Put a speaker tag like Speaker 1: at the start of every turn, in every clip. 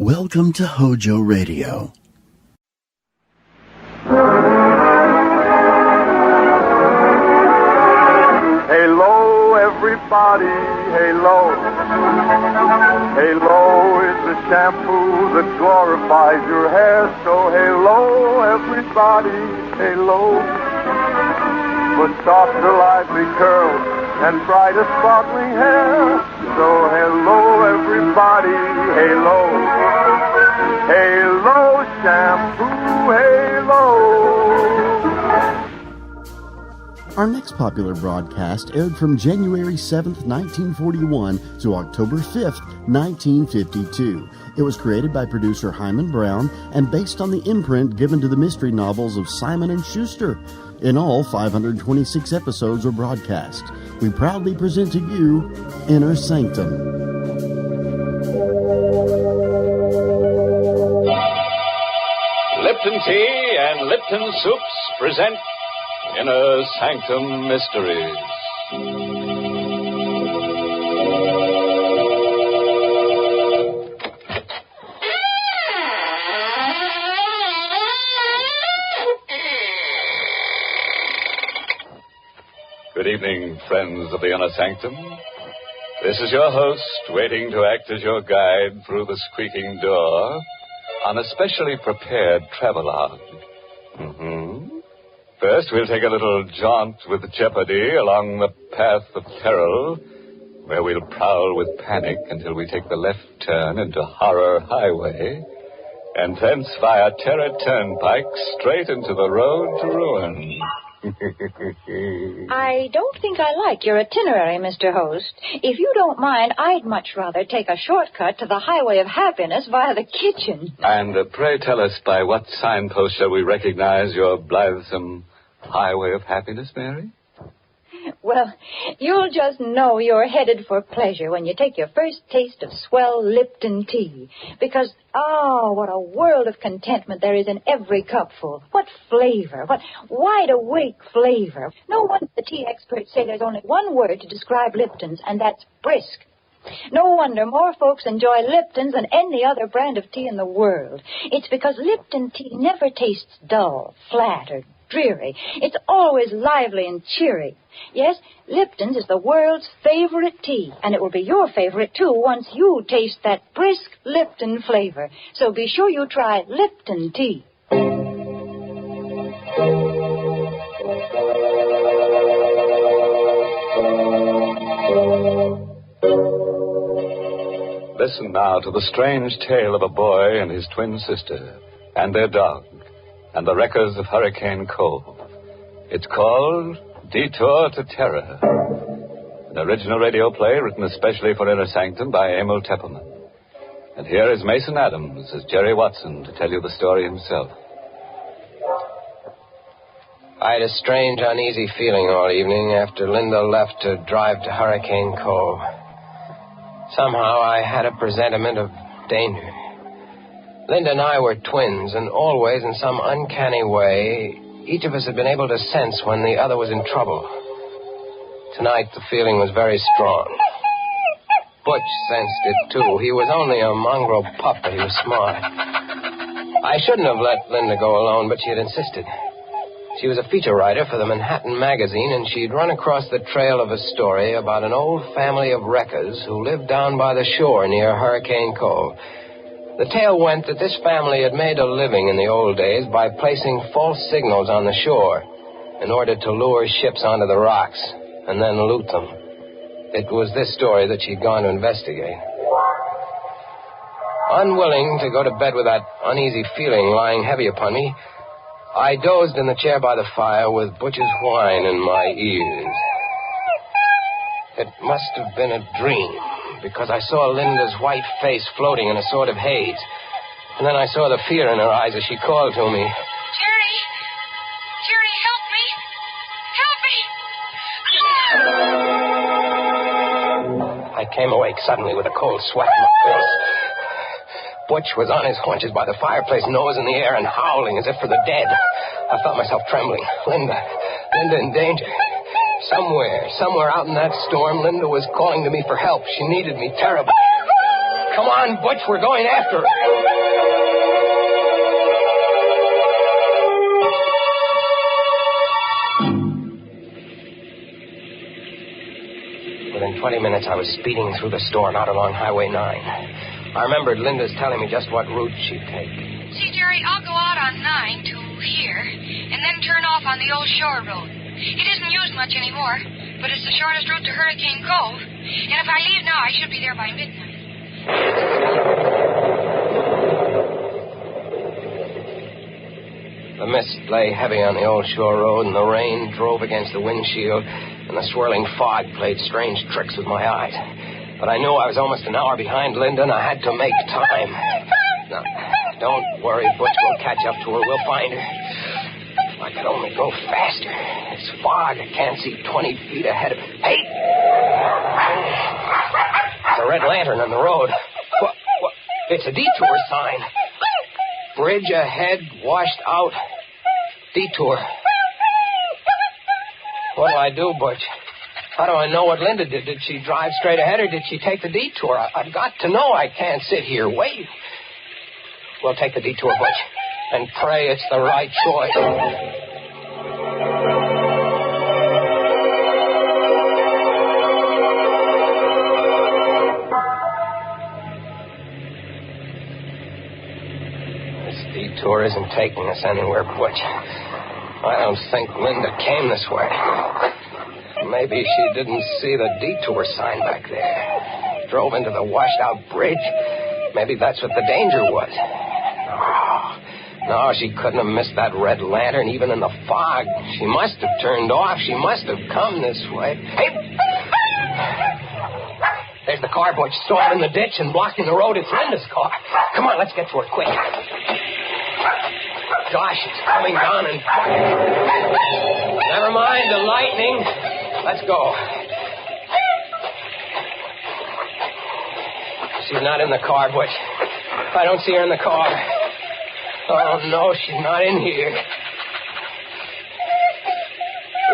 Speaker 1: Welcome to HOJO Radio.
Speaker 2: Hello, everybody, hello. Halo is the shampoo that glorifies your hair. So hello, everybody, halo. For softer, lively curls and brighter, sparkling hair. So hello, everybody, halo. Halo shampoo, halo.
Speaker 1: Our next popular broadcast aired from January 7th, 1941 to October 5th, 1952. It was created by producer Hyman Brown and based on the imprint given to the mystery novels of Simon & Schuster. In all, 526 episodes were broadcast. We proudly present to you Inner Sanctum.
Speaker 3: Lipton Tea and Lipton Soups present Inner Sanctum Mysteries. Good evening, friends of the Inner Sanctum. This is your host, waiting to act as your guide through the squeaking door on a specially prepared travelogue. First, we'll take a little jaunt with jeopardy along the path of peril, where we'll prowl with panic until we take the left turn into Horror Highway, and thence via Terror Turnpike straight into the road to ruin.
Speaker 4: I don't think I like your itinerary, Mr. Host. If you don't mind, I'd much rather take a shortcut to the highway of happiness via the kitchen.
Speaker 3: And pray tell us, by what signpost shall we recognize your blithesome highway of happiness, Mary?
Speaker 4: Well, you'll just know you're headed for pleasure when you take your first taste of swell Lipton tea. Because, what a world of contentment there is in every cupful. What flavor, what wide-awake flavor. No wonder the tea experts say there's only one word to describe Lipton's, and that's brisk. No wonder more folks enjoy Lipton's than any other brand of tea in the world. It's because Lipton tea never tastes dull, flat, or dreary. It's always lively and cheery. Yes, Lipton's is the world's favorite tea, and it will be your favorite, too, once you taste that brisk Lipton flavor. So be sure you try Lipton tea.
Speaker 3: Listen now to the strange tale of a boy and his twin sister, and their dog, and the wreckers of Hurricane Cove. It's called Detour to Terror, an original radio play written especially for Inner Sanctum by Emil Teppelman. And here is Mason Adams as Jerry Watson to tell you the story himself.
Speaker 5: I had a strange, uneasy feeling all evening after Linda left to drive to Hurricane Cove. Somehow I had a presentiment of danger. Linda and I were twins, and always, in some uncanny way, each of us had been able to sense when the other was in trouble. Tonight, the feeling was very strong. Butch sensed it, too. He was only a mongrel pup, but he was smart. I shouldn't have let Linda go alone, but she had insisted. She was a feature writer for the Manhattan Magazine, and she'd run across the trail of a story about an old family of wreckers who lived down by the shore near Hurricane Cove. The tale went that this family had made a living in the old days by placing false signals on the shore in order to lure ships onto the rocks and then loot them. It was this story that she'd gone to investigate. Unwilling to go to bed with that uneasy feeling lying heavy upon me, I dozed in the chair by the fire with Butch's whine in my ears. It must have been a dream, because I saw Linda's white face floating in a sort of haze. And then I saw the fear in her eyes as she called to me.
Speaker 6: Jerry! Jerry, help me! Help me!
Speaker 5: I came awake suddenly with a cold sweat in my face. Butch was on his haunches by the fireplace, nose in the air, and howling as if for the dead. I felt myself trembling. Linda in danger. Somewhere out in that storm, Linda was calling to me for help. She needed me terribly. Come on, Butch, we're going after her. Within 20 minutes, I was speeding through the store and out along Highway 9. I remembered Linda's telling me just what route she'd take.
Speaker 6: See, Jerry, I'll go out on 9 to here, and then turn off on the old shore road. It isn't used much anymore, but it's the shortest route to Hurricane Cove. And if I leave now, I should be there by midnight.
Speaker 5: The mist lay heavy on the old shore road, and the rain drove against the windshield, and the swirling fog played strange tricks with my eyes. But I knew I was almost an hour behind Linda, and I had to make time. Now, don't worry, Butch. We'll catch up to her. We'll find her. If I could only go faster. It's fog. I can't see 20 feet ahead of me. Hey! There's a red lantern on the road. What? It's a detour sign. Bridge ahead, washed out. Detour. What'll I do, Butch? How do I know what Linda did? Did she drive straight ahead or did she take the detour? I've got to know. I can't sit here waiting. We'll take the detour, Butch, and pray it's the right choice. This detour isn't taking us anywhere, Butch. I don't think Linda came this way. Maybe she didn't see the detour sign back there. Drove into the washed-out bridge. Maybe that's what the danger was. No, she couldn't have missed that red lantern even in the fog. She must have turned off. She must have come this way. Hey! There's the car, Butch, stalled in the ditch and blocking the road. It's Linda's car. Come on, let's get to her quick. Gosh, it's coming down and... Never mind the lightning. Let's go. She's not in the car, Butch. I don't see her in the car. Oh, no, she's not in here.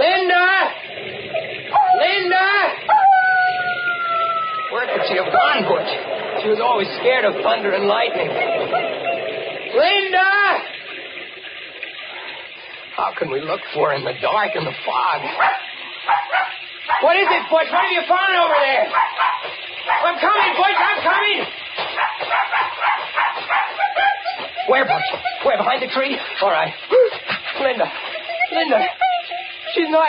Speaker 5: Linda! Linda! Where could she have gone, Butch? She was always scared of thunder and lightning. Linda! How can we look for her in the dark and the fog? What is it, Butch? What have you found over there? I'm coming, Butch. I'm coming. Where, Butch? Where, behind the tree? All right. Linda. She's not...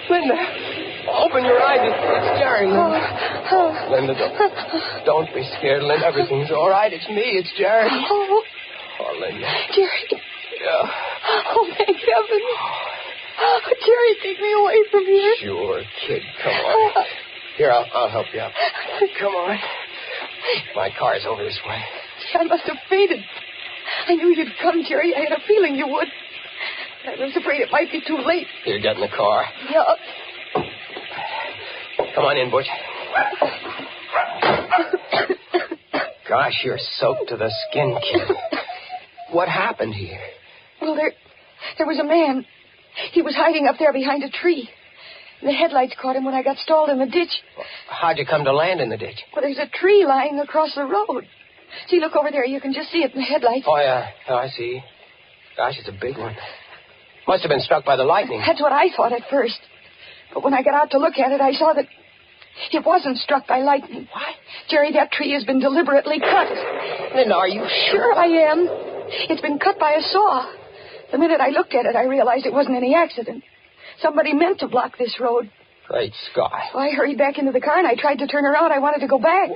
Speaker 5: Linda. Open your eyes. It's Jerry, Linda. Linda, don't be scared, Linda. Everything's all right. It's me. It's Jerry. Oh, Linda.
Speaker 7: Jerry.
Speaker 5: Yeah.
Speaker 7: Oh, thank heaven. Oh, Jerry, take me away from here.
Speaker 5: Sure, kid. Come on. Here, I'll help you out. Come on. My car's over this way.
Speaker 7: I must have fainted. I knew you'd come, Jerry. I had a feeling you would. I was afraid it might be too late.
Speaker 5: Here, get in the car.
Speaker 7: Yeah.
Speaker 5: Come on in, Butch. Gosh, you're soaked to the skin, kid. What happened here?
Speaker 7: Well, there was a man. He was hiding up there behind a tree. The headlights caught him when I got stalled in the ditch.
Speaker 5: How'd you come to land in the ditch?
Speaker 7: Well, there's a tree lying across the road. See, look over there. You can just see it in the headlights.
Speaker 5: Oh, yeah. Oh, I see. Gosh, it's a big one. Must have been struck by the lightning.
Speaker 7: That's what I thought at first. But when I got out to look at it, I saw that it wasn't struck by lightning.
Speaker 5: What?
Speaker 7: Jerry, that tree has been deliberately cut.
Speaker 5: Linda, are you
Speaker 7: Sure I am. It's been cut by a saw. The minute I looked at it, I realized it wasn't any accident. Somebody meant to block this road.
Speaker 5: Great Scott.
Speaker 7: So I hurried back into the car, and I tried to turn around. I wanted to go back.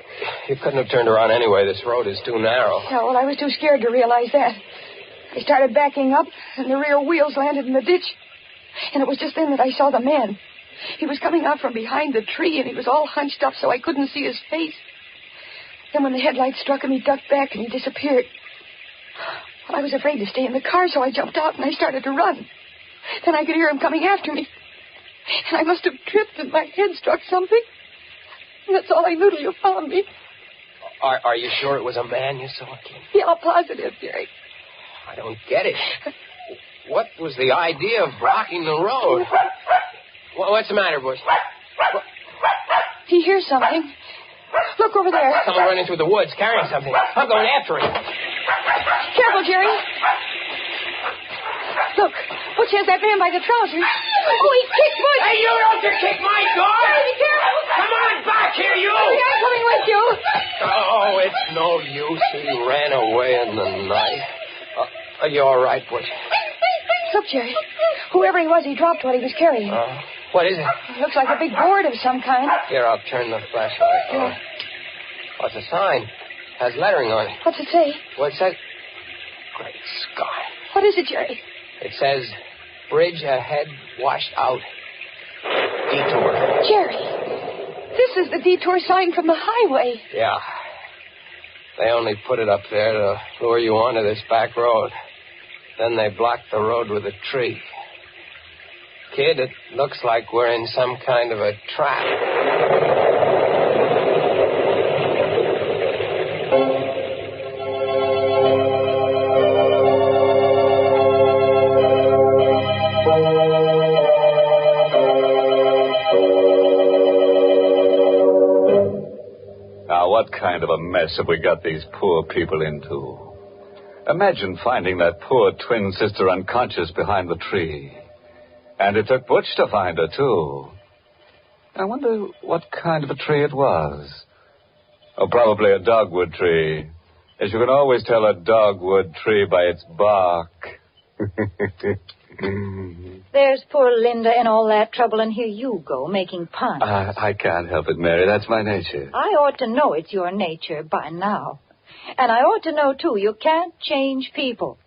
Speaker 5: You couldn't have turned around anyway. This road is too narrow.
Speaker 7: Yeah, well, I was too scared to realize that. I started backing up, and the rear wheels landed in the ditch. And it was just then that I saw the man. He was coming out from behind the tree, and he was all hunched up so I couldn't see his face. Then when the headlights struck him, he ducked back, and he disappeared. Well, I was afraid to stay in the car, so I jumped out, and I started to run. Then I could hear him coming after me. And I must have tripped, and my head struck something. And that's all I knew till you found me.
Speaker 5: Are you sure it was a man you saw, kid?
Speaker 7: Yeah, positive, Jerry.
Speaker 5: I don't get it. What was the idea of blocking the road? What's the matter, Bush?
Speaker 7: He hears something. Look over there.
Speaker 5: Someone running through the woods carrying something. I'm going after him.
Speaker 7: Careful, Jerry. Look, Butch has that man by the trousers. Oh, he kicked Butch.
Speaker 5: Hey, you don't kick my dog!
Speaker 7: Jerry, be careful.
Speaker 5: Come on back here, you!
Speaker 7: Jerry, I'm coming with you.
Speaker 5: Oh, it's no use. He ran away in the night. Are you all right, Butch?
Speaker 7: Look, Jerry. Whoever he was, he dropped what he was carrying.
Speaker 5: What is it?
Speaker 7: Looks like a big board of some kind.
Speaker 5: Here, I'll turn the flashlight on. What's the sign? Has lettering on it.
Speaker 7: What's it say?
Speaker 5: What it says? Great Scott.
Speaker 7: What is it, Jerry?
Speaker 5: It says, bridge ahead, washed out. Detour.
Speaker 7: Jerry, this is the detour sign from the highway.
Speaker 5: Yeah. They only put it up there to lure you onto this back road. Then they blocked the road with a tree. Kid, it looks like we're in some kind of a trap.
Speaker 3: Now, what kind of a mess have we got these poor people into? Imagine finding that poor twin sister unconscious behind the tree. And it took Butch to find her, too. I wonder what kind of a tree it was. Oh, probably a dogwood tree. As you can always tell a dogwood tree by its bark.
Speaker 4: There's poor Linda in all that trouble, and here you go, making puns.
Speaker 3: I can't help it, Mary. That's my nature.
Speaker 4: I ought to know it's your nature by now. And I ought to know, too, you can't change people.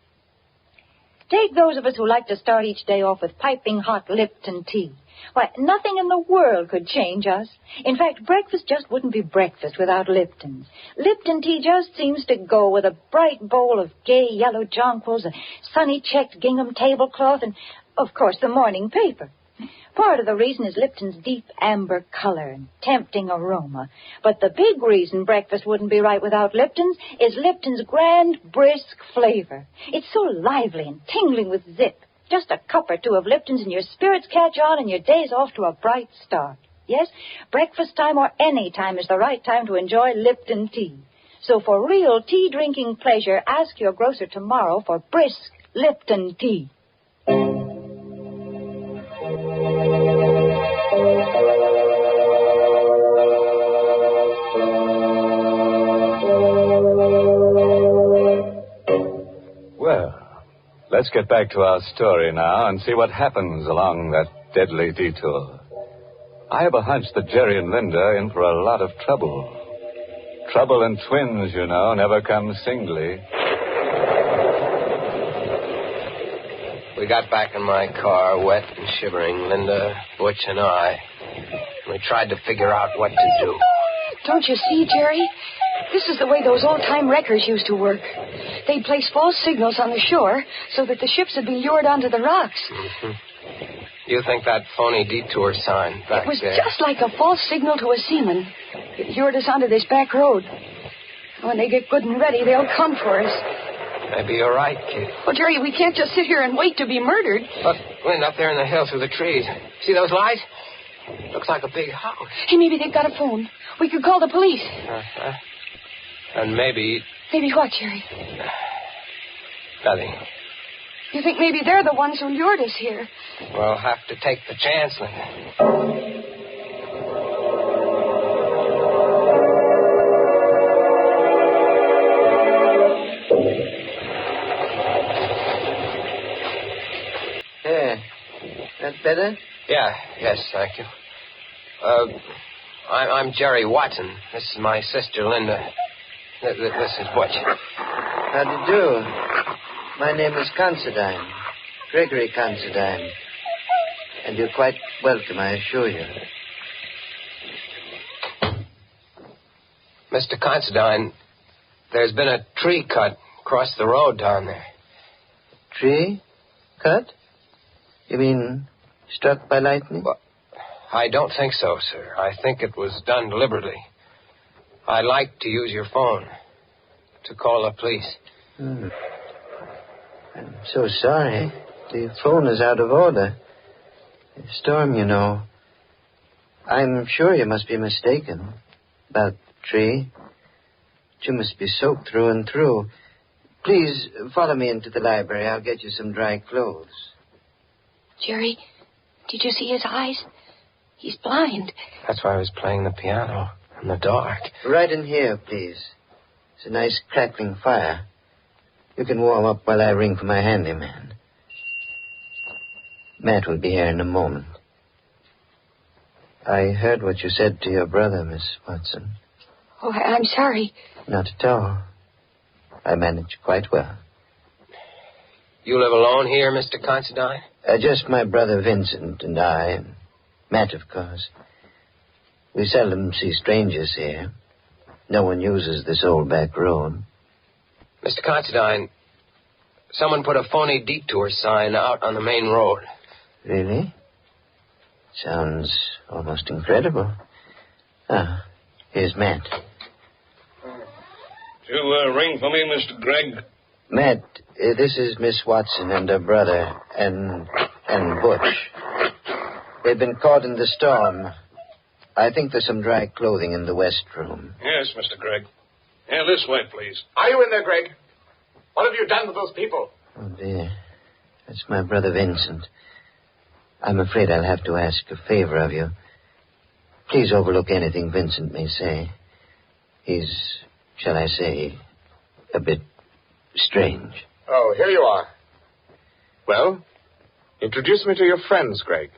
Speaker 4: Take those of us who like to start each day off with piping hot Lipton tea. Why, nothing in the world could change us. In fact, breakfast just wouldn't be breakfast without Lipton's. Lipton tea just seems to go with a bright bowl of gay yellow jonquils, a sunny checked gingham tablecloth, and, of course, the morning paper. Part of the reason is Lipton's deep amber color and tempting aroma. But the big reason breakfast wouldn't be right without Lipton's is Lipton's grand, brisk flavor. It's so lively and tingling with zip. Just a cup or two of Lipton's and your spirits catch on and your day's off to a bright start. Yes, breakfast time or any time is the right time to enjoy Lipton tea. So for real tea-drinking pleasure, ask your grocer tomorrow for brisk Lipton tea.
Speaker 3: Well, let's get back to our story now and see what happens along that deadly detour. I have a hunch that Jerry and Linda are in for a lot of trouble. Trouble and twins, you know, never come singly.
Speaker 5: We got back in my car, wet and shivering, Linda, Butch, and I. We tried to figure out what to do.
Speaker 7: Don't you see, Jerry? This is the way those old-time wreckers used to work. They'd place false signals on the shore so that the ships would be lured onto the rocks.
Speaker 5: Mm-hmm. You think that phony detour sign back there...
Speaker 7: It was just like a false signal to a seaman. It lured us onto this back road. When they get good and ready, they'll come for us.
Speaker 5: Maybe you're right, kid.
Speaker 7: Well, Jerry, we can't just sit here and wait to be murdered.
Speaker 5: Look, Linda, up there in the hill through the trees. See those lights? Looks like a big house.
Speaker 7: Hey, maybe they've got a phone. We could call the police.
Speaker 5: And maybe...
Speaker 7: Maybe what, Jerry?
Speaker 5: Nothing.
Speaker 7: You think maybe they're the ones who lured us here?
Speaker 5: We'll have to take the chance, Linda.
Speaker 8: That better?
Speaker 5: Yes, thank you. I'm Jerry Watson. This is my sister, Linda. This is Butch.
Speaker 8: How do you do? My name is Considine. Gregory Considine. And you're quite welcome, I assure you.
Speaker 5: Mr. Considine, there's been a tree cut across the road down there.
Speaker 8: Tree? Cut? You mean struck by lightning?
Speaker 5: Well, I don't think so, sir. I think it was done deliberately. I'd like to use your phone to call the police.
Speaker 8: I'm so sorry. The phone is out of order. A storm, you know. I'm sure you must be mistaken about tree. But you must be soaked through and through. Please, follow me into the library. I'll get you some dry clothes.
Speaker 7: Jerry, did you see his eyes? He's blind.
Speaker 5: That's why I was playing the piano in the dark.
Speaker 8: Right in here, please. It's a nice crackling fire. You can warm up while I ring for my handyman. Matt will be here in a moment. I heard what you said to your brother, Miss Watson.
Speaker 7: Oh, I'm sorry.
Speaker 8: Not at all. I manage quite well.
Speaker 5: You live alone here, Mr. Considine?
Speaker 8: Just my brother Vincent and I, and Matt, of course. We seldom see strangers here. No one uses this old back road.
Speaker 5: Mr. Considine, someone put a phony detour sign out on the main road.
Speaker 8: Really? Sounds almost incredible. Ah, here's Matt.
Speaker 9: Did you ring for me, Mr. Gregg?
Speaker 8: Matt, this is Miss Watson and her brother, and Butch. They've been caught in the storm. I think there's some dry clothing in the west room.
Speaker 9: Yes, Mr. Gregg. Yeah, this way, please.
Speaker 10: Are you in there, Gregg? What have you done with those people?
Speaker 8: Oh, dear. That's my brother Vincent. I'm afraid I'll have to ask a favor of you. Please overlook anything Vincent may say. He's, shall I say, a bit strange.
Speaker 10: Oh, here you are. Well, introduce me to your friends, Gregg.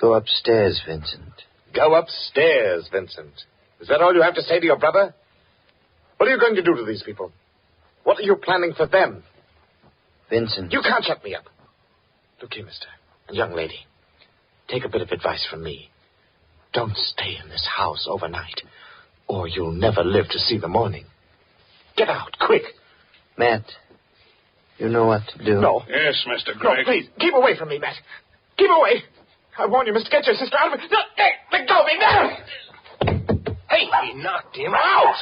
Speaker 8: Go upstairs, Vincent.
Speaker 10: Go upstairs, Vincent. Is that all you have to say to your brother? What are you going to do to these people? What are you planning for them?
Speaker 8: Vincent.
Speaker 10: You can't shut me up. Look here, mister. And young lady. Take a bit of advice from me. Don't stay in this house overnight, or you'll never live to see the morning. Get out, quick.
Speaker 8: Matt, you know what to do.
Speaker 10: No.
Speaker 9: Yes, Mr.
Speaker 10: No,
Speaker 9: Gregg.
Speaker 10: please, keep away from me, Matt. Keep away. I warn you, mister, get your sister out of it. No, hey, let go of me, Matt.
Speaker 5: Hey, he knocked him out.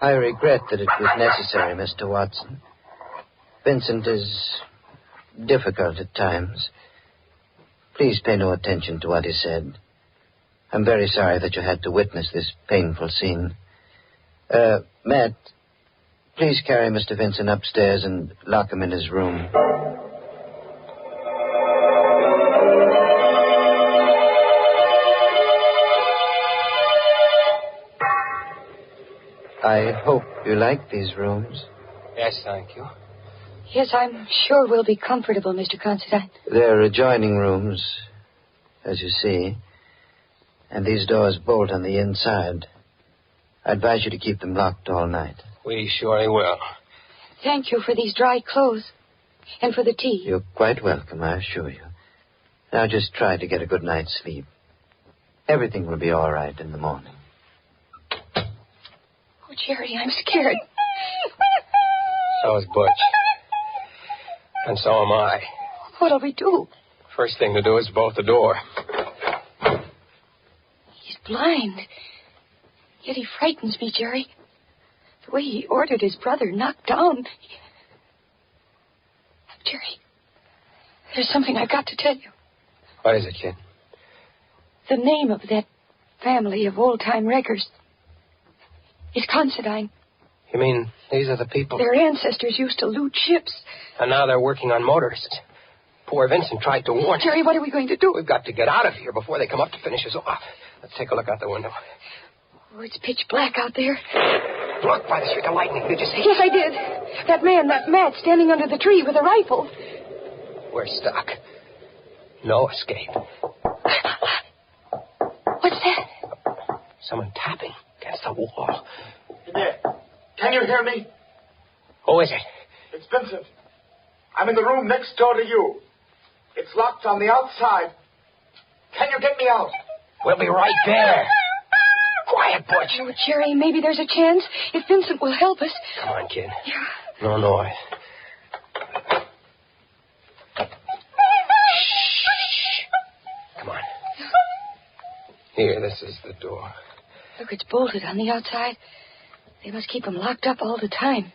Speaker 8: I regret that it was necessary, Mr. Watson. Vincent is difficult at times. Please pay no attention to what he said. I'm very sorry that you had to witness this painful scene. Matt, please carry Mr. Vincent upstairs and lock him in his room. I hope you like these rooms.
Speaker 5: Yes, thank you.
Speaker 7: Yes, I'm sure we'll be comfortable, Mr. Considine.
Speaker 8: They're adjoining rooms, as you see. And these doors bolt on the inside. I advise you to keep them locked all night.
Speaker 5: We surely will.
Speaker 7: Thank you for these dry clothes. And for the tea.
Speaker 8: You're quite welcome, I assure you. Now just try to get a good night's sleep. Everything will be all right in the morning.
Speaker 7: Oh, Jerry, I'm scared.
Speaker 5: So is Butch. And so am I.
Speaker 7: What'll we do?
Speaker 5: First thing to do is bolt the door.
Speaker 7: He's blind. Yet he frightens me, Jerry. The way he ordered his brother knocked down. Jerry, there's something I've got to tell you.
Speaker 5: What is it, kid?
Speaker 7: The name of that family of old-time wreckers is Considine.
Speaker 5: You mean these are the people?
Speaker 7: Their ancestors used to loot ships.
Speaker 5: And now they're working on motors. Poor Vincent tried to warn us.
Speaker 7: Jerry, what are we going to do?
Speaker 5: We've got to get out of here before they come up to finish us off. Let's take a look out the window.
Speaker 7: Oh, it's pitch black out there.
Speaker 5: Look, by the streak of lightning. Did you see?
Speaker 7: Yes, I did. That man, that Matt, standing under the tree with a rifle.
Speaker 5: We're stuck. No escape.
Speaker 7: What's that?
Speaker 5: Someone tapping against the wall.
Speaker 10: In there. Can you hear me?
Speaker 5: Who is it?
Speaker 10: It's Vincent. I'm in the room next door to you. It's locked on the outside. Can you get me out?
Speaker 5: We'll be right there. Quiet, Butch.
Speaker 7: Oh, Jerry, maybe there's a chance if Vincent will help us.
Speaker 5: Come on, kid.
Speaker 7: Yeah.
Speaker 5: No noise. Shh. Come on. Here, this is the door.
Speaker 7: Look, it's bolted on the outside. They must keep them locked up all the time.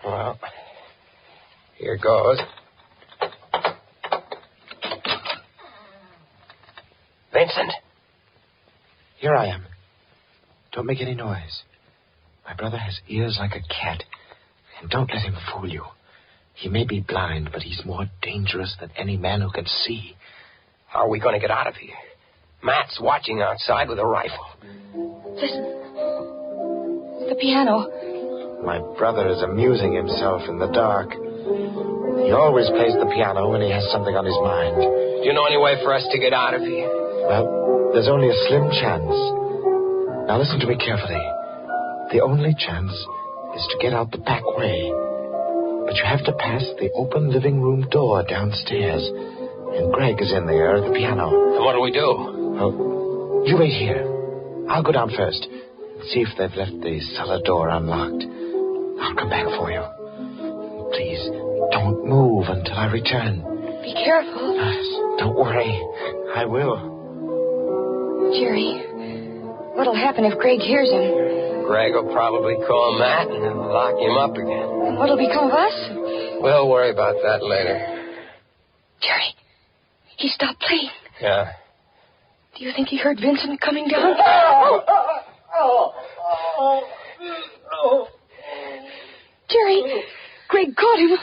Speaker 5: Well, here goes. Vincent.
Speaker 10: Here I am. Don't make any noise. My brother has ears like a cat, and don't let him fool you. He may be blind, but he's more dangerous than any man who can see.
Speaker 5: How are we going to get out of here? Matt's watching outside with a rifle.
Speaker 7: Listen. The piano.
Speaker 10: My brother is amusing himself in the dark. He always plays the piano when he has something on his mind.
Speaker 5: Do you know any way for us to get out of here?
Speaker 10: Well, there's only a slim chance. Now listen to me carefully. The only chance is to get out the back way. But you have to pass the open living room door downstairs. And Greg is in there at the piano.
Speaker 5: And what'll we do?
Speaker 10: Well, you wait here. I'll go down first and see if they've left the cellar door unlocked. I'll come back for you. Please, don't move until I return.
Speaker 7: Be careful.
Speaker 10: Don't worry. I will.
Speaker 7: Jerry, what'll happen if Greg hears him?
Speaker 5: Greg will probably call Matt and lock him up again.
Speaker 7: And what'll become of us?
Speaker 5: We'll worry about that later.
Speaker 7: Jerry, he stopped playing.
Speaker 5: Yeah.
Speaker 7: Do you think he heard Vincent coming down? Jerry, Greg caught him.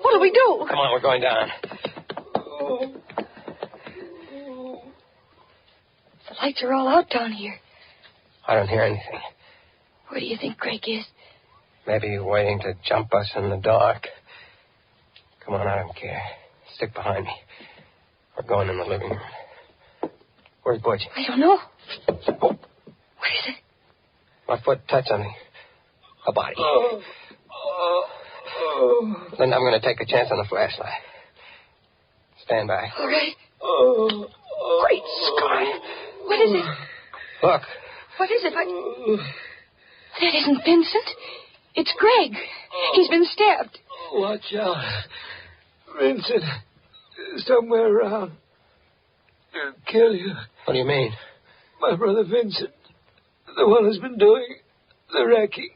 Speaker 7: What'll we do?
Speaker 5: Come on, we're going down.
Speaker 7: The lights are all out down here.
Speaker 5: I don't hear anything.
Speaker 7: Where do you think Greg is?
Speaker 5: Maybe waiting to jump us in the dark. Come on, I don't care. Stick behind me. We're going in the living room. Where's Butch?
Speaker 7: I don't know. What is it?
Speaker 5: My foot touched on a body. Linda, I'm going to take a chance on the flashlight. Stand by.
Speaker 7: All right. Great Scott. What is it?
Speaker 5: Look.
Speaker 7: What is it? That isn't Vincent. It's Greg. He's been stabbed.
Speaker 11: Watch out. Vincent is somewhere around. He'll kill you.
Speaker 5: What do you mean?
Speaker 11: My brother Vincent, the one who's been doing the wrecking.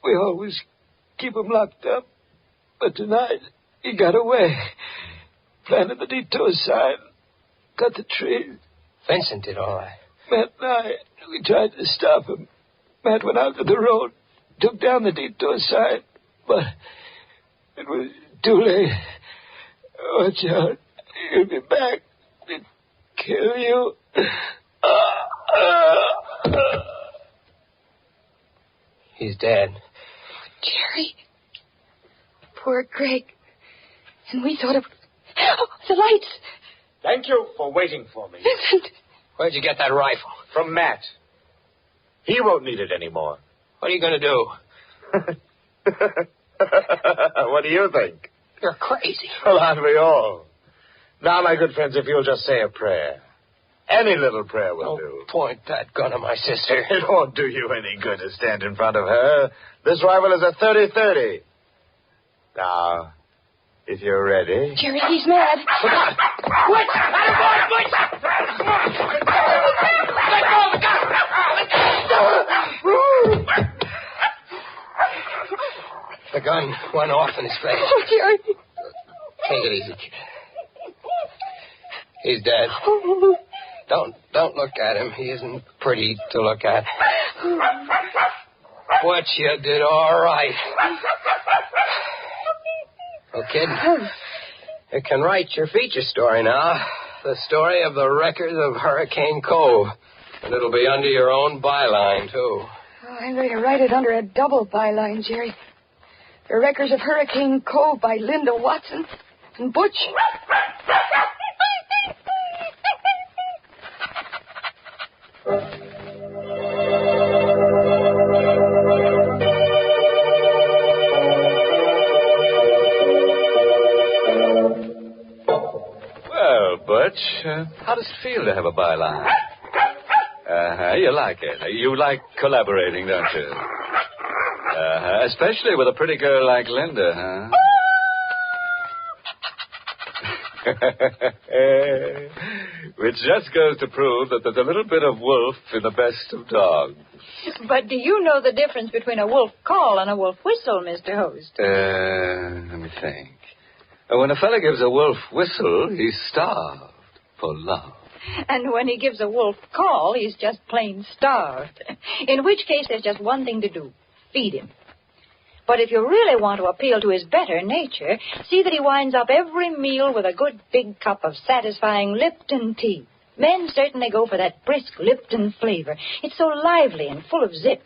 Speaker 11: We always keep him locked up. But tonight, he got away. Planted the detour sign. Cut the trees.
Speaker 5: Vincent did all that.
Speaker 11: Matt and I, we tried to stop him. Matt went out to the road, took down the detour sign, but it was too late. Watch out. He'll be back to kill you.
Speaker 5: He's dead.
Speaker 7: Jerry. Poor Greg. And we thought of... Oh, the lights.
Speaker 10: Thank you for waiting for me.
Speaker 7: Vincent.
Speaker 5: Where'd you get that rifle?
Speaker 10: From Matt. He won't need it anymore.
Speaker 5: What are you going to do?
Speaker 10: What do you think?
Speaker 5: You're crazy.
Speaker 10: Well, aren't we all? Now, my good friends, if you'll just say a prayer. Any little prayer will do.
Speaker 5: Point that gun at my sister.
Speaker 10: It won't do you any good to stand in front of her. This rifle is a 30-30. Now, if you're ready...
Speaker 7: Jerry, he's mad.
Speaker 5: Look out! Wait! Let him go! Wait! Let go of the gun! The gun went off in his face.
Speaker 7: Oh, Jerry.
Speaker 5: Take it easy, kid. He's dead. Don't look at him. He isn't pretty to look at. What you did all right. Well, kid, you can write your feature story now. The story of the wreckers of Hurricane Cove. And it'll be under your own byline, too.
Speaker 7: Oh, I'm going to write it under a double byline, Jerry. The Wreckers of Hurricane Cove by Linda Watson and Butch.
Speaker 3: Well, Butch, how does it feel to have a byline? You like it. You like collaborating, don't you? Especially with a pretty girl like Linda, huh? Which just goes to prove that there's a little bit of wolf in the best of dogs.
Speaker 4: But do you know the difference between a wolf call and a wolf whistle, Mr. Host?
Speaker 3: Let me think. When a fella gives a wolf whistle, he's starved for love.
Speaker 4: And when he gives a wolf call, he's just plain starved. In which case, there's just one thing to do. Feed him. But if you really want to appeal to his better nature, see that he winds up every meal with a good big cup of satisfying Lipton tea. Men certainly go for that brisk Lipton flavor. It's so lively and full of zip.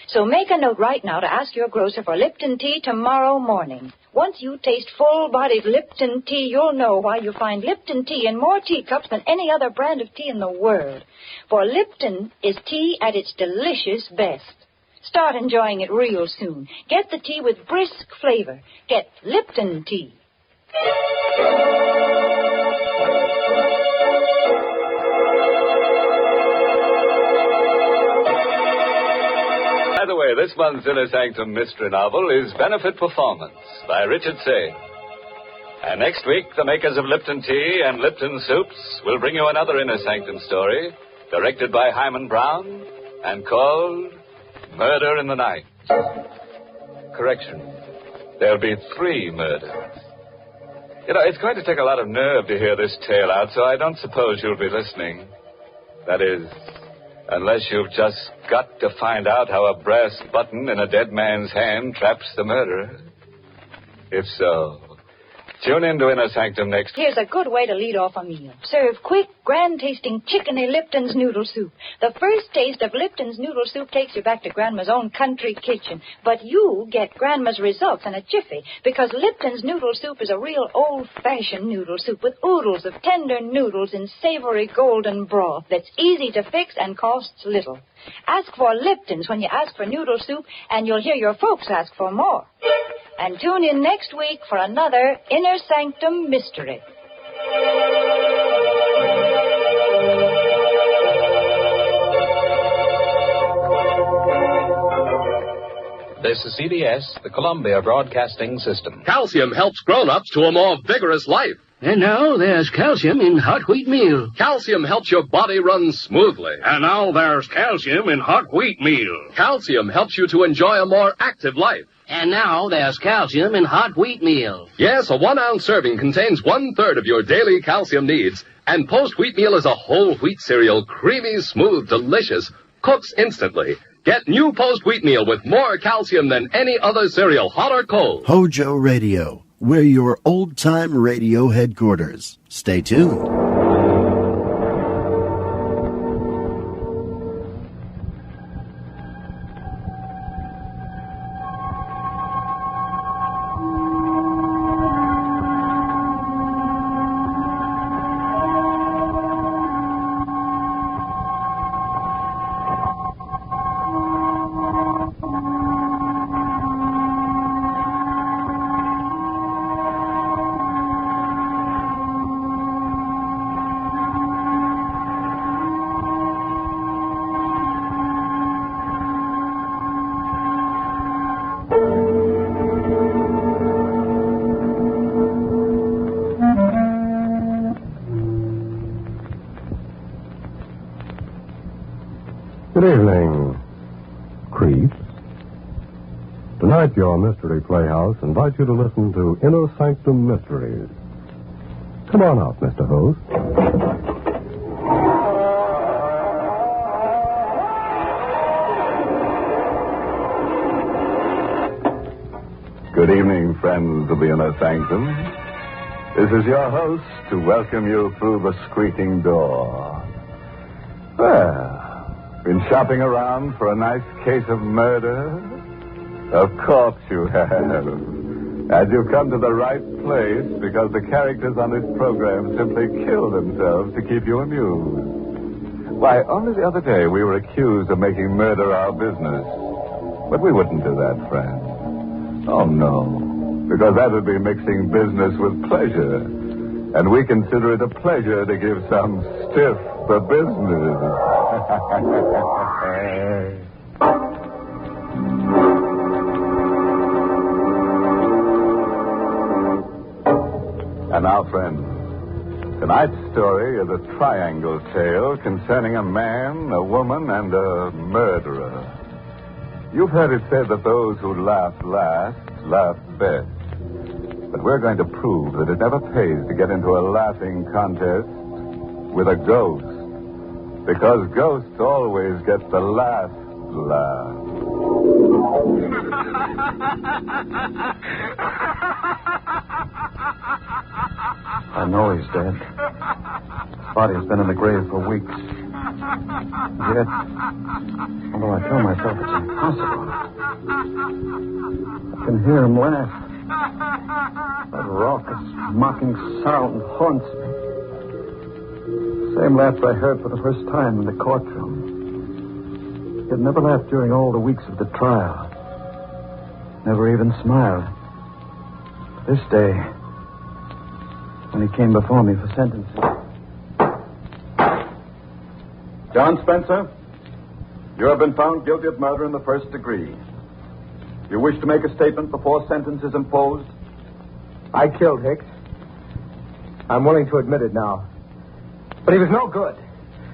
Speaker 4: So make a note right now to ask your grocer for Lipton tea tomorrow morning. Once you taste full-bodied Lipton tea, you'll know why you find Lipton tea in more teacups than any other brand of tea in the world. For Lipton is tea at its delicious best. Start enjoying it real soon. Get the tea with brisk flavor. Get Lipton tea.
Speaker 3: By the way, this month's Inner Sanctum mystery novel is Benefit Performance by Richard Say. And next week, the makers of Lipton Tea and Lipton Soups will bring you another Inner Sanctum story, directed by Hyman Brown and called Murder in the Night. Correction. There'll be 3 murders. You know, it's going to take a lot of nerve to hear this tale out, so I don't suppose you'll be listening. That is, unless you've just got to find out how a brass button in a dead man's hand traps the murderer. If so, tune in to Inner Sanctum next.
Speaker 4: Here's a good way to lead off a meal. Serve quick, grand-tasting chickeny Lipton's noodle soup. The first taste of Lipton's noodle soup takes you back to Grandma's own country kitchen. But you get Grandma's results in a jiffy, because Lipton's noodle soup is a real old-fashioned noodle soup with oodles of tender noodles in savory golden broth that's easy to fix and costs little. Ask for Lipton's when you ask for noodle soup, and you'll hear your folks ask for more. And tune in next week for another Inner Sanctum mystery.
Speaker 12: This is CBS, the Columbia Broadcasting System.
Speaker 13: Calcium helps grown-ups to a more vigorous life.
Speaker 14: And now there's calcium in hot wheat meal.
Speaker 13: Calcium helps your body run smoothly.
Speaker 14: And now there's calcium in hot wheat meal.
Speaker 13: Calcium helps you to enjoy a more active life.
Speaker 14: And now there's calcium in hot wheat meal.
Speaker 13: Yes, a 1-ounce serving contains 1/3 of your daily calcium needs. And Post Wheat Meal is a whole wheat cereal, creamy, smooth, delicious, cooks instantly. Get new Post Wheat Meal with more calcium than any other cereal, hot or cold.
Speaker 1: HOJO Radio. We're your old-time radio headquarters. Stay tuned.
Speaker 15: Good evening, creeps. Tonight, your Mystery Playhouse invites you to listen to Inner Sanctum Mysteries. Come on out, Mr. Host.
Speaker 16: Good evening, friends of the Inner Sanctum. This is your host to welcome you through the squeaking door. Well, been shopping around for a nice case of murder? Of course you have. And you've come to the right place because the characters on this program simply kill themselves to keep you amused. Why, only the other day we were accused of making murder our business. But we wouldn't do that, friend. Oh, no. Because that would be mixing business with pleasure. And we consider it a pleasure to give some stiff for business. And now, friends, tonight's story is a triangle tale concerning a man, a woman, and a murderer. You've heard it said that those who laugh last, laugh best. But we're going to prove that it never pays to get into a laughing contest with a ghost. Because ghosts always get the last laugh.
Speaker 17: I know he's dead. His body's been in the grave for weeks. Yet, although I tell myself it's impossible, I can hear him laugh. That raucous, mocking sound haunts me. Same laughter I heard for the first time in the courtroom. He had never laughed during all the weeks of the trial. Never even smiled. This day, when he came before me for sentencing.
Speaker 16: John Spencer, you have been found guilty of murder in the first degree. You wish to make a statement before sentence is imposed?
Speaker 18: I killed Hicks. I'm willing to admit it now. But he was no good.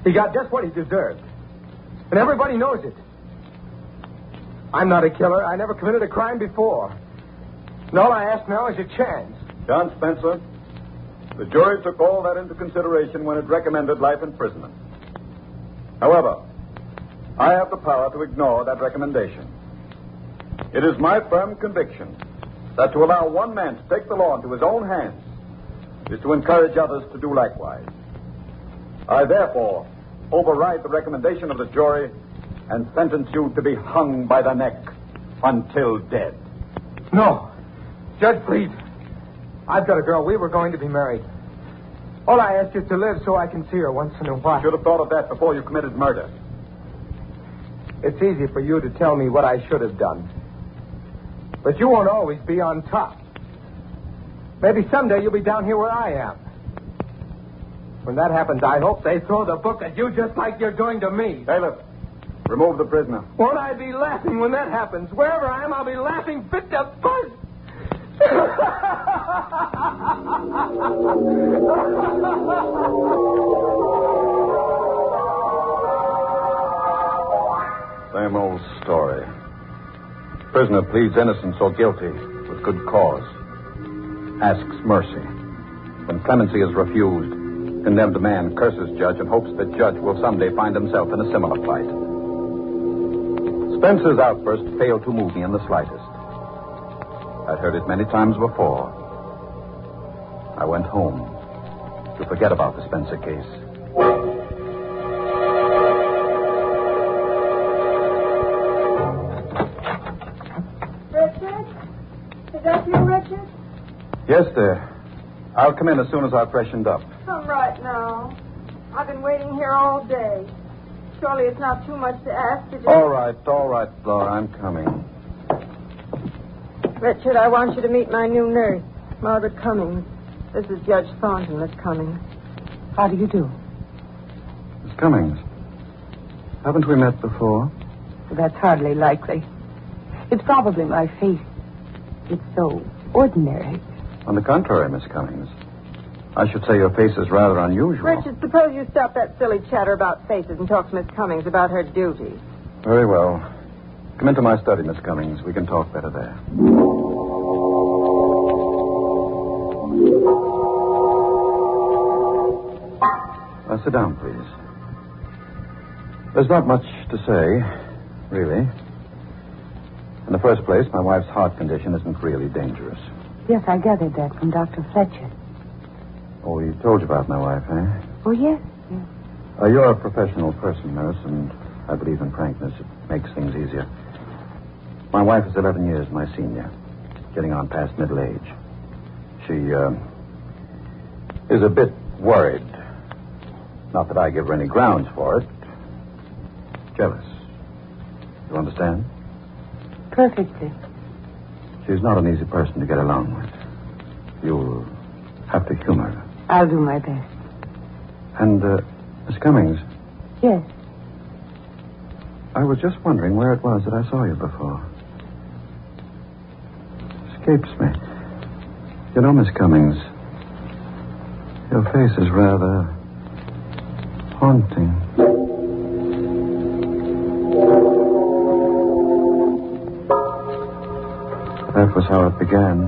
Speaker 18: He got just what he deserved. And everybody knows it. I'm not a killer. I never committed a crime before. And all I ask now is a chance.
Speaker 16: John Spencer, the jury took all that into consideration when it recommended life imprisonment. However, I have the power to ignore that recommendation. It is my firm conviction that to allow one man to take the law into his own hands is to encourage others to do likewise. I therefore override the recommendation of the jury and sentence you to be hung by the neck until dead.
Speaker 18: No. Judge, please. I've got a girl. We were going to be married. All I ask is to live so I can see her once in a while.
Speaker 16: You should have thought of that before you committed murder.
Speaker 18: It's easy for you to tell me what I should have done. But you won't always be on top. Maybe someday you'll be down here where I am. When that happens, I hope they throw the book at you just like you're doing to me.
Speaker 16: Bailiff, remove the prisoner.
Speaker 18: Won't I be laughing when that happens? Wherever I am, I'll be laughing fit to bust.
Speaker 16: Same old story. Prisoner pleads innocence or guilty with good cause. Asks mercy. When clemency is refused, condemned man curses judge and hopes that judge will someday find himself in a similar plight. Spencer's outburst failed to move me in the slightest. I'd heard it many times before. I went home to forget about the Spencer case.
Speaker 19: Richard? Is that you, Richard?
Speaker 16: Yes, dear. I'll come in as soon as I've freshened up.
Speaker 19: Come right now. I've been waiting here all day. Surely it's not too much to ask to just...
Speaker 16: All right, Laura, I'm coming.
Speaker 19: Richard, I want you to meet my new nurse, Margaret Cummings. This is Judge Thornton, Miss Cummings. How do you do?
Speaker 17: Miss Cummings, haven't we met before?
Speaker 7: That's hardly likely. It's probably my face. It's so ordinary.
Speaker 17: On the contrary, Miss Cummings. I should say your face is rather unusual.
Speaker 19: Richard, suppose you stop that silly chatter about faces and talk to Miss Cummings about her duties.
Speaker 17: Very well. Come into my study, Miss Cummings. We can talk better there. Now, sit down, please. There's not much to say, really. In the first place, my wife's heart condition isn't really dangerous.
Speaker 7: Yes, I gathered that from Dr. Fletcher.
Speaker 17: Oh, he told you about my wife, eh?
Speaker 7: Oh, yes.
Speaker 17: You're a professional person, nurse, and I believe in frankness. It makes things easier. My wife is 11 years my senior, getting on past middle age. She, is a bit worried. Not that I give her any grounds for it. Jealous. You understand?
Speaker 7: Perfectly.
Speaker 17: She's not an easy person to get along with. You'll have to humor her.
Speaker 7: I'll do my best.
Speaker 17: And, Miss Cummings.
Speaker 7: Yes.
Speaker 17: I was just wondering where it was that I saw you before. Escapes me. You know, Miss Cummings, your face is rather haunting. That was how it began.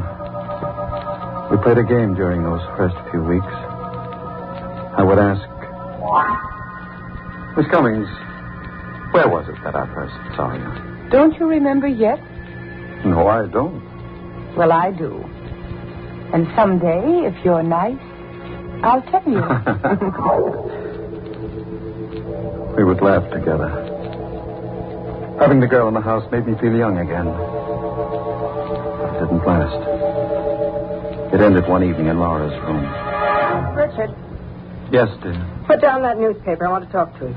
Speaker 17: We played a game during those first few weeks. I would ask Miss Cummings, where was it that I first saw you?
Speaker 19: Don't you remember yet?
Speaker 17: No, I don't.
Speaker 19: Well, I do. And someday, if you're nice, I'll tell you.
Speaker 17: We would laugh together. Having the girl in the house made me feel young again. But it didn't last. It ended one evening in Laura's room.
Speaker 19: Richard,
Speaker 17: Yes, dear.
Speaker 19: put down that newspaper. I want to talk to you.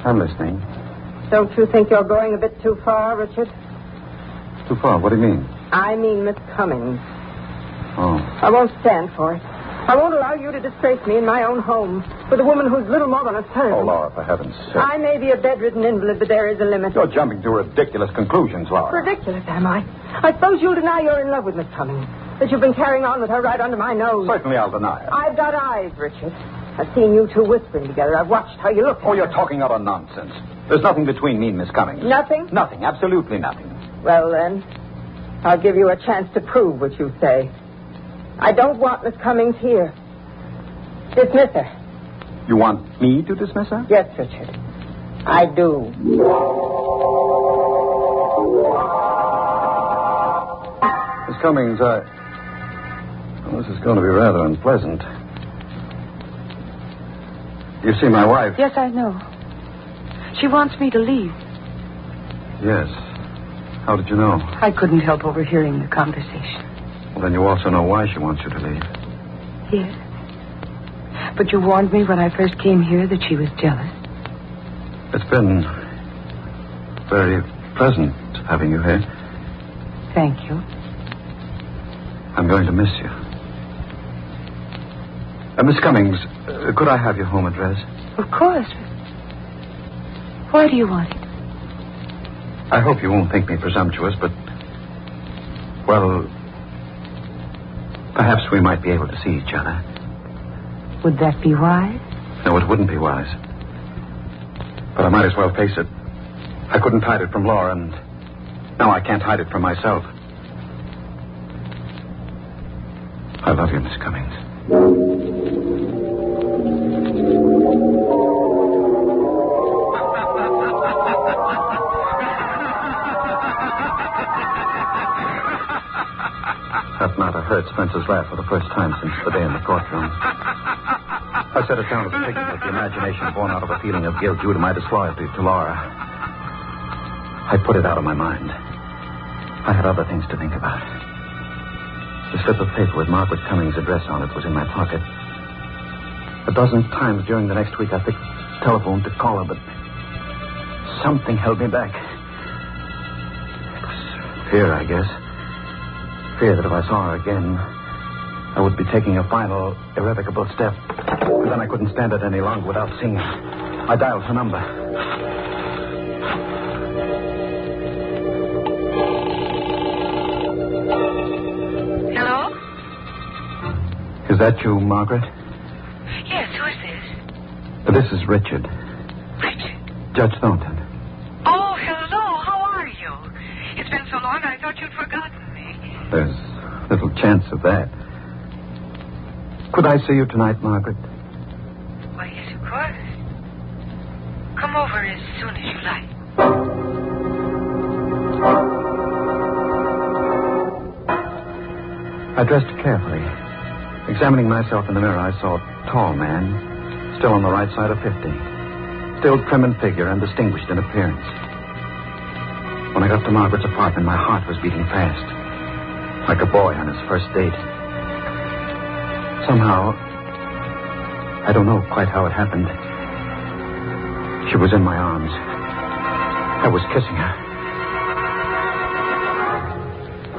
Speaker 17: I'm listening.
Speaker 19: Don't you think you're going a bit too far, Richard?
Speaker 17: Too far. What do you mean?
Speaker 19: I mean Miss Cummings.
Speaker 17: Oh.
Speaker 19: I won't stand for it. I won't allow you to disgrace me in my own home with a woman who's little more than a servant.
Speaker 17: Oh, Laura, for heaven's sake.
Speaker 19: I may be a bedridden invalid, but there is a limit.
Speaker 17: You're jumping to ridiculous conclusions, Laura.
Speaker 19: Ridiculous, am I? I suppose you'll deny you're in love with Miss Cummings. That you've been carrying on with her right under my nose.
Speaker 17: Certainly I'll deny it.
Speaker 19: I've got eyes, Richard. I've seen you two whispering together. I've watched how you look.
Speaker 17: Oh, you're talking utter nonsense. There's nothing between me and Miss Cummings.
Speaker 19: Nothing?
Speaker 17: Nothing. Absolutely nothing.
Speaker 19: Well, then, I'll give you a chance to prove what you say. I don't want Miss Cummings here. Dismiss her.
Speaker 17: You want me to dismiss her?
Speaker 19: Yes, Richard. I do.
Speaker 17: Miss Cummings, well, this is going to be rather unpleasant. You see my wife?
Speaker 7: Yes, I know. She wants me to leave.
Speaker 17: Yes. How did you know?
Speaker 7: I couldn't help overhearing the conversation.
Speaker 17: Well, then you also know why she wants you to leave.
Speaker 7: Yes. But you warned me when I first came here that she was jealous.
Speaker 17: It's been very pleasant having you here.
Speaker 7: Thank you.
Speaker 17: I'm going to miss you. Miss Cummings, could I have your home address?
Speaker 7: Of course. Why do you want it?
Speaker 17: I hope you won't think me presumptuous, but, well, perhaps we might be able to see each other.
Speaker 7: Would that be wise?
Speaker 17: No, it wouldn't be wise. But I might as well face it. I couldn't hide it from Laura, and now I can't hide it from myself. I love you, Miss Cummings. That matter heard Spencer's laugh for the first time since the day in the courtroom. I set it down as a picture of the imagination born out of a feeling of guilt due to my disloyalty to Laura. I put it out of my mind. I had other things to think about. The slip of paper with Margaret Cummings' address on it was in my pocket. A dozen times during the next week I picked the telephone to call her, but something held me back. It was fear, I guess. Fear that if I saw her again, I would be taking a final, irrevocable step. But then I couldn't stand it any longer without seeing her. I dialed her number.
Speaker 6: Hello?
Speaker 17: Is that you, Margaret?
Speaker 6: Yes, who is this?
Speaker 17: This is Richard.
Speaker 6: Richard?
Speaker 17: Judge Thornton.
Speaker 6: Oh, hello. How are you? It's been so long I thought you'd forgotten me.
Speaker 17: There's little chance of that. Could I see you tonight, Margaret?
Speaker 6: Why, yes, of course. Come over as soon as you like.
Speaker 17: I dressed carefully. Examining myself in the mirror, I saw a tall man, still on the right side of 50. Still trim in figure and distinguished in appearance. When I got to Margaret's apartment, my heart was beating fast. Like a boy on his first date. Somehow, I don't know quite how it happened. She was in my arms. I was kissing her.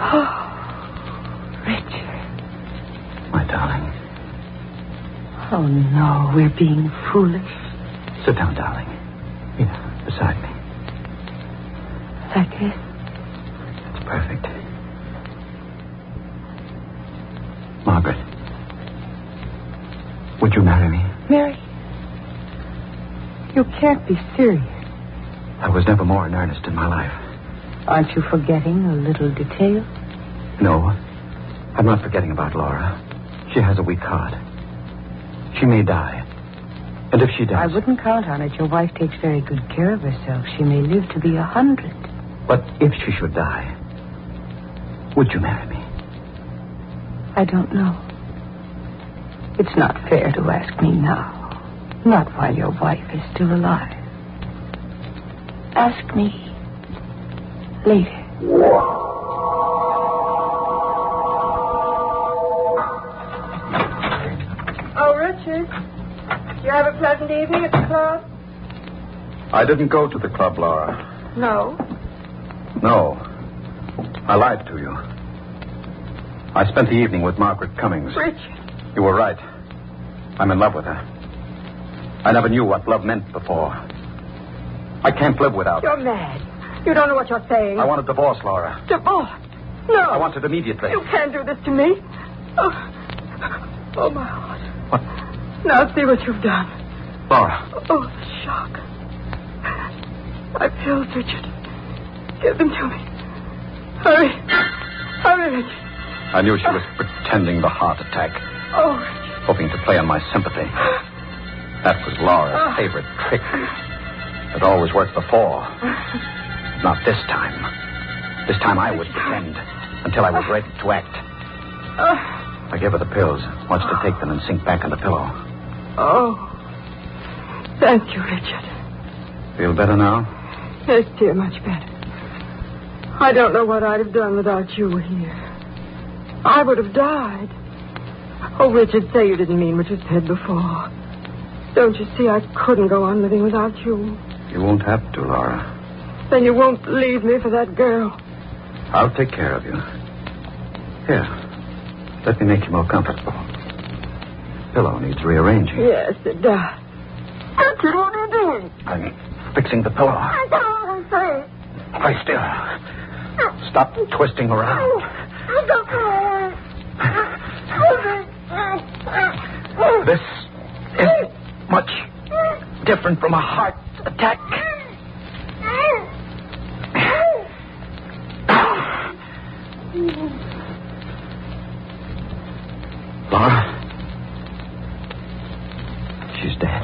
Speaker 7: Oh, Richard.
Speaker 17: My darling.
Speaker 7: Oh, no, we're being foolish.
Speaker 17: Sit down, darling. Here, beside me.
Speaker 7: Like this?
Speaker 17: It's perfect. Margaret. Would you marry me?
Speaker 7: Mary, you can't be serious.
Speaker 17: I was never more in earnest in my life.
Speaker 7: Aren't you forgetting a little detail?
Speaker 17: No. I'm not forgetting about Laura. She has a weak heart. She may die.
Speaker 18: And if she does?
Speaker 20: I wouldn't count on it. Your wife takes very good care of herself. She may live to be 100.
Speaker 18: But if she should die, would you marry me?
Speaker 20: I don't know. It's not fair to ask me now. Not while your wife is still alive. Ask me later.
Speaker 7: Oh, Richard. You have a pleasant evening at the club?
Speaker 17: I didn't go to the club, Laura.
Speaker 7: No.
Speaker 17: No. I lied to you. I spent the evening with Margaret Cummings.
Speaker 7: Richard.
Speaker 17: You were right. I'm in love with her. I never knew what love meant before. I can't live without her.
Speaker 7: You're mad. You don't know what you're saying.
Speaker 17: I want a divorce, Laura.
Speaker 7: Divorce? No.
Speaker 17: I want it immediately.
Speaker 7: You can't do this to me. Oh, my heart.
Speaker 17: What?
Speaker 7: Now see what you've done.
Speaker 17: Laura.
Speaker 7: Oh, the shock. My pills, Richard. Give them to me. Hurry. Hurry, Richard.
Speaker 17: I knew she was pretending the heart attack.
Speaker 7: Oh, Richard.
Speaker 17: Hoping to play on my sympathy. That was Laura's favorite trick. It always worked before. Not this time. This time I would pretend until I was ready to act. I gave her the pills, watched her take them and sink back on the pillow.
Speaker 7: Oh. Thank you, Richard.
Speaker 17: Feel better now?
Speaker 7: Yes, dear, much better. I don't know what I'd have done without you here. I would have died. Oh, Richard, say you didn't mean what you said before. Don't you see I couldn't go on living without you?
Speaker 17: You won't have to, Laura.
Speaker 7: Then you won't leave me for that girl.
Speaker 17: I'll take care of you. Here. Let me make you more comfortable. Pillow needs rearranging.
Speaker 7: Yes, it does. Richard, what are you doing?
Speaker 17: I'm fixing the pillow.
Speaker 7: I don't know what I'm saying.
Speaker 17: Lie still. Stop twisting around.
Speaker 7: I don't know.
Speaker 17: This is much different from a heart attack. Laura? She's dead.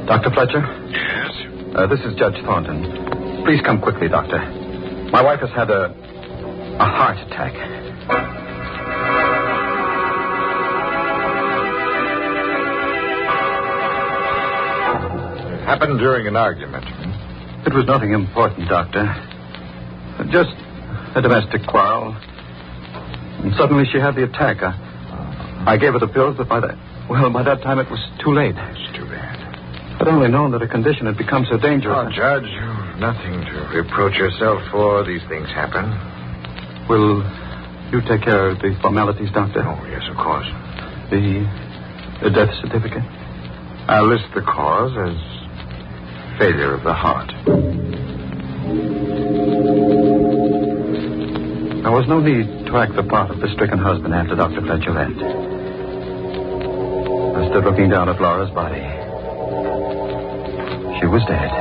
Speaker 17: Dr. Fletcher?
Speaker 21: Yes?
Speaker 17: This is Judge Thornton. Please come quickly, Doctor. My wife has had a heart attack.
Speaker 21: It happened during an argument.
Speaker 17: It was nothing important, Doctor. Just a domestic quarrel. And suddenly she had the attack. I gave her the pills, but by that time it was too late.
Speaker 21: It's too bad.
Speaker 17: I'd only known that her condition had become so dangerous.
Speaker 21: Oh, Judge, you've nothing to reproach yourself for. These things happen.
Speaker 17: Will you take care of the formalities, Doctor?
Speaker 21: Oh, yes, of course.
Speaker 17: The death certificate?
Speaker 21: I'll list the cause as failure of the heart.
Speaker 17: There was no need to act the part of the stricken husband after Dr. Fletcher left. I stood looking down at Laura's body. She was dead.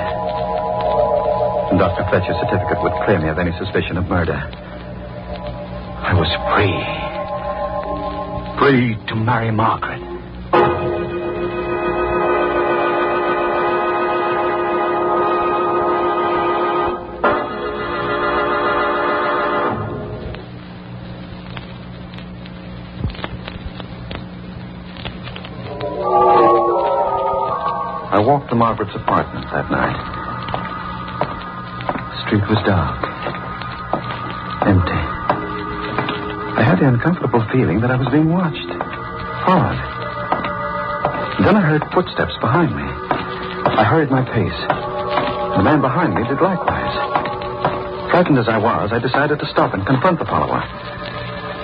Speaker 17: And Dr. Fletcher's certificate would clear me of any suspicion of murder. I was free. Free to marry Margaret. I walked to Margaret's apartment that night. The street was dark. Empty. I had the uncomfortable feeling that I was being watched. Followed. Then I heard footsteps behind me. I hurried my pace. The man behind me did likewise. Frightened as I was, I decided to stop and confront the follower.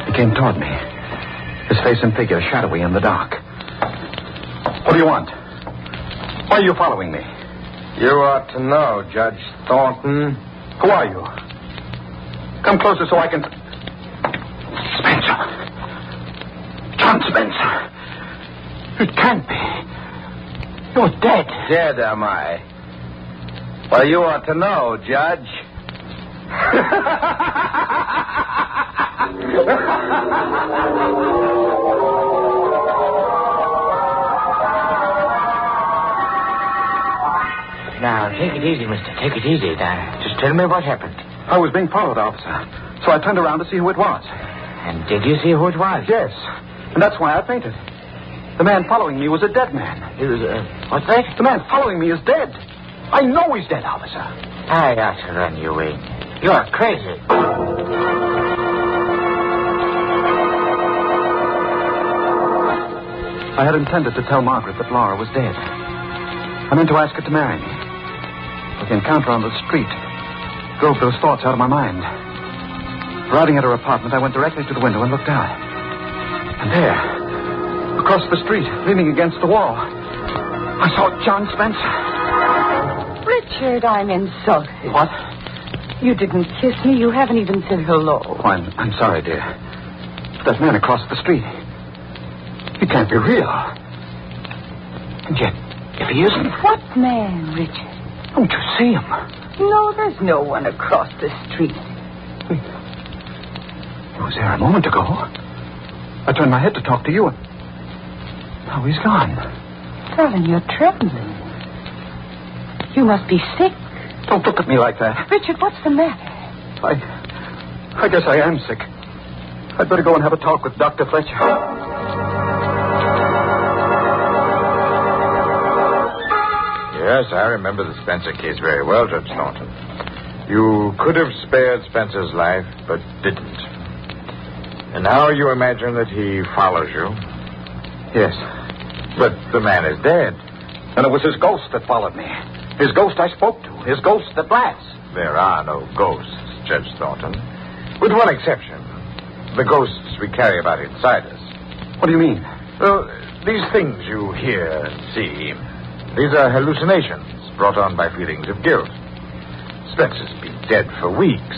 Speaker 17: He came toward me. His face and figure shadowy in the dark. What do you want? Why are you following me?
Speaker 5: You ought to know, Judge Thornton.
Speaker 17: Who are you? Come closer so I can... Spencer. John Spencer. It can't be.
Speaker 18: You're dead.
Speaker 2: Dead, am I? Well, you ought to know, Judge.
Speaker 10: Now, take it easy, mister. Take it easy. Now, just tell me what happened.
Speaker 18: I was being followed, officer. So I turned around to see who it was.
Speaker 10: And did you see who it was?
Speaker 18: Yes. And that's why I fainted. The man following me was a dead man.
Speaker 10: He was, what's that?
Speaker 18: The man following me is dead. I know he's dead, officer.
Speaker 10: I ought to run you in. You're crazy.
Speaker 18: I had intended to tell Margaret that Laura was dead. I meant to ask her to marry me. But the encounter on the street drove those thoughts out of my mind. Arriving at her apartment, I went directly to the window and looked out. And there, across the street, leaning against the wall, I saw John Spencer.
Speaker 20: Richard, I'm insulted.
Speaker 18: What?
Speaker 20: You didn't kiss me. You haven't even said hello.
Speaker 18: Oh, I'm sorry, dear. But that man across the street, he can't be real. And yet, if he isn't...
Speaker 20: What man, Richard?
Speaker 18: Don't you see him?
Speaker 20: No, there's no one across the street.
Speaker 18: He was there a moment ago. I turned my head to talk to you, and now he's gone.
Speaker 20: Darling, you're trembling. You must be sick.
Speaker 18: Don't look at me like that.
Speaker 20: Richard, what's the matter?
Speaker 18: I guess I am sick. I'd better go and have a talk with Dr. Fletcher.
Speaker 21: Yes, I remember the Spencer case very well, Judge Thornton. You could have spared Spencer's life, but didn't. And now you imagine that he follows you?
Speaker 18: Yes.
Speaker 21: But the man is dead.
Speaker 18: And it was his ghost that followed me. His ghost I spoke to. His ghost that laughs.
Speaker 21: There are no ghosts, Judge Thornton. With one exception. The ghosts we carry about inside us.
Speaker 18: What do you mean?
Speaker 21: Well, these things you hear and see, these are hallucinations brought on by feelings of guilt. Spencer's been dead for weeks.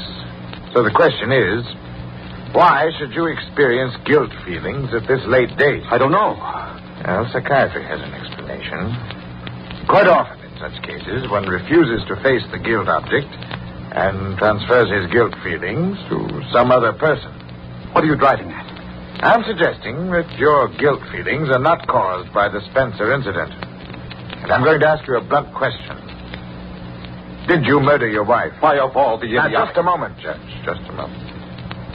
Speaker 21: So the question is, why should you experience guilt feelings at this late date?
Speaker 18: I don't know.
Speaker 21: Well, psychiatry has an explanation. Quite often in such cases, one refuses to face the guilt object and transfers his guilt feelings to some other person.
Speaker 18: What are you driving at?
Speaker 21: I'm suggesting that your guilt feelings are not caused by the Spencer incident. And I'm going to ask you a blunt question. Did you murder your wife?
Speaker 18: Why, of all the idiotic...
Speaker 21: Now, just a moment, Judge. Just a moment.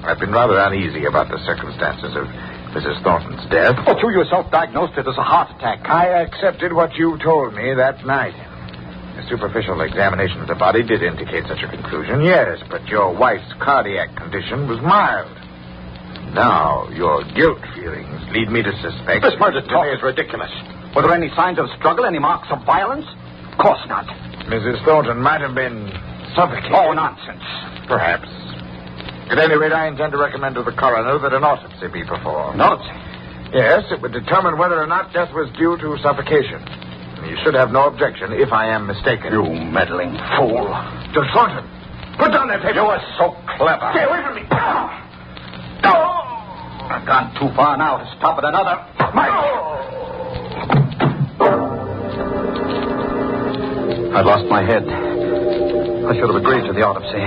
Speaker 21: I've been rather uneasy about the circumstances of Mrs. Thornton's death.
Speaker 18: But you yourself diagnosed it as a heart attack.
Speaker 21: I accepted what you told me that night. A superficial examination of the body did indicate such a conclusion, yes, but your wife's cardiac condition was mild. Now, your guilt feelings lead me to suspect...
Speaker 18: This murder talk is ridiculous. Were there any signs of struggle, any marks of violence? Of course not.
Speaker 21: Mrs. Thornton might have been suffocated.
Speaker 18: Oh, nonsense.
Speaker 21: Perhaps. At any rate, I intend to recommend to the coroner that an autopsy be performed.
Speaker 18: An autopsy?
Speaker 21: Yes, it would determine whether or not death was due to suffocation. You should have no objection if I am mistaken.
Speaker 18: You meddling fool.
Speaker 21: Judge Thornton, put down that paper.
Speaker 18: You are so clever.
Speaker 21: Stay away from me.
Speaker 18: No! I've gone too far now to stop at another. I lost my head. I should have agreed to the autopsy.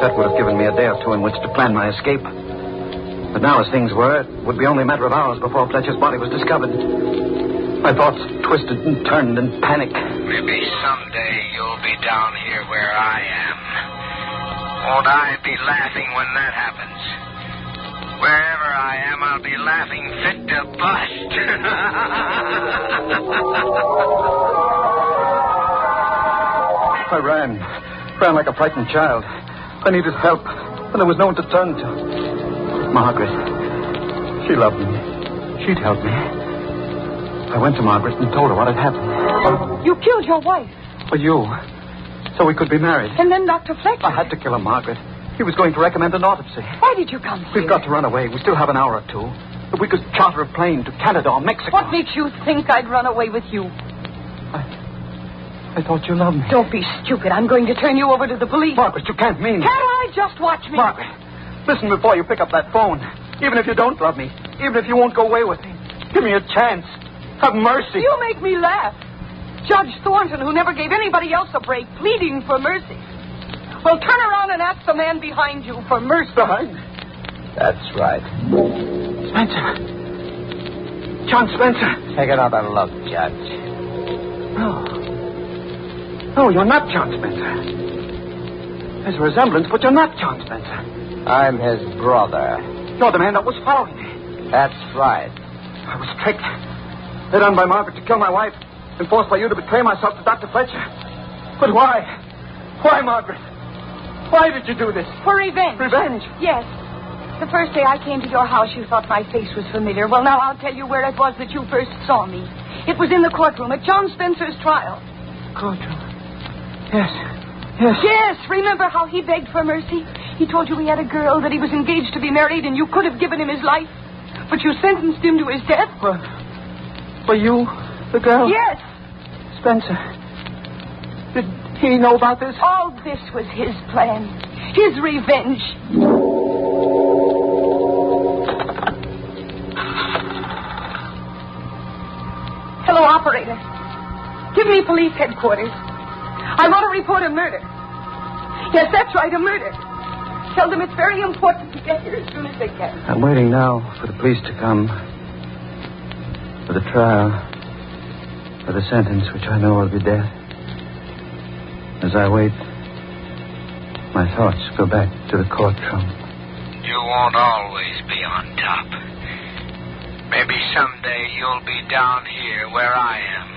Speaker 18: That would have given me a day or two in which to plan my escape. But now, as things were, it would be only a matter of hours before Fletcher's body was discovered. My thoughts twisted and turned in panic.
Speaker 5: Maybe someday you'll be down here where I am. Won't I be laughing when that happens? Wherever I am, I'll be laughing fit to bust.
Speaker 18: I ran like a frightened child. I needed help, and there was no one to turn to. Margaret. She loved me. She'd help me. I went to Margaret and told her what had happened.
Speaker 20: You killed your wife.
Speaker 18: For you. So we could be married.
Speaker 20: And then Dr. Fletcher.
Speaker 18: I had to kill him, Margaret. He was going to recommend an autopsy.
Speaker 20: Why did you come here?
Speaker 18: We've got to run away. We still have an hour or two. If we could charter a plane to Canada or Mexico.
Speaker 20: What makes you think I'd run away with you?
Speaker 18: I thought you loved me.
Speaker 20: Don't be stupid. I'm going to turn you over to the police.
Speaker 18: Margaret, you can't mean it.
Speaker 20: Can't I? Just watch me.
Speaker 18: Margaret, listen before you pick up that phone. Even if you don't love me, even if you won't go away with me, give me a chance. Have mercy.
Speaker 20: You make me laugh.
Speaker 7: Judge Thornton, who never gave anybody else a break, pleading for mercy. Well, turn around and ask the man behind you for mercy.
Speaker 5: That's right.
Speaker 18: Spencer. John Spencer.
Speaker 5: Take another look, Judge.
Speaker 18: No, you're not John Spencer. There's a resemblance, but you're not John Spencer.
Speaker 5: I'm his brother.
Speaker 18: You're the man that was following me.
Speaker 5: That's right.
Speaker 18: I was tricked. Led on by Margaret to kill my wife, and forced by you to betray myself to Dr. Fletcher. But why? Why, Margaret? Why did you do this?
Speaker 7: For revenge.
Speaker 18: Revenge?
Speaker 7: Yes. The first day I came to your house, you thought my face was familiar. Well, now I'll tell you where it was that you first saw me. It was in the courtroom at John Spencer's trial.
Speaker 18: Courtroom? Yes.
Speaker 7: Yes. Remember how he begged for mercy? He told you he had a girl, that he was engaged to be married, and you could have given him his life. But you sentenced him to his death.
Speaker 18: Were you the girl?
Speaker 7: Yes.
Speaker 18: Spencer. Did he know about this?
Speaker 7: All this was his plan. His revenge. Hello, operator. Give me police headquarters. I want to report a murder. Yes, that's right, a murder. Tell them it's very important to get here as soon as they can.
Speaker 17: I'm waiting now for the police to come. For the trial. For the sentence, which I know will be death. As I wait, my thoughts go back to the courtroom.
Speaker 9: You won't always be on top. Maybe someday you'll be down here where I am.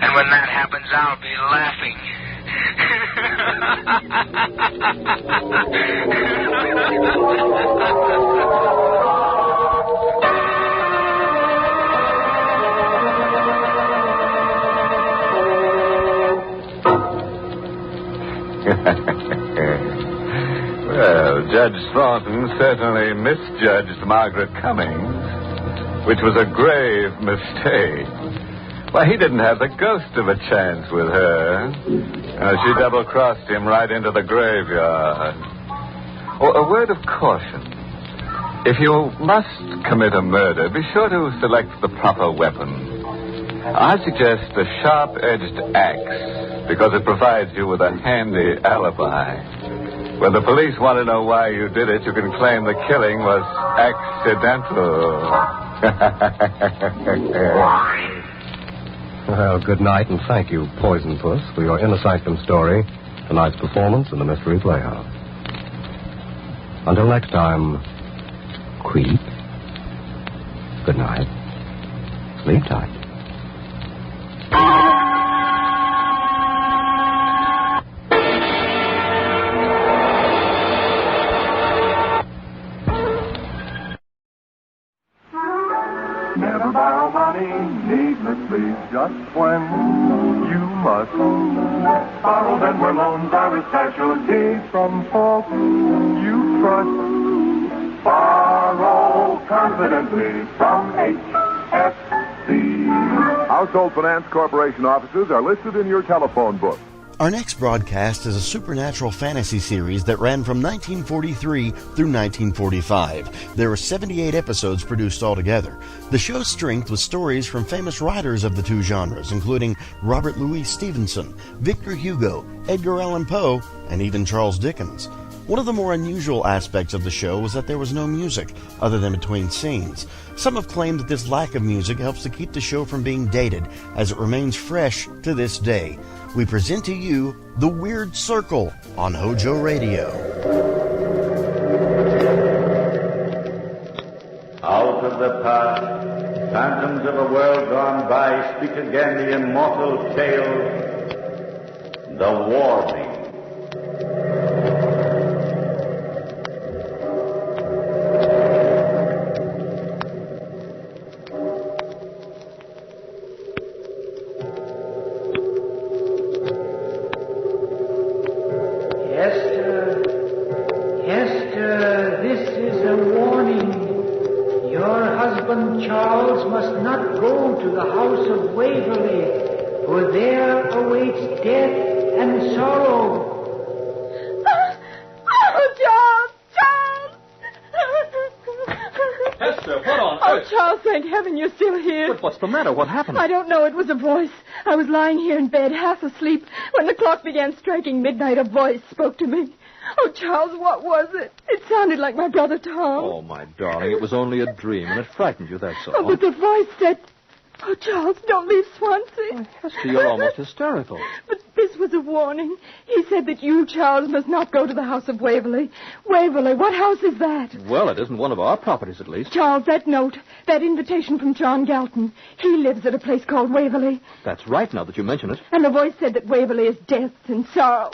Speaker 9: And when that happens, I'll be laughing.
Speaker 16: Well, Judge Thornton certainly misjudged Margaret Cummings, which was a grave mistake. Why, he didn't have the ghost of a chance with her. She double-crossed him right into the graveyard. Oh, a word of caution. If you must commit a murder, be sure to select the proper weapon. I suggest a sharp-edged axe, because it provides you with a handy alibi. When the police want to know why you did it, you can claim the killing was accidental.
Speaker 15: Well, good night, and thank you, Poison Puss, for your Inner Sanctum story, tonight's performance in the Mystery Playhouse. Until next time, creep. Good night. Sleep tight.
Speaker 22: Never borrow money needlessly, just when you must. Borrowed and where loans are a specialty from folks you trust. Borrow confidently from HFC.
Speaker 23: Household Finance Corporation offices are listed in your telephone book.
Speaker 1: Our next broadcast is a supernatural fantasy series that ran from 1943 through 1945. There were 78 episodes produced altogether. The show's strength was stories from famous writers of the two genres, including Robert Louis Stevenson, Victor Hugo, Edgar Allan Poe, and even Charles Dickens. One of the more unusual aspects of the show was that there was no music, other than between scenes. Some have claimed that this lack of music helps to keep the show from being dated, as it remains fresh to this day. We present to you The Weird Circle on HOJO Radio.
Speaker 24: Out of the past, phantoms of a world gone by, speak again the immortal tale, The Warning.
Speaker 25: Charles must not go to the house of Waverley, for there awaits death and sorrow.
Speaker 26: Charles!
Speaker 27: Hester, what on
Speaker 26: Oh,
Speaker 27: earth?
Speaker 26: Charles,
Speaker 3: thank heaven you're still here.
Speaker 4: But what's the matter? What happened?
Speaker 3: I don't know. It was a voice. I was lying here in bed, half asleep. When the clock began striking midnight, a voice spoke to me. Oh, Charles, what was it? It sounded like my brother Tom.
Speaker 4: Oh, my darling, it was only a dream, and it frightened you, that's all.
Speaker 3: Oh, but the voice said... Oh, Charles, don't leave Swansea.
Speaker 4: Oh, Hester, you're almost hysterical.
Speaker 3: But this was a warning. He said that you, Charles, must not go to the house of Waverley. Waverley, what house is that?
Speaker 4: Well, it isn't one of our properties, at least.
Speaker 3: Charles, that note, that invitation from John Galton. He lives at a place called Waverley.
Speaker 4: That's right, now that you mention it.
Speaker 3: And the voice said that Waverley is death and sorrow.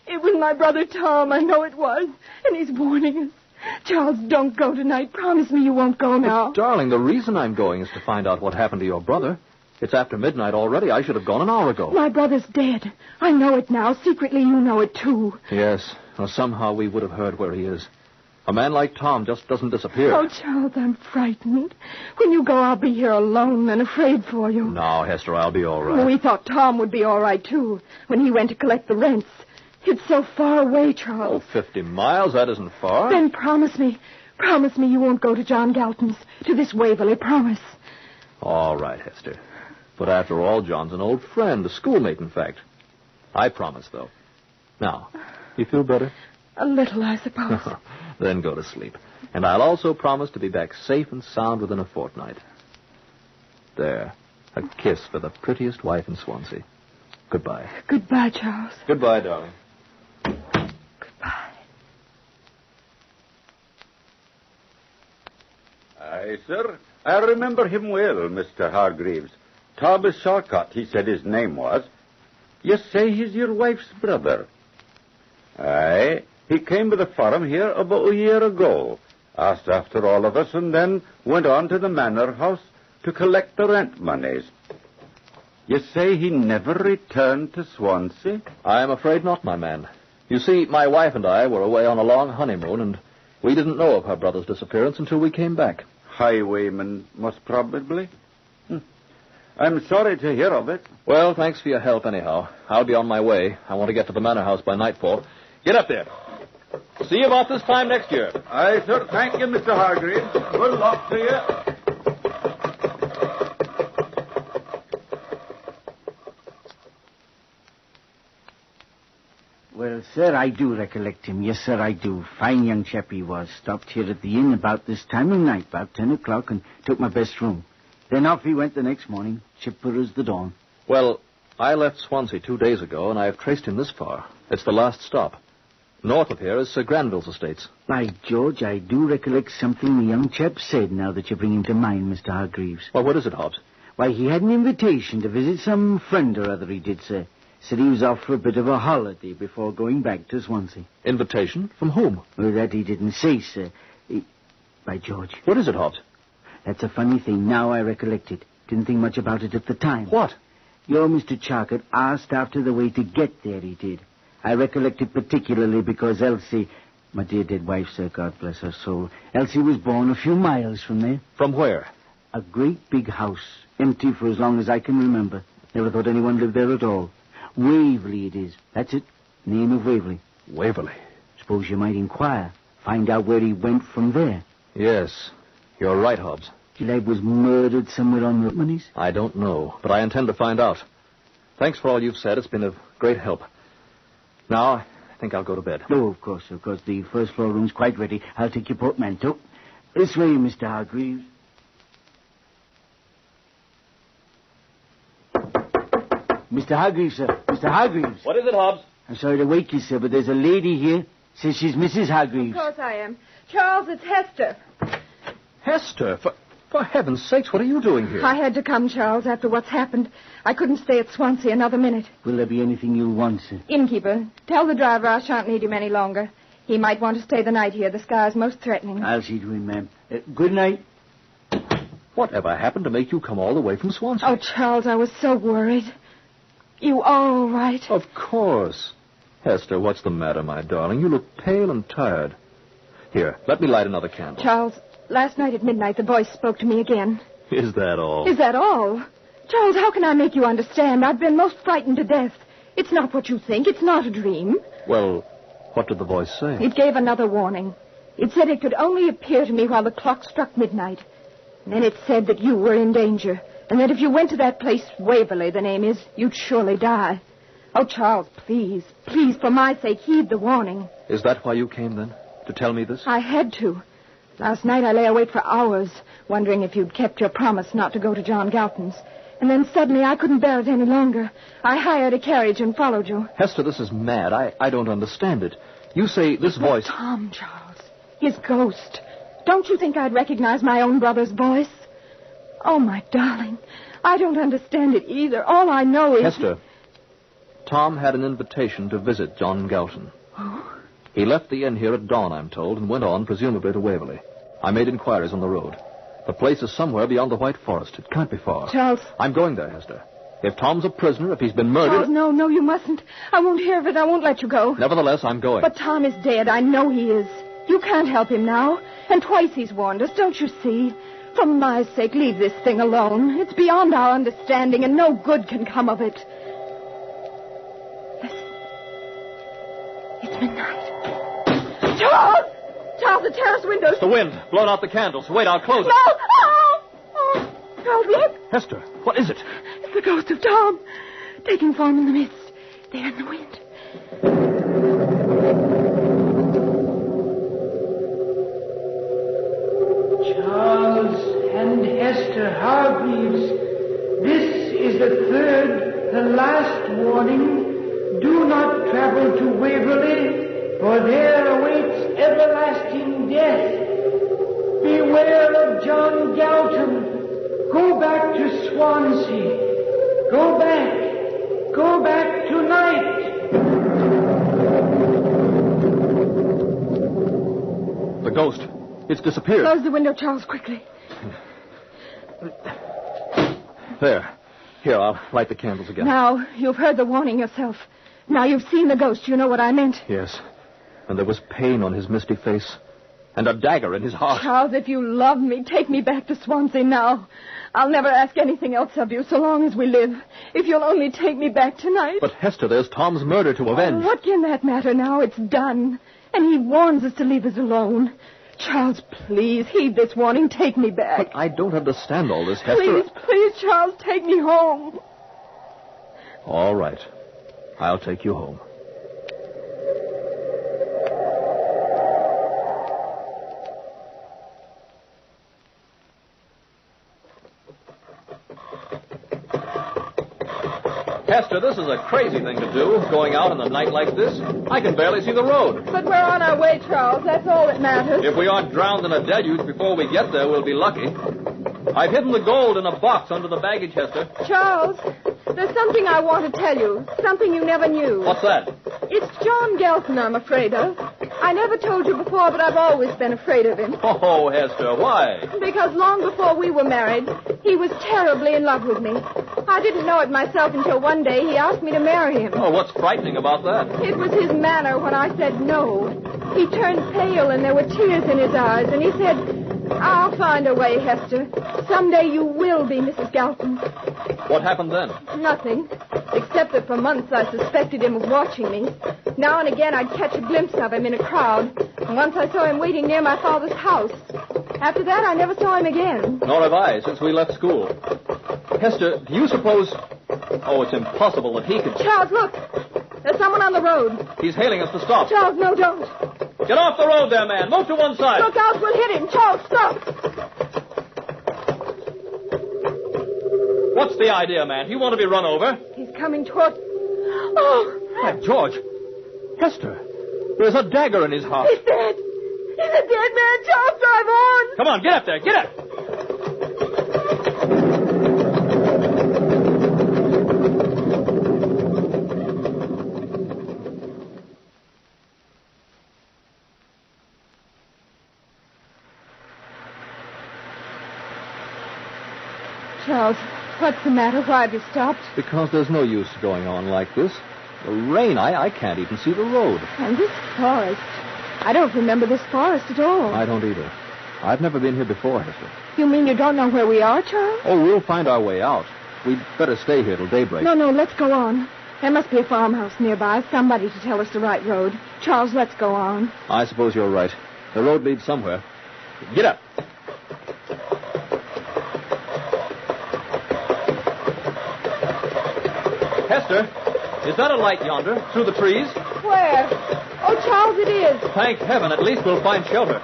Speaker 3: It was my brother Tom, I know it was. And he's warning us. Charles, don't go tonight. Promise me you won't go now.
Speaker 4: But, darling, the reason I'm going is to find out what happened to your brother. It's after midnight already. I should have gone an hour ago.
Speaker 3: My brother's dead. I know it now. Secretly, you know it, too.
Speaker 4: Yes. Well, somehow we would have heard where he is. A man like Tom just doesn't disappear.
Speaker 3: Oh, Charles, I'm frightened. When you go, I'll be here alone and afraid for you.
Speaker 4: No, Hester, I'll be all right.
Speaker 3: We thought Tom would be all right, too, when he went to collect the rents. It's so far away, Charles.
Speaker 4: Oh, 50 miles? That isn't far.
Speaker 3: Then promise me. Promise me you won't go to John Galton's, to this Waverley. Promise.
Speaker 4: All right, Hester. But after all, John's an old friend, a schoolmate, in fact. I promise, though. Now, you feel better?
Speaker 3: A little, I suppose.
Speaker 4: Then go to sleep. And I'll also promise to be back safe and sound within a fortnight. There. A kiss for the prettiest wife in Swansea. Goodbye.
Speaker 3: Goodbye, Charles.
Speaker 4: Goodbye, darling.
Speaker 24: Aye, sir. I remember him well, Mr. Hargreaves. Thomas Shortcut, he said his name was. You say he's your wife's brother. Aye. He came to the farm here about a year ago, asked after all of us, and then went on to the manor house to collect the rent monies. You say he never returned to Swansea?
Speaker 4: I'm afraid not, my man. You see, my wife and I were away on a long honeymoon, and we didn't know of her brother's disappearance until we came back.
Speaker 24: Highwayman, most probably. I'm sorry to hear of it.
Speaker 4: Well, thanks for your help anyhow. I'll be on my way. I want to get to the manor house by nightfall. Get up there. See you about this time next year.
Speaker 24: Aye, sir. Thank you, Mr. Hargreaves. Good luck to you.
Speaker 8: Well, sir, I do recollect him. Yes, sir, I do. Fine young chap he was. Stopped here at the inn about this time of night, about 10 o'clock, and took my best room. Then off he went the next morning, chipper as the dawn.
Speaker 4: Well, I left Swansea 2 days ago, and I have traced him this far. It's the last stop. North of here is Sir Granville's estates.
Speaker 8: By George, I do recollect something the young chap said now that you bring him to mind, Mr. Hargreaves.
Speaker 4: Well, what is it, Hobbs?
Speaker 8: Why, he had an invitation to visit some friend or other, he did, sir. Said he was off for a bit of a holiday before going back to Swansea.
Speaker 4: Invitation? From whom?
Speaker 8: Well, that he didn't say, sir. By George.
Speaker 4: What is it, Hobbs?
Speaker 8: That's a funny thing. Now I recollect it. Didn't think much about it at the time.
Speaker 4: What?
Speaker 8: Your Mr. Charkett asked after the way to get there, he did. I recollect it particularly because Elsie, my dear dead wife, sir, God bless her soul, Elsie was born a few miles from there.
Speaker 4: From where?
Speaker 8: A great big house, empty for as long as I can remember. Never thought anyone lived there at all. Waverley it is. That's it. Name of Waverley.
Speaker 4: Waverley.
Speaker 8: Suppose you might inquire. Find out where he went from there.
Speaker 4: Yes. You're right, Hobbs.
Speaker 8: The lad was murdered somewhere on the monies?
Speaker 4: I don't know, but I intend to find out. Thanks for all you've said. It's been of great help. Now, I think I'll go to bed.
Speaker 8: Oh, of course. The first floor room's quite ready. I'll take your portmanteau. This way, Mr. Hargreaves. Mr. Hargreaves, sir. Mr. Hargreaves.
Speaker 4: What is it, Hobbs?
Speaker 8: I'm sorry to wake you, sir, but there's a lady here. Says she's Mrs. Hargreaves.
Speaker 3: Of course I am. Charles, it's Hester.
Speaker 4: Hester, for heaven's sakes, what are you doing here?
Speaker 3: I had to come, Charles, after what's happened. I couldn't stay at Swansea another minute.
Speaker 8: Will there be anything you'll want, sir?
Speaker 3: Innkeeper, tell the driver I shan't need him any longer. He might want to stay the night here. The sky's most threatening.
Speaker 8: I'll see to him, ma'am. Good night.
Speaker 4: Whatever happened to make you come all the way from Swansea?
Speaker 3: Oh, Charles, I was so worried. You are all right?
Speaker 4: Of course. Hester, what's the matter, my darling? You look pale and tired. Here, let me light another candle.
Speaker 3: Charles, last night at midnight, the voice spoke to me again.
Speaker 4: Is that all?
Speaker 3: Is that all? Charles, how can I make you understand? I've been most frightened to death. It's not what you think. It's not a dream.
Speaker 4: Well, what did the voice say?
Speaker 3: It gave another warning. It said it could only appear to me while the clock struck midnight. And then it said that you were in danger, and that if you went to that place, Waverly, the name is, you'd surely die. Oh, Charles, please, please, for my sake, heed the warning.
Speaker 4: Is that why you came, then? To tell me this?
Speaker 3: I had to. Last night I lay awake for hours, wondering if you'd kept your promise not to go to John Galton's. And then suddenly I couldn't bear it any longer. I hired a carriage and followed you.
Speaker 4: Hester, this is mad. I don't understand it. You say this voice...
Speaker 3: Tom, Charles. His ghost. Don't you think I'd recognize my own brother's voice? Oh, my darling, I don't understand it either. All I know is...
Speaker 4: Hester, Tom had an invitation to visit John Galton.
Speaker 3: Oh?
Speaker 4: He left the inn here at dawn, I'm told, and went on, presumably, to Waverly. I made inquiries on the road. The place is somewhere beyond the White Forest. It can't be far.
Speaker 3: Charles.
Speaker 4: I'm going there, Hester. If Tom's a prisoner, if he's been murdered...
Speaker 3: Charles, no, you mustn't. I won't hear of it. I won't let you go.
Speaker 4: Nevertheless, I'm going.
Speaker 3: But Tom is dead. I know he is. You can't help him now. And twice he's warned us, don't you see? For my sake, leave this thing alone. It's beyond our understanding, and no good can come of it. Listen. It's midnight. Charles! Charles, the terrace windows.
Speaker 4: It's the wind. Blown out the candles. Wait, I'll close it.
Speaker 3: No! Oh! Charles, look.
Speaker 4: Hester, what is it?
Speaker 3: It's the ghost of Tom, taking form in the mist. There in the wind.
Speaker 25: Charles and Hester Hargreaves, this is the third, the last warning. Do not travel to Waverly, for there awaits everlasting death. Beware of John Galton. Go back to Swansea. Go back. Go back tonight.
Speaker 4: The ghost. It's disappeared.
Speaker 3: Close the window, Charles, quickly.
Speaker 4: There. Here, I'll light the candles again.
Speaker 3: Now, you've heard the warning yourself. Now you've seen the ghost. You know what I meant.
Speaker 4: Yes. And there was pain on his misty face. And a dagger in his heart.
Speaker 3: Charles, if you love me, take me back to Swansea now. I'll never ask anything else of you so long as we live. If you'll only take me back tonight.
Speaker 4: But, Hester, there's Tom's murder to avenge.
Speaker 3: Oh, what can that matter now? It's done. And he warns us to leave us alone. Charles, please, heed this warning. Take me back.
Speaker 4: But I don't understand all this, Hester.
Speaker 3: Please, please, Charles, take me home.
Speaker 4: All right. I'll take you home. Hester, this is a crazy thing to do, going out in a night like this. I can barely see the road.
Speaker 3: But we're on our way, Charles. That's all that matters.
Speaker 4: If we aren't drowned in a deluge before we get there, we'll be lucky. I've hidden the gold in a box under the baggage, Hester.
Speaker 3: Charles, there's something I want to tell you. Something you never knew.
Speaker 4: What's that?
Speaker 3: It's John Galton I'm afraid of. I never told you before, but I've always been afraid of him.
Speaker 4: Oh, Hester, why?
Speaker 3: Because long before we were married, he was terribly in love with me. I didn't know it myself until one day he asked me to marry him.
Speaker 4: Oh, what's frightening about that?
Speaker 3: It was his manner when I said no. He turned pale and there were tears in his eyes, and he said, "I'll find a way, Hester. Someday you will be Mrs. Galton."
Speaker 4: What happened then?
Speaker 3: Nothing, except that for months I suspected him of watching me. Now and again I'd catch a glimpse of him in a crowd, and once I saw him waiting near my father's house. After that, I never saw him again.
Speaker 4: Nor have I, since we left school. Hester, do you suppose... Oh, it's impossible that he could...
Speaker 3: Charles, look! There's someone on the road.
Speaker 4: He's hailing us to stop.
Speaker 3: Charles, no, don't.
Speaker 4: Get off the road there, man. Move to one side.
Speaker 3: Look out, we'll hit him. Charles, stop.
Speaker 4: What's the idea, man? You want to be run over?
Speaker 3: He's coming toward... Oh!
Speaker 4: By George. Hester, there's a dagger in his heart.
Speaker 3: He's dead. He's a dead man. Charles, drive on.
Speaker 4: Come on, get up there. Get up.
Speaker 3: Charles, what's the matter? Why have you stopped?
Speaker 4: Because there's no use going on like this. The rain, I can't even see the road.
Speaker 3: And this forest. I don't remember this forest at all.
Speaker 4: I don't either. I've never been here before, Hester.
Speaker 3: You mean you don't know where we are, Charles?
Speaker 4: Oh, we'll find our way out. We'd better stay here till daybreak.
Speaker 3: No, let's go on. There must be a farmhouse nearby, somebody to tell us the right road. Charles, let's go on.
Speaker 4: I suppose you're right. The road leads somewhere. Get up. Hester, is that a light yonder, through the trees?
Speaker 3: Where? Oh, Charles, it is.
Speaker 4: Thank heaven, at least we'll find shelter.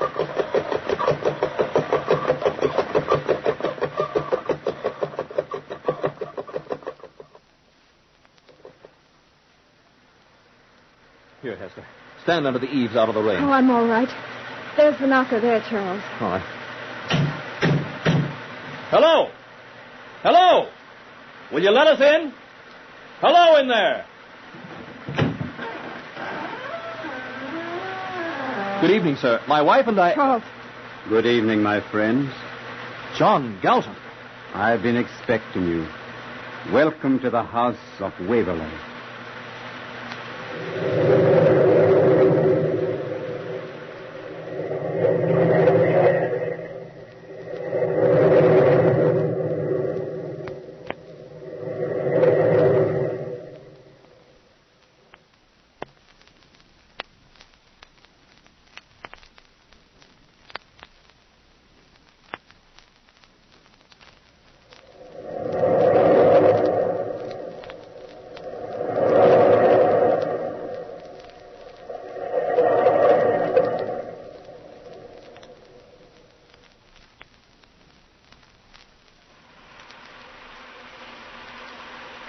Speaker 4: Here, Hester. Stand under the eaves out of the rain.
Speaker 3: Oh, I'm all right. There's the knocker there, Charles.
Speaker 4: All right. Hello? Hello? Will you let us in? Hello in there. Good evening, sir. My wife and I...
Speaker 3: Charles.
Speaker 11: Good evening, my friends.
Speaker 4: John Galton.
Speaker 11: I've been expecting you. Welcome to the house of Waverley.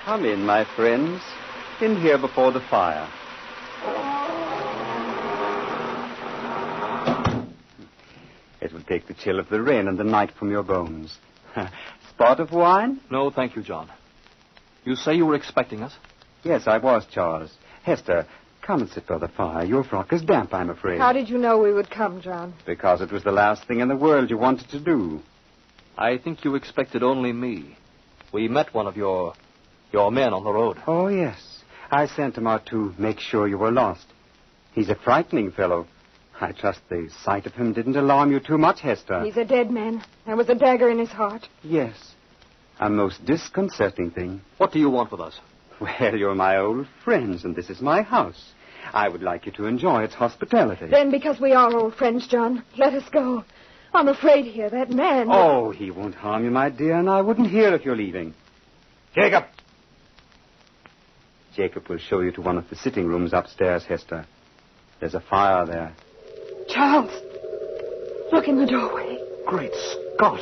Speaker 11: Come in, my friends. In here before the fire. It will take the chill of the rain and the night from your bones. Spot of wine?
Speaker 4: No, thank you, John. You say you were expecting us?
Speaker 11: Yes, I was, Charles. Hester, come and sit by the fire. Your frock is damp, I'm afraid.
Speaker 3: How did you know we would come, John?
Speaker 11: Because it was the last thing in the world you wanted to do.
Speaker 4: I think you expected only me. We met one of your men on the road.
Speaker 11: Oh, yes. I sent him out to make sure you were lost. He's a frightening fellow. I trust the sight of him didn't alarm you too much, Hester.
Speaker 3: He's a dead man. There was a dagger in his heart.
Speaker 11: Yes. A most disconcerting thing.
Speaker 4: What do you want with us?
Speaker 11: Well, you're my old friends, and this is my house. I would like you to enjoy its hospitality.
Speaker 3: Then, because we are old friends, John, let us go. I'm afraid here, that man...
Speaker 11: Oh, he won't harm you, my dear, and I wouldn't hear if you're leaving. Jacob! Jacob will show you to one of the sitting rooms upstairs, Hester. There's a fire there.
Speaker 3: Charles, look in the doorway.
Speaker 4: Great Scott!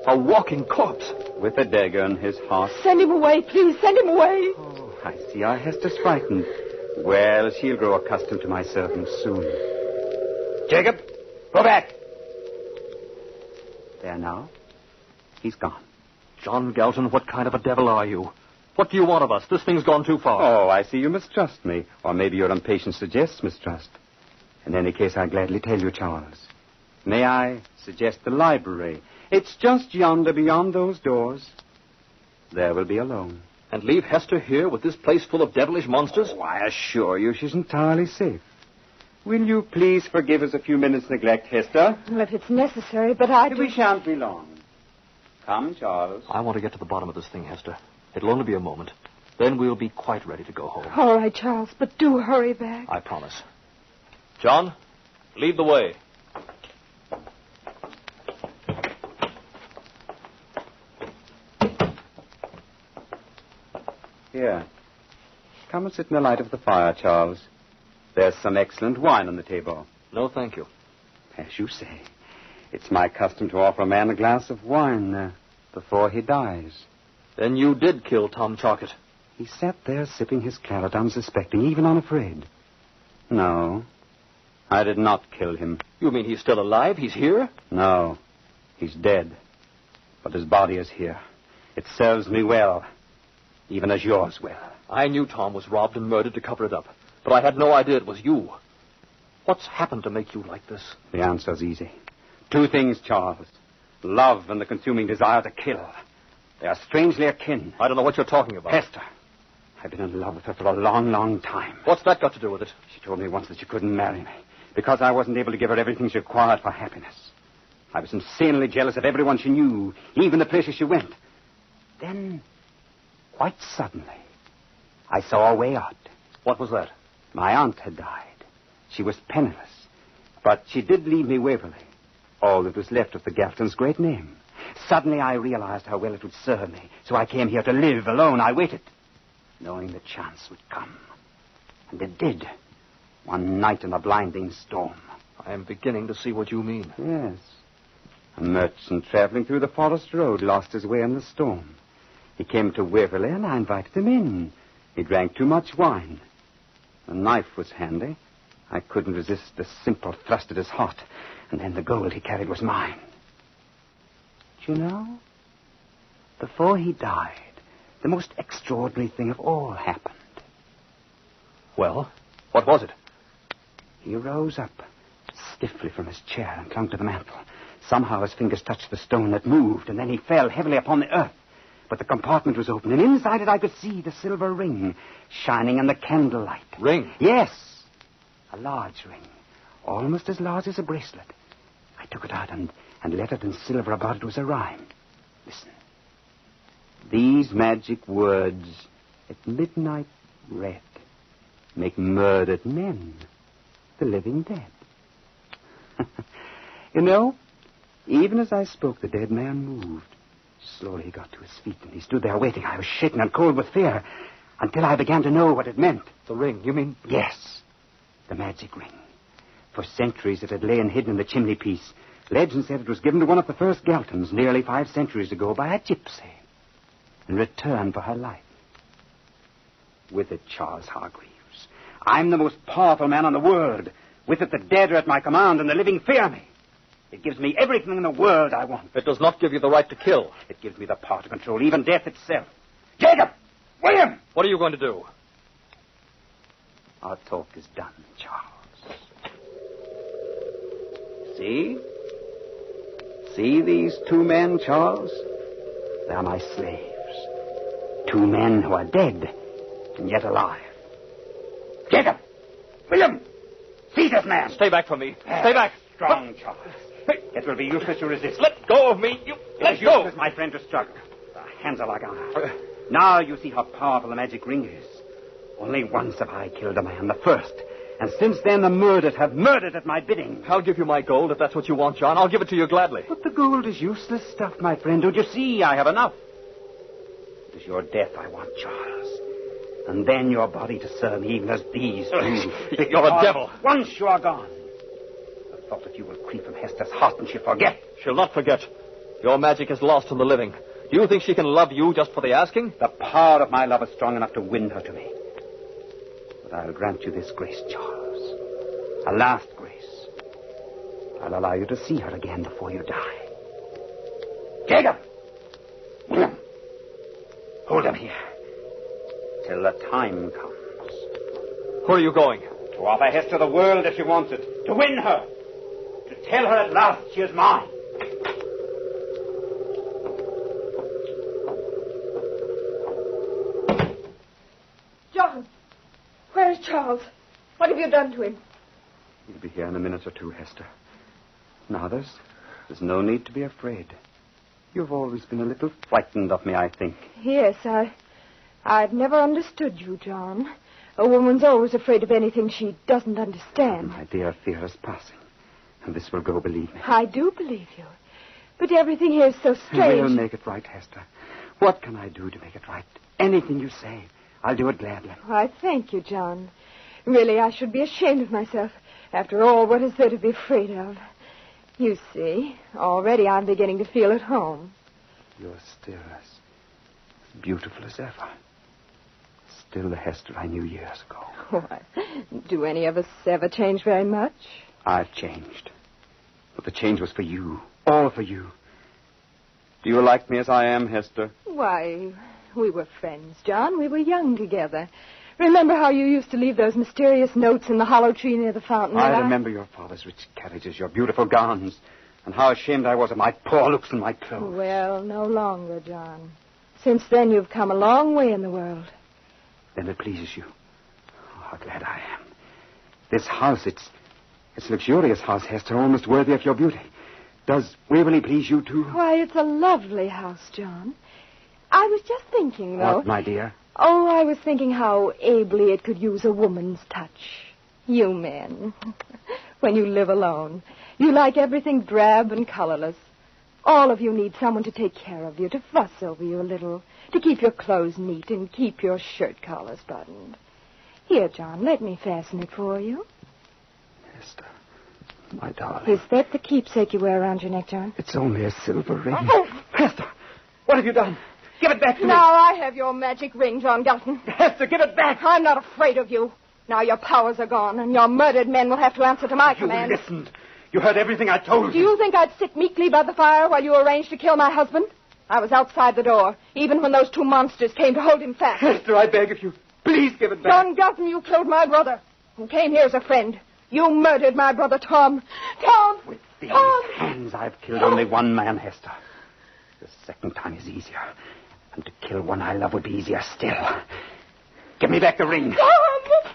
Speaker 4: A walking corpse.
Speaker 11: With a dagger in his heart.
Speaker 3: Send him away, please. Send him away.
Speaker 11: Oh, I see our Hester's frightened. Well, she'll grow accustomed to my servants soon. Jacob, go back. There now. He's gone.
Speaker 4: John Galton, what kind of a devil are you? What do you want of us? This thing's gone too far.
Speaker 11: Oh, I see you mistrust me. Or maybe your impatience suggests mistrust. In any case, I'll gladly tell you, Charles. May I suggest the library? It's just yonder beyond those doors. There will be alone.
Speaker 4: And leave Hester here with this place full of devilish monsters?
Speaker 11: Oh, I assure you she's entirely safe. Will you please forgive us a few minutes' neglect, Hester?
Speaker 3: Well, if it's necessary, but
Speaker 11: We shan't be long. Come, Charles.
Speaker 4: I want to get to the bottom of this thing, Hester. It'll only be a moment. Then we'll be quite ready to go home.
Speaker 3: All right, Charles, but do hurry back.
Speaker 4: I promise. John, lead the way.
Speaker 11: Here. Come and sit in the light of the fire, Charles. There's some excellent wine on the table.
Speaker 4: No, thank you.
Speaker 11: As you say, it's my custom to offer a man a glass of wine before he dies.
Speaker 4: Then you did kill Tom Chalkett.
Speaker 11: He sat there sipping his claret, unsuspecting, even unafraid. No, I did not kill him.
Speaker 4: You mean he's still alive? He's here?
Speaker 11: No, he's dead. But his body is here. It serves me well, even as yours will.
Speaker 4: I knew Tom was robbed and murdered to cover it up, but I had no idea it was you. What's happened to make you like this?
Speaker 11: The answer's easy. Two things, Charles. Love and the consuming desire to kill. They are strangely akin.
Speaker 4: I don't know what you're talking about.
Speaker 11: Hester. I've been in love with her for a long, long time.
Speaker 4: What's that got to do with it?
Speaker 11: She told me once that she couldn't marry me because I wasn't able to give her everything she required for happiness. I was insanely jealous of everyone she knew, even the places she went. Then, quite suddenly, I saw a way out.
Speaker 4: What was that?
Speaker 11: My aunt had died. She was penniless. But she did leave me Waverley, all that was left of the Galton's great name. Suddenly I realized how well it would serve me, so I came here to live alone. I waited. knowing the chance would come. And it did. One night in a blinding storm.
Speaker 4: I am beginning to see what you mean.
Speaker 11: Yes. A merchant traveling through the forest road lost his way in the storm. He came to Waverley, and I invited him in. He drank too much wine. The knife was handy. I couldn't resist the simple thrust at his heart, and then the gold he carried was mine. Do you know, before he died, the most extraordinary thing of all happened.
Speaker 4: Well, what was it?
Speaker 11: He rose up stiffly from his chair and clung to the mantel. Somehow his fingers touched the stone that moved, and then he fell heavily upon the earth. But the compartment was open, and inside it I could see the silver ring shining in the candlelight.
Speaker 4: Ring?
Speaker 11: Yes. A large ring, almost as large as a bracelet. I took it out, and lettered in silver above it was a rhyme. Listen. These magic words at midnight read make murdered men the living dead. You know, even as I spoke, the dead man moved. Slowly he got to his feet, and he stood there waiting. I was shaken and cold with fear until I began to know what it meant.
Speaker 4: The ring, you mean?
Speaker 11: Yes, the magic ring. For centuries it had lain hidden in the chimney piece. Legend said it was given to one of the first Galtons nearly 5 centuries ago by a gypsy in return for her life. With it, Charles Hargreaves, I'm the most powerful man in the world. With it, the dead are at my command, and the living fear me. It gives me everything in the world I want.
Speaker 4: It does not give you the right to kill.
Speaker 11: It gives me the power to control even death itself. Jacob! William!
Speaker 4: What are you going to do?
Speaker 11: Our talk is done, Charles. See? See these 2 men, Charles? They're my slaves. 2 men who are dead and yet alive. Jacob! William! See this man!
Speaker 4: Stay back from me. Stay back.
Speaker 11: Strong, Charles. It will be useless to resist.
Speaker 4: Let go of me. Let go.
Speaker 11: Useless, my friend, to struggle. The hands are like ours. Now you see how powerful the magic ring is. Only once have I killed a man, the first. And since then the murdered have murdered at my bidding.
Speaker 4: I'll give you my gold if that's what you want, John. I'll give it to you gladly.
Speaker 11: But the gold is useless stuff, my friend. Don't you see? I have enough. It is your death I want, Charles. And then your body to serve me even as these do.
Speaker 4: You're a devil.
Speaker 11: Once you are gone, the thought that you will creep from Hester's heart and she'll forget.
Speaker 4: She'll not forget. Your magic is lost in the living. Do you think she can love you just for the asking?
Speaker 11: The power of my love is strong enough to win her to me. But I'll grant you this grace, Charles. A last grace. I'll allow you to see her again before you die. Jacob! William! Hold him here. Till the time comes.
Speaker 4: Where are you going?
Speaker 11: To offer Hester the world if she wants it. To win her. To tell her at last she is mine.
Speaker 3: John! Where is Charles? What have you done to him?
Speaker 11: He'll be here in a minute or 2, Hester. Now, there's no need to be afraid. You've always been a little frightened of me, I think.
Speaker 3: Yes, I've never understood you, John. A woman's always afraid of anything she doesn't understand.
Speaker 11: My dear, fear is passing. And this will go, believe me.
Speaker 3: I do believe you. But everything here is so strange.
Speaker 11: We'll make it right, Hester. What can I do to make it right? Anything you say. I'll do it gladly.
Speaker 3: Why, thank you, John. Really, I should be ashamed of myself. After all, what is there to be afraid of? You see, already I'm beginning to feel at home.
Speaker 11: You're still as beautiful as ever. Still the Hester I knew years ago.
Speaker 3: Why, do any of us ever change very much?
Speaker 11: I've changed. But the change was for you. All for you. Do you like me as I am, Hester?
Speaker 3: Why, we were friends, John. We were young together. Remember how you used to leave those mysterious notes in the hollow tree near the fountain?
Speaker 11: I remember your father's rich carriages, your beautiful gowns, and how ashamed I was of my poor looks and my clothes.
Speaker 3: Well, no longer, John. Since then, you've come a long way in the world.
Speaker 11: Then it pleases you. Oh, how glad I am. This house, it's a luxurious house, Hester, almost worthy of your beauty. Does Waverley please you, too?
Speaker 3: Why, it's a lovely house, John. I was just thinking, though...
Speaker 11: What, my dear?
Speaker 3: Oh, I was thinking how ably it could use a woman's touch. You men. When you live alone, you like everything drab and colorless. All of you need someone to take care of you, to fuss over you a little, to keep your clothes neat and keep your shirt collars buttoned. Here, John, let me fasten it for you.
Speaker 11: Hester, my darling.
Speaker 3: Is that the keepsake you wear around your neck, John?
Speaker 11: It's only a silver ring. Hester, what have you done? Give it back to me.
Speaker 3: Now I have your magic ring, John Galton.
Speaker 11: Hester, give it back.
Speaker 3: I'm not afraid of you. Now your powers are gone, and your murdered men will have to answer to my command.
Speaker 11: You listened. You heard everything I told you.
Speaker 3: Do you think I'd sit meekly by the fire while you arranged to kill my husband? I was outside the door, even when those two monsters came to hold him fast.
Speaker 11: Hester, I beg of you, please give it back.
Speaker 3: John Galton, you killed my brother, who came here as a friend. You murdered my brother, Tom. Tom!
Speaker 11: With these
Speaker 3: Tom!
Speaker 11: hands, I've killed only one man, Hester. The second time is easier. And to kill one I love would be easier still. Give me back the ring.
Speaker 3: Tom!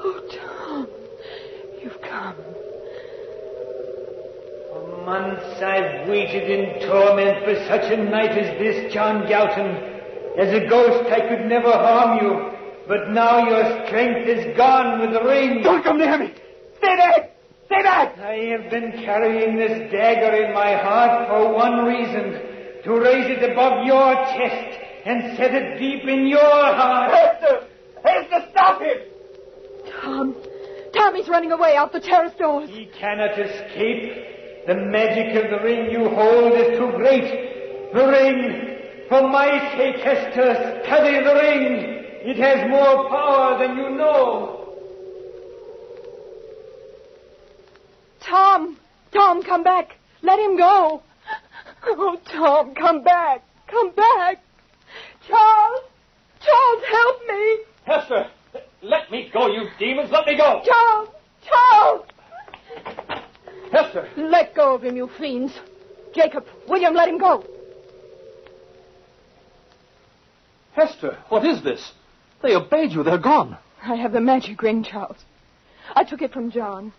Speaker 3: Oh, Tom. You've come.
Speaker 25: For months I've waited in torment for such a night as this, John Galton. As a ghost I could never harm you, but now your strength is gone with the ring.
Speaker 11: Don't come near me! Stay back! Stay back!
Speaker 25: I have been carrying this dagger in my heart for one reason, to raise it above your chest and set it deep in your heart.
Speaker 11: Hester! Hester, stop him!
Speaker 3: Tom. Tommy's running away out the terrace doors.
Speaker 25: He cannot escape. The magic of the ring you hold is too great. The ring, for my sake, Hester, study the ring. It has more power than you know.
Speaker 3: Tom! Tom, come back. Let him go. Oh, Tom, come back. Come back. Charles! Charles, help me.
Speaker 18: Hester, let me go, you demons. Let me go.
Speaker 3: Charles! Charles!
Speaker 18: Hester!
Speaker 3: Let go of him, you fiends. Jacob, William, let him go.
Speaker 18: Hester, what is this? They obeyed you. They're gone.
Speaker 3: I have the magic ring, Charles. I took it from John.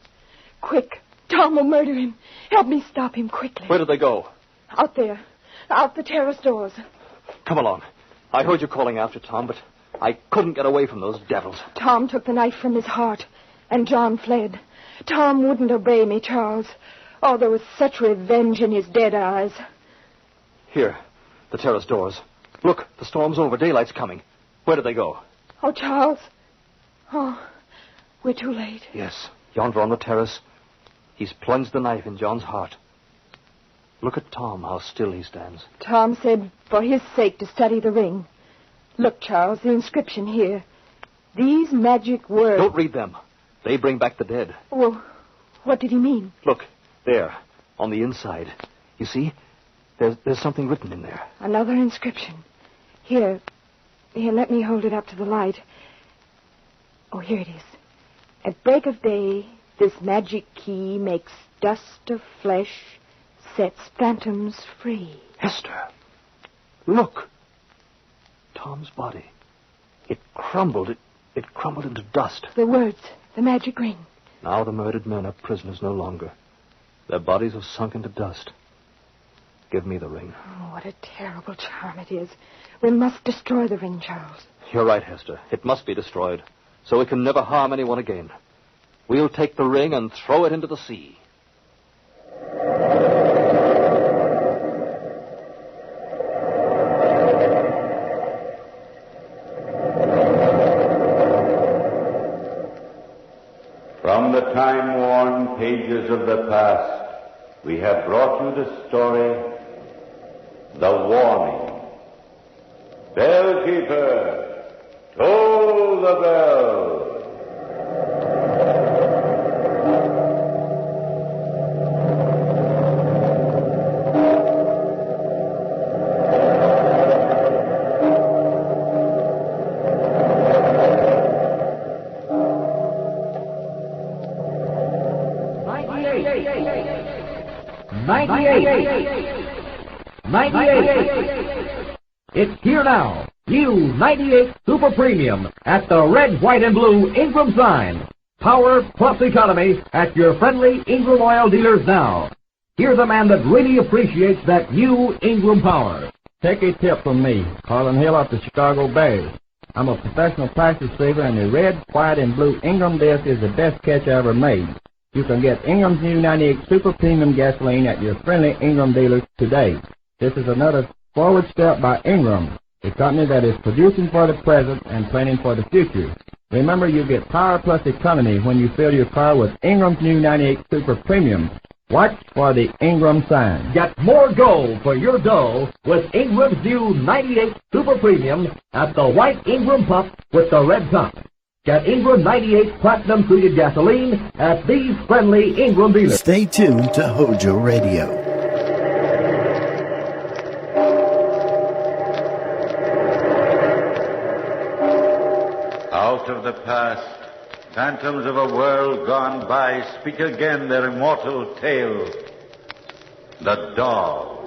Speaker 3: Quick. Tom will murder him. Help me stop him quickly.
Speaker 18: Where did they go?
Speaker 3: Out there. Out the terrace doors.
Speaker 18: Come along. I heard you calling after Tom, but I couldn't get away from those devils.
Speaker 3: Tom took the knife from his heart, and John fled. Tom wouldn't obey me, Charles. Oh, there was such revenge in his dead eyes.
Speaker 18: Here, the terrace doors. Look, the storm's over. Daylight's coming. Where did they go?
Speaker 3: Oh, Charles. Oh, we're too late.
Speaker 18: Yes, yonder on the terrace. He's plunged the knife in John's heart. Look at Tom, how still he stands.
Speaker 3: Tom said for his sake to study the ring. Look, Charles, the inscription here. These magic words...
Speaker 18: Don't read them. They bring back the dead.
Speaker 3: Well, what did he mean?
Speaker 18: Look, there, on the inside. You see? There's something written in there.
Speaker 3: Another inscription. Here, let me hold it up to the light. Oh, here it is. At break of day, this magic key makes dust of flesh, sets phantoms free.
Speaker 18: Hester, look. Tom's body. It crumbled. It crumbled into dust.
Speaker 3: The words, the magic ring.
Speaker 18: Now the murdered men are prisoners no longer. Their bodies have sunk into dust. Give me the ring.
Speaker 3: Oh, what a terrible charm it is. We must destroy the ring, Charles.
Speaker 18: You're right, Hester. It must be destroyed, so it can never harm anyone again. We'll take the ring and throw it into the sea.
Speaker 24: From the time-worn pages of the past, we have brought you the story, The Warning. Bellkeeper, toll the bell.
Speaker 6: It's here now. New 98 Super Premium at the red, white, and blue Ingram sign. Power plus economy at your friendly Ingram oil dealers now. Here's a man that really appreciates that new Ingram power.
Speaker 12: Take a tip from me, Harlan Hill of the Chicago Bears. I'm a professional practice saver, and the red, white, and blue Ingram disc is the best catch I ever made. You can get Ingram's new 98 Super Premium Gasoline at your friendly Ingram dealers today. This is another forward step by Ingram, a company that is producing for the present and planning for the future. Remember, you get power plus economy when you fill your car with Ingram's new 98 Super Premium. Watch for the Ingram sign.
Speaker 6: Get more gold for your dough with Ingram's new 98 Super Premium at the white Ingram pump with the red top. Get Ingram 98 Platinum Treated Gasoline at these friendly Ingram dealers.
Speaker 1: Stay tuned to HOJO Radio.
Speaker 24: Out of the past, phantoms of a world gone by speak again their immortal tale. The doll.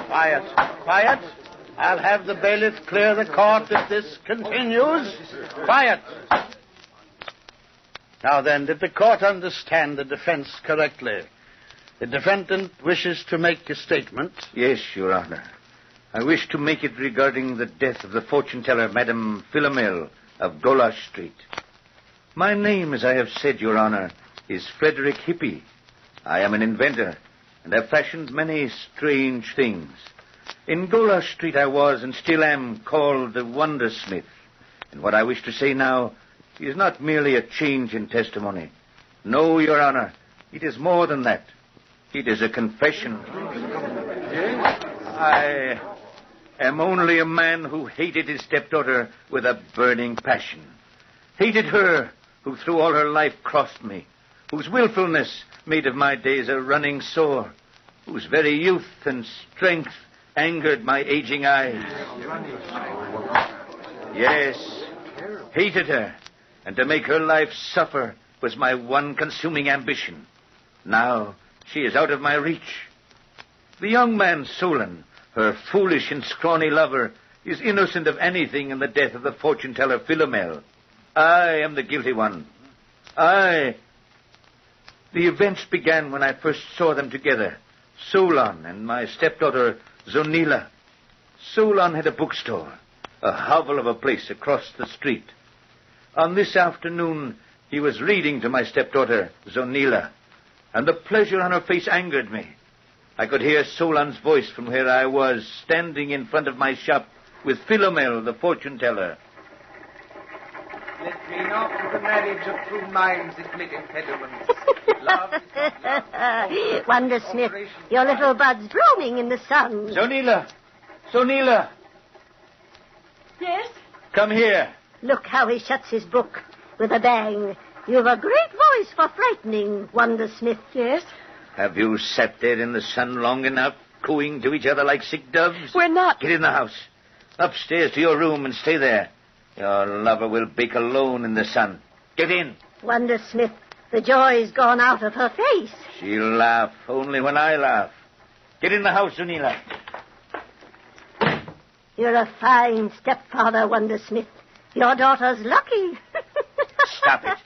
Speaker 2: Quiet, quiet. I'll have the bailiff clear the court if this continues. Quiet. Now then, did the court understand the defense correctly? The defendant wishes to make a statement.
Speaker 10: Yes, Your Honor. I wish to make it regarding the death of the fortune-teller, Madame Philomel of Golash Street. My name, as I have said, Your Honor, is Frederick Hippie. I am an inventor, and have fashioned many strange things. In Golash Street I was, and still am, called the Wondersmith. And what I wish to say now is not merely a change in testimony. No, Your Honor, it is more than that. It is a confession. I am only a man who hated his stepdaughter with a burning passion. Hated her who through all her life crossed me, whose willfulness made of my days a running sore, whose very youth and strength angered my aging eyes. Yes, hated her, and to make her life suffer was my one consuming ambition. Now she is out of my reach. The young man, Solon, her foolish and scrawny lover, is innocent of anything in the death of the fortune-teller Philomel. I am the guilty one. The events began when I first saw them together, Solon and my stepdaughter, Zonila. Solon had a bookstore, a hovel of a place across the street. On this afternoon, he was reading to my stepdaughter, Zonila, and the pleasure on her face angered me. I could hear Solon's voice from where I was, standing in front of my shop with Philomel, the fortune-teller.
Speaker 13: Let me not to the marriage of two minds that make impediments. Love is not love.
Speaker 14: Wondersmith, your little bud's blooming in the sun.
Speaker 10: Zonila! Zonila!
Speaker 14: Yes?
Speaker 10: Come here.
Speaker 14: Look how he shuts his book with a bang. You've a great voice for frightening, Wondersmith. Yes?
Speaker 10: Have you sat there in the sun long enough, cooing to each other like sick doves?
Speaker 14: We're not.
Speaker 10: Get in the house. Upstairs to your room and stay there. Your lover will bake alone in the sun. Get in.
Speaker 14: Wondersmith, the joy's gone out of her face.
Speaker 10: She'll laugh only when I laugh. Get in the house, Zonila.
Speaker 14: You're a fine stepfather, Wondersmith. Your daughter's lucky.
Speaker 10: Stop it.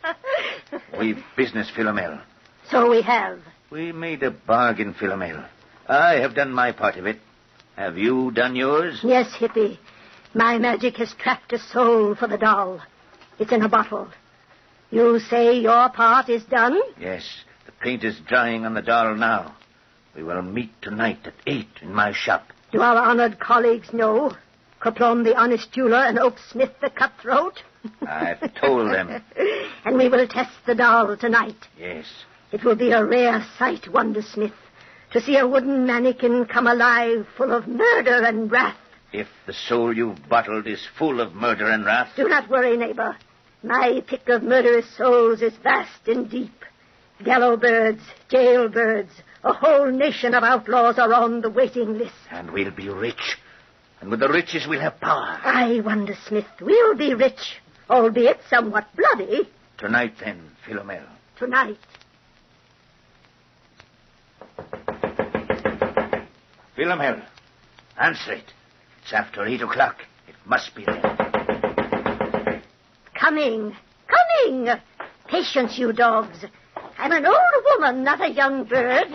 Speaker 10: We've business, Philomel.
Speaker 14: So we have.
Speaker 10: We made a bargain, Philomel. I have done my part of it. Have you done yours?
Speaker 14: Yes, Hippie. My magic has trapped a soul for the doll. It's in a bottle. You say your part is done?
Speaker 10: Yes. The paint is drying on the doll now. We will meet tonight at 8 in my shop.
Speaker 14: Do our honored colleagues know? Coplon the honest jeweler and Oak Smith the cutthroat?
Speaker 10: I've told them.
Speaker 14: And we will test the doll tonight.
Speaker 10: Yes.
Speaker 14: It will be a rare sight, Wondersmith, to see a wooden mannequin come alive full of murder and wrath.
Speaker 10: If the soul you've bottled is full of murder and wrath...
Speaker 14: Do not worry, neighbor. My pick of murderous souls is vast and deep. Gallow birds, jailbirds, a whole nation of outlaws are on the waiting list.
Speaker 10: And we'll be rich. And with the riches we'll have power.
Speaker 14: Aye, Wondersmith, we'll be rich, albeit somewhat bloody.
Speaker 10: Tonight, then, Philomel.
Speaker 14: Tonight.
Speaker 10: Philomel, answer it. It's after 8 o'clock. It must be there.
Speaker 14: Coming. Coming. Patience, you dogs. I'm an old woman, not a young bird.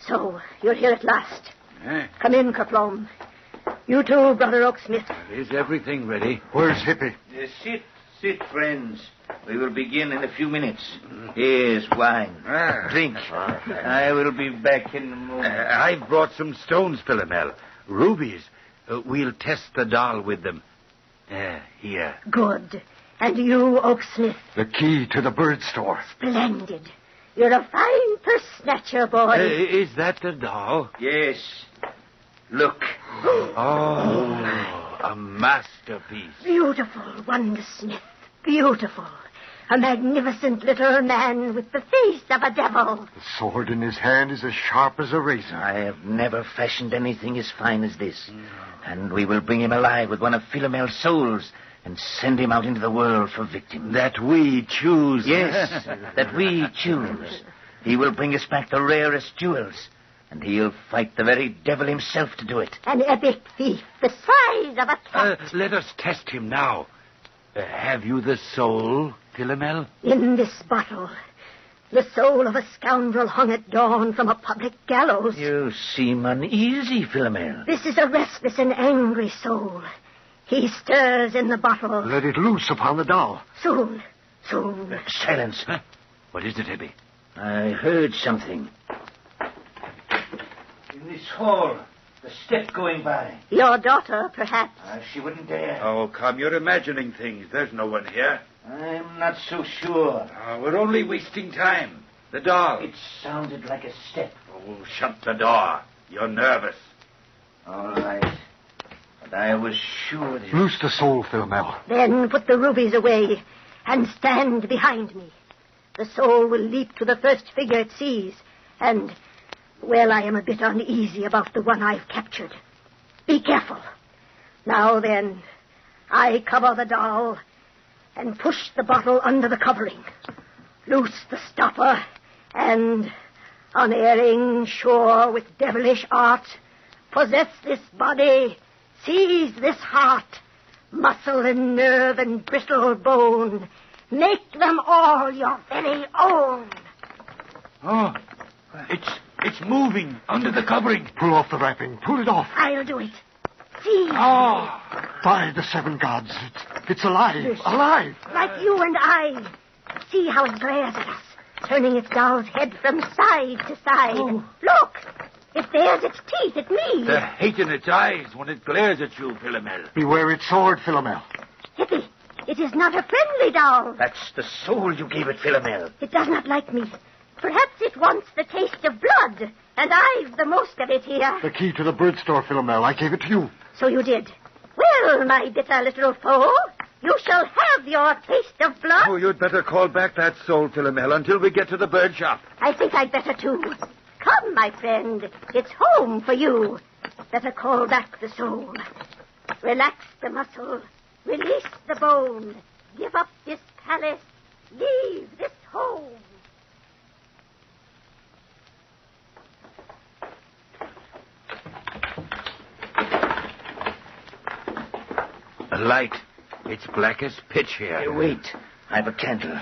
Speaker 14: So, you're here at last. Come in, Kerplom. You too, Brother Oaksmith.
Speaker 10: Is everything ready?
Speaker 17: Where's Hippie?
Speaker 10: Sit, friends. We will begin in a few minutes. Here's wine. Drink. I will be back in a moment.
Speaker 5: I've brought some stones, Philomel. Rubies. We'll test the doll with them. Here.
Speaker 14: Good. And you, Oaksmith?
Speaker 17: The key to the bird store.
Speaker 14: Splendid. You're a fine purse snatcher, boy.
Speaker 5: Is that the doll?
Speaker 10: Yes. Look.
Speaker 5: Oh, a masterpiece.
Speaker 14: Beautiful, Wondersmith. Beautiful. A magnificent little man with the face of a devil.
Speaker 17: The sword in his hand is as sharp as a razor.
Speaker 10: I have never fashioned anything as fine as this. And we will bring him alive with one of Philomel's souls and send him out into the world for victims.
Speaker 5: That we choose.
Speaker 10: Yes, that we choose. He will bring us back the rarest jewels, and he'll fight the very devil himself to do it.
Speaker 14: An epic thief, the size of a cat.
Speaker 5: Let us test him now. Have you the soul, Philomel?
Speaker 14: In this bottle. The soul of a scoundrel hung at dawn from a public gallows.
Speaker 10: You seem uneasy, Philomel.
Speaker 14: This is a restless and angry soul. He stirs in the bottle.
Speaker 17: Let it loose upon the doll.
Speaker 14: Soon.
Speaker 10: Silence.
Speaker 5: What is it, Hippie?
Speaker 10: I heard something. In this hall, the step going by.
Speaker 14: Your daughter, perhaps.
Speaker 10: She wouldn't dare.
Speaker 5: Oh, come, you're imagining things. There's no one here.
Speaker 10: I'm not so sure.
Speaker 5: We're only wasting time. The doll.
Speaker 10: It sounded like a step.
Speaker 5: Oh, shut the door. You're nervous.
Speaker 10: All right. But I was sure that...
Speaker 17: Loose the soul, Philomel.
Speaker 14: Then put the rubies away and stand behind me. The soul will leap to the first figure it sees. And, well, I am a bit uneasy about the one I've captured. Be careful. Now then, I cover the doll and push the bottle under the covering. Loose the stopper and, unerring, sure with devilish art, possess this body, seize this heart, muscle and nerve and brittle bone, make them all your very own.
Speaker 5: Oh, it's moving under the covering.
Speaker 17: Pull off the wrapping. Pull it off.
Speaker 14: I'll do it. See?
Speaker 17: Oh, by the seven gods. It's alive.
Speaker 14: Yes.
Speaker 17: Alive.
Speaker 14: Like you and I. See how it glares at us, turning its doll's head from side to side.
Speaker 17: Oh.
Speaker 14: Look! It bares its teeth at me.
Speaker 5: The hate in its eyes when it glares at you, Philomel.
Speaker 17: Beware its sword, Philomel.
Speaker 14: Hippie, it is not a friendly doll.
Speaker 10: That's the soul you gave it, Philomel.
Speaker 14: It does not like me. Perhaps it wants the taste of blood, and I've the most of it here.
Speaker 17: The key to the bird store, Philomel. I gave it to you.
Speaker 14: So you did. Well, my bitter little foe, you shall have your taste of blood.
Speaker 5: Oh, you'd better call back that soul, Philomel, until we get to the bird shop.
Speaker 14: I think I'd better, too. Come, my friend. It's home for you. Better call back the soul. Relax the muscle. Release the bone. Give up this palace. Leave this home.
Speaker 5: A light. It's black as pitch here.
Speaker 10: Hey, wait. I've a candle.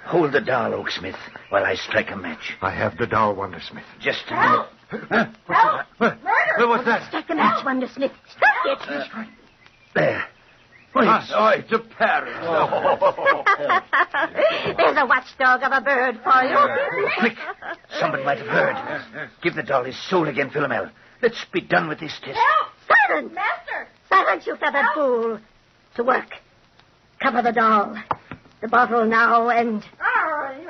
Speaker 10: Hold the doll, Oaksmith, while I strike a match.
Speaker 17: I have the doll, Wondersmith.
Speaker 10: Just a minute.
Speaker 14: Help! Murder!
Speaker 5: What's that?
Speaker 14: Strike the match, Wondersmith. Strike it.
Speaker 10: There.
Speaker 5: It's a parrot.
Speaker 14: There's a watchdog of a bird for you.
Speaker 10: Quick. Somebody might have heard. Give the doll his soul again, Philomel. Let's be done with this test.
Speaker 14: Silence! Master! Silence, you feathered fool. To work. Cover the doll. The bottle now, and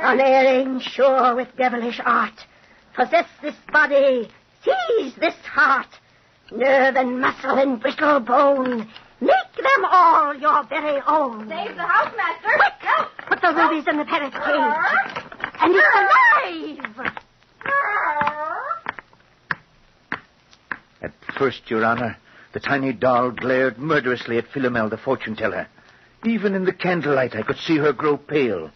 Speaker 14: unerring, sure with devilish art, possess this body, seize this heart, nerve and muscle and brittle bone, make them all your very own.
Speaker 3: Save the house, Master.
Speaker 14: Quick! Put the rubies in the parrot's cage. And it's alive!
Speaker 10: At first, Your Honor, the tiny doll glared murderously at Philomel, the fortune-teller. Even in the candlelight, I could see her grow pale.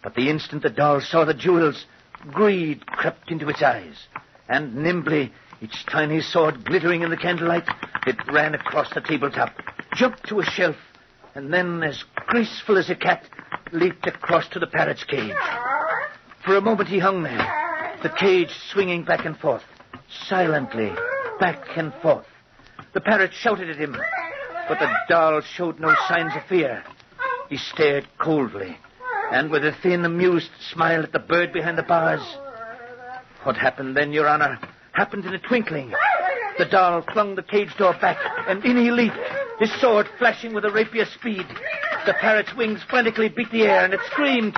Speaker 10: But the instant the doll saw the jewels, greed crept into its eyes. And nimbly, its tiny sword glittering in the candlelight, it ran across the tabletop, jumped to a shelf, and then, as graceful as a cat, leaped across to the parrot's cage. For a moment he hung there, the cage swinging back and forth, silently, back and forth. The parrot shouted at him, but the doll showed no signs of fear. He stared coldly, and with a thin, amused smile at the bird behind the bars. What happened then, Your Honor, happened in a twinkling. The doll flung the cage door back, and in he leaped, his sword flashing with a rapier speed. The parrot's wings frantically beat the air, and it screamed.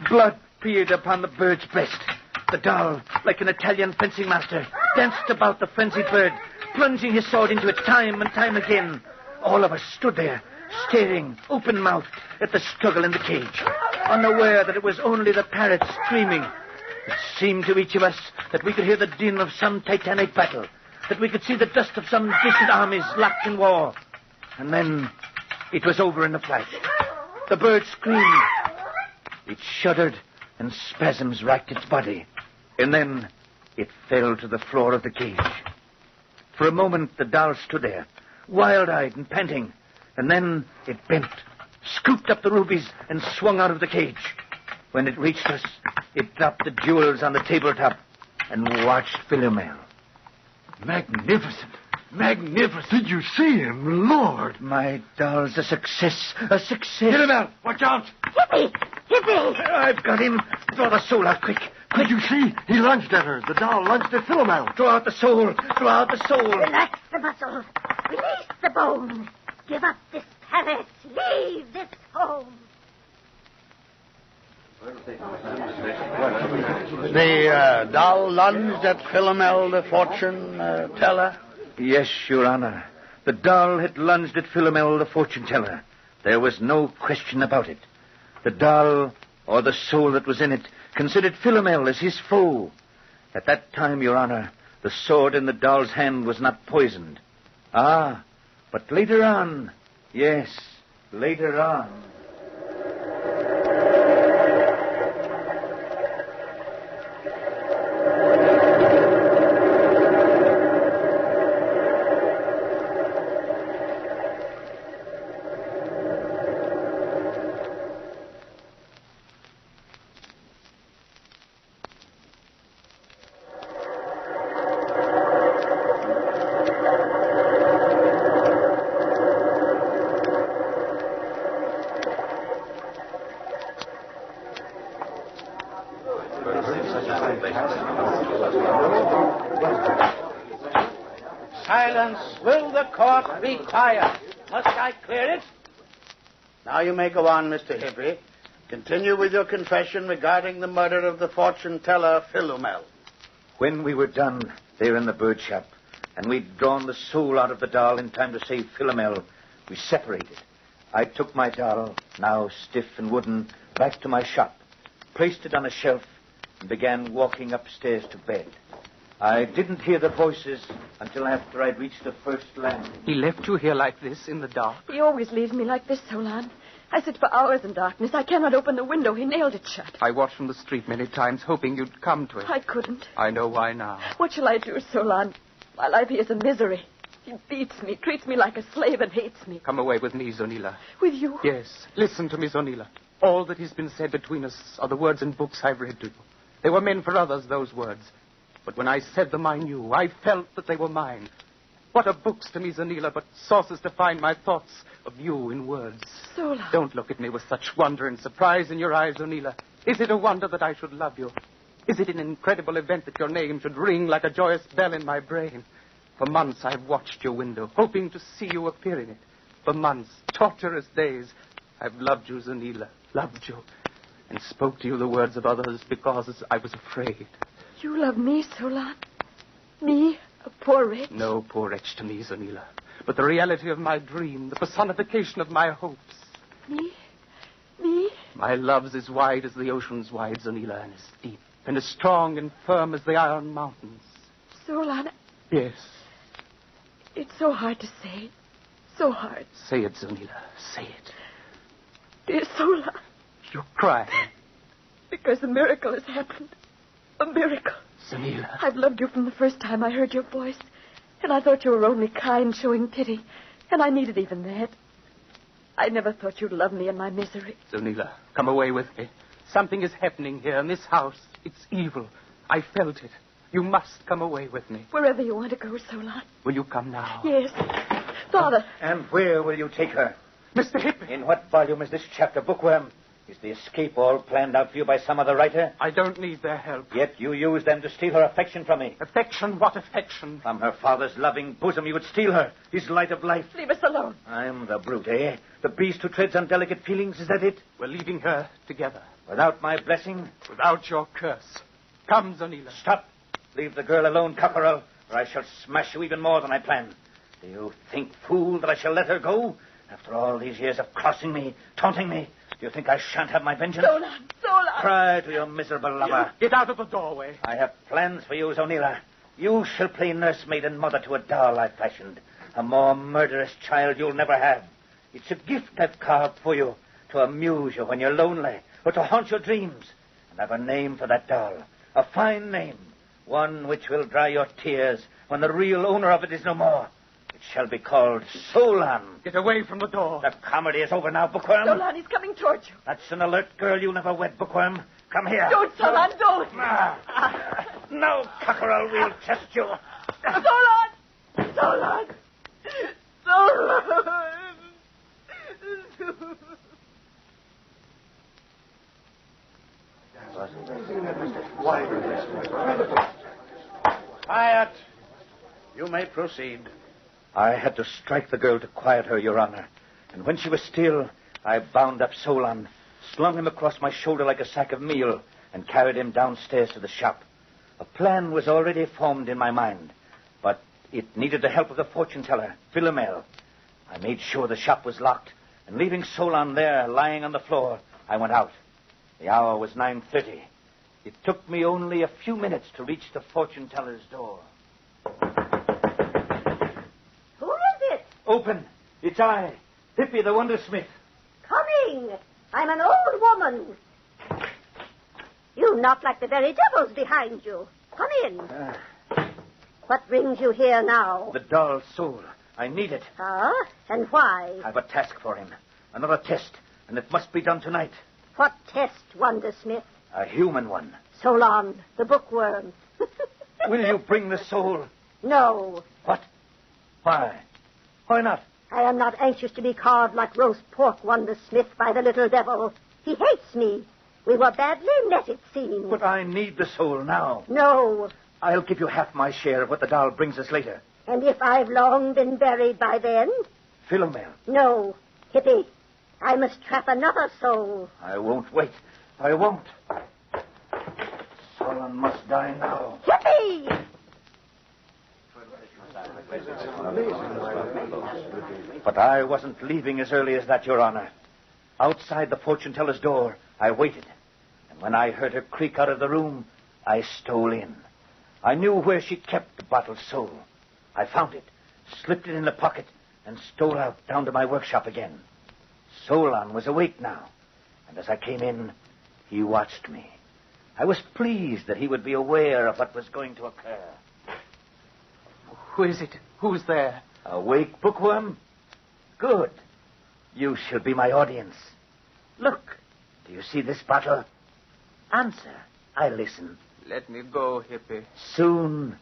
Speaker 10: Blood peered upon the bird's breast. The doll, like an Italian fencing master, danced about the frenzied bird, plunging his sword into it time and time again. All of us stood there, staring, open-mouthed, at the struggle in the cage, unaware that it was only the parrot screaming. It seemed to each of us that we could hear the din of some titanic battle, that we could see the dust of some distant armies locked in war. And then it was over in a flash. The bird screamed. It shuddered, and spasms racked its body. And then it fell to the floor of the cage. For a moment, the doll stood there, wild-eyed and panting. And then it bent, scooped up the rubies, and swung out of the cage. When it reached us, it dropped the jewels on the tabletop and watched Philomel.
Speaker 17: Magnificent. Magnificent. Did you see him? Lord.
Speaker 10: My doll's a success. A success.
Speaker 17: Philomel, watch out.
Speaker 14: Hippie! Hippie!
Speaker 10: I've got him. Draw the soul out, quick.
Speaker 17: Did you see? He lunged at her. The doll lunged at Philomel.
Speaker 10: Draw out the soul. Draw out the soul.
Speaker 14: Relax the muscle. Release the bone. Give up this parrot. Leave this home.
Speaker 2: The doll lunged at Philomel, the fortune teller?
Speaker 10: Yes, Your Honor. The doll had lunged at Philomel, the fortune teller. There was no question about it. The doll, or the soul that was in it, considered Philomel as his foe. At that time, Your Honor, the sword in the doll's hand was not poisoned. Ah, but later on, yes, later on.
Speaker 2: Silence. Will the court be quiet? Must I clear it? Now you may go on, Mr. Hippie. Continue with your confession regarding the murder of the fortune teller, Philomel.
Speaker 10: When we were done there in the bird shop, and we'd drawn the soul out of the doll in time to save Philomel, we separated. I took my doll, now stiff and wooden, back to my shop, placed it on a shelf, and began walking upstairs to bed. I didn't hear the voices until after I'd reached the first landing.
Speaker 7: He left you here like this in the dark?
Speaker 3: He always leaves me like this, Solon. I sit for hours in darkness. I cannot open the window. He nailed it shut.
Speaker 7: I watched from the street many times, hoping you'd come to it.
Speaker 3: I couldn't.
Speaker 7: I know why now.
Speaker 3: What shall I do, Solon? My life here is a misery. He beats me, treats me like a slave, and hates me.
Speaker 7: Come away with me, Zonila.
Speaker 3: With you?
Speaker 7: Yes. Listen to me, Zonila. All that has been said between us are the words and books I've read to you. They were meant for others, those words. But when I said them, I knew. I felt that they were mine. What are books to me, Zonila, but sources to find my thoughts of you in words?
Speaker 3: Solon.
Speaker 7: Don't look at me with such wonder and surprise in your eyes, Zonila. Is it a wonder that I should love you? Is it an incredible event that your name should ring like a joyous bell in my brain? For months I've watched your window, hoping to see you appear in it. For months, torturous days, I've loved you, Zonila, loved you, and spoke to you the words of others because I was afraid.
Speaker 3: You love me, Solon? Me, a poor wretch?
Speaker 7: No poor wretch to me, Zonila, but the reality of my dream, the personification of my hopes.
Speaker 3: Me? Me?
Speaker 7: My love's as wide as the ocean's wide, Zonila, and as deep and as strong and firm as the iron mountains.
Speaker 3: Solon?
Speaker 7: Yes.
Speaker 3: It's so hard to say. So hard.
Speaker 7: Say it, Zonila. Say it.
Speaker 3: Dear Solon.
Speaker 7: You're crying.
Speaker 3: Because a miracle has happened. A miracle.
Speaker 7: Zonila.
Speaker 3: I've loved you from the first time I heard your voice. And I thought you were only kind, showing pity. And I needed even that. I never thought you'd love me in my misery.
Speaker 7: Zonila, come away with me. Something is happening here in this house. It's evil. I felt it. You must come away with me.
Speaker 3: Wherever you want to go, Solon.
Speaker 7: Will you come now?
Speaker 3: Yes. Father.
Speaker 10: And where will you take her?
Speaker 7: Mr. Hippy.
Speaker 10: In what volume is this chapter, Bookworm? Is the escape all planned out for you by some other writer?
Speaker 7: I don't need their help.
Speaker 10: Yet you used them to steal her affection from me.
Speaker 7: Affection? What affection?
Speaker 10: From her father's loving bosom you would steal her, his light of life.
Speaker 3: Leave us alone.
Speaker 10: I'm the brute, eh? The beast who treads on delicate feelings, is that it?
Speaker 7: We're leaving her together.
Speaker 10: Without my blessing?
Speaker 7: Without your curse. Come, Zonila.
Speaker 10: Stop. Leave the girl alone, cockerel, or I shall smash you even more than I planned. Do you think, fool, that I shall let her go? After all these years of crossing me, taunting me, do you think I shan't have my vengeance?
Speaker 3: Solon!
Speaker 10: Cry to your miserable lover.
Speaker 7: Get out of the doorway.
Speaker 10: I have plans for you, Zonila. You shall play nursemaid and mother to a doll I've fashioned. A more murderous child you'll never have. It's a gift I've carved for you to amuse you when you're lonely or to haunt your dreams. And I've a name for that doll. A fine name. One which will dry your tears when the real owner of it is no more. It shall be called Solon.
Speaker 7: Get away from the door.
Speaker 10: The comedy is over now, Bookworm.
Speaker 3: Solon, he's coming towards you.
Speaker 10: That's an alert girl you never wed, Bookworm. Come here.
Speaker 3: Don't, Solon, don't.
Speaker 10: No, cockerel, we'll test you.
Speaker 3: Solon! Solon! Solon!
Speaker 2: Quiet. You may proceed.
Speaker 10: I had to strike the girl to quiet her, Your Honor. And when she was still, I bound up Solon, slung him across my shoulder like a sack of meal, and carried him downstairs to the shop. A plan was already formed in my mind, but it needed the help of the fortune teller, Philomel. I made sure the shop was locked, and leaving Solon there, lying on the floor, I went out. The hour was 9:30. It took me only a few minutes to reach the fortune teller's door.
Speaker 14: Who is it?
Speaker 10: Open. It's I, Hippy the Wondersmith.
Speaker 14: Coming. I'm an old woman. You knock like the very devils behind you. Come in. What brings you here now?
Speaker 10: The doll's soul. I need it.
Speaker 14: Ah? And why?
Speaker 10: I've a task for him. Another test, and it must be done tonight.
Speaker 14: What test, Wondersmith?
Speaker 10: A human one.
Speaker 14: Solon, the bookworm.
Speaker 10: Will you bring the soul?
Speaker 14: No.
Speaker 10: What? Why? Why not?
Speaker 14: I am not anxious to be carved like roast pork, Wondersmith, by the little devil. He hates me. We were badly met, it seems.
Speaker 10: But I need the soul now.
Speaker 14: No.
Speaker 10: I'll give you half my share of what the doll brings us later.
Speaker 14: And if I've long been buried by then?
Speaker 10: Philomel.
Speaker 14: No. Hippy, I must trap another soul.
Speaker 10: I won't wait. I won't. Solon must die now.
Speaker 14: Hippy!
Speaker 10: But I wasn't leaving as early as that, Your Honor. Outside the fortune teller's door, I waited. And when I heard her creak out of the room, I stole in. I knew where she kept the bottled soul. I found it, slipped it in the pocket, and stole out down to my workshop again. Solon was awake now, and as I came in, he watched me. I was pleased that he would be aware of what was going to occur.
Speaker 7: Who is it? Who's there?
Speaker 10: Awake, Bookworm? Good. You shall be my audience. Look, do you see this bottle? Answer. I listen.
Speaker 7: Let me go, Hippy.
Speaker 10: Soon.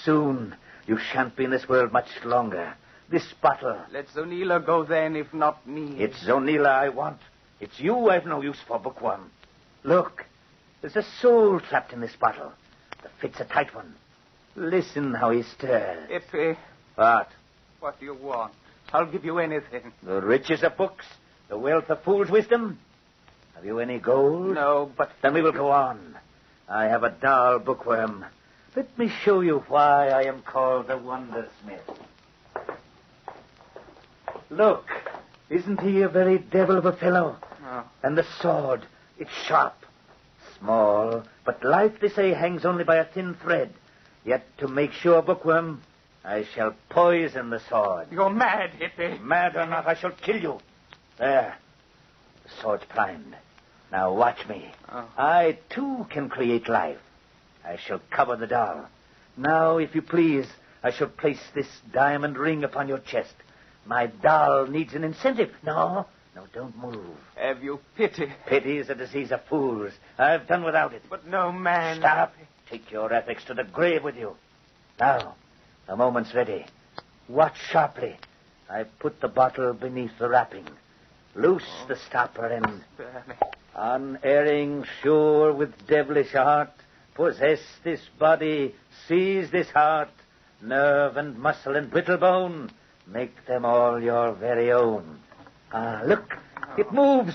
Speaker 10: You shan't be in this world much longer. This bottle.
Speaker 7: Let Zonila go then, if not me.
Speaker 10: It's Zonila I want. It's you I've no use for, Bookworm. Look, there's a soul trapped in this bottle. The fit's a tight one. Listen how he stirs.
Speaker 7: Hippy.
Speaker 10: What?
Speaker 7: What do you want? I'll give you anything.
Speaker 10: The riches of books? The wealth of fool's wisdom? Have you any gold?
Speaker 7: No, but...
Speaker 10: Then we will go on. I have a doll, Bookworm. Let me show you why I am called the Wondersmith. Look, isn't he a very devil of a fellow?
Speaker 7: Oh.
Speaker 10: And the sword, it's sharp. Small, but life, they say, hangs only by a thin thread. Yet to make sure, Bookworm, I shall poison the sword.
Speaker 7: You're mad, Hippy.
Speaker 10: Mad or not, I shall kill you. There. The sword's primed. Now watch me.
Speaker 7: Oh.
Speaker 10: I, too, can create life. I shall cover the doll. Now, if you please, I shall place this diamond ring upon your chest. My doll needs an incentive. No,
Speaker 2: No, don't move.
Speaker 7: Have you pity?
Speaker 2: Pity is a disease of fools. I've done without it.
Speaker 7: But no man...
Speaker 2: Stop. Take your ethics to the grave with you. Now, the moment's ready. Watch sharply. I've put the bottle beneath the wrapping. Loose the stopper and... Unerring, sure with devilish art, possess this body, seize this heart, nerve and muscle and brittle bone, make them all your very own. Ah, look, it moves.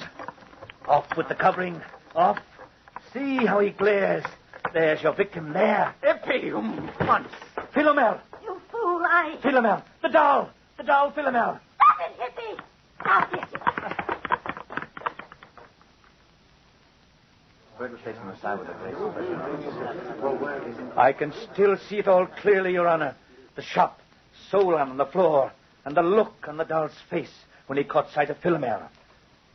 Speaker 2: Off with the covering, off. See how he glares. There's your victim there.
Speaker 7: Epium once.
Speaker 2: Philomel.
Speaker 14: You fool,
Speaker 2: Philomel, the doll, Philomel.
Speaker 14: Stop it, Hippie! Stop it!
Speaker 2: I can still see it all clearly, Your Honor. The shop, Solon on the floor, and the look on the doll's face when he caught sight of Philomel.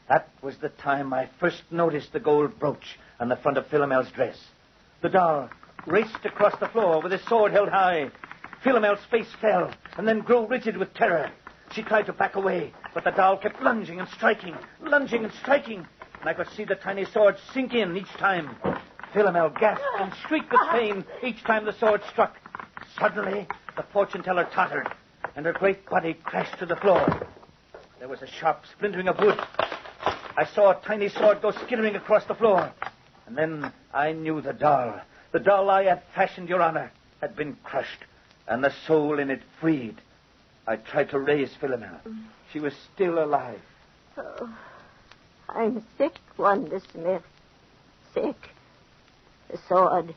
Speaker 2: That was the time I first noticed the gold brooch on the front of Philomel's dress. The doll raced across the floor with his sword held high. Philomel's face fell and then grew rigid with terror. She tried to back away, but the doll kept lunging and striking, and I could see the tiny sword sink in each time. Philomel gasped and shrieked with pain each time the sword struck. Suddenly, the fortune teller tottered, and her great body crashed to the floor. There was a sharp splintering of wood. I saw a tiny sword go skittering across the floor. And then I knew the doll I had fashioned, Your Honor, had been crushed, and the soul in it freed. I tried to raise Philomel. She was still alive.
Speaker 14: Oh, I'm sick, Wonder Smith. Sick. The sword.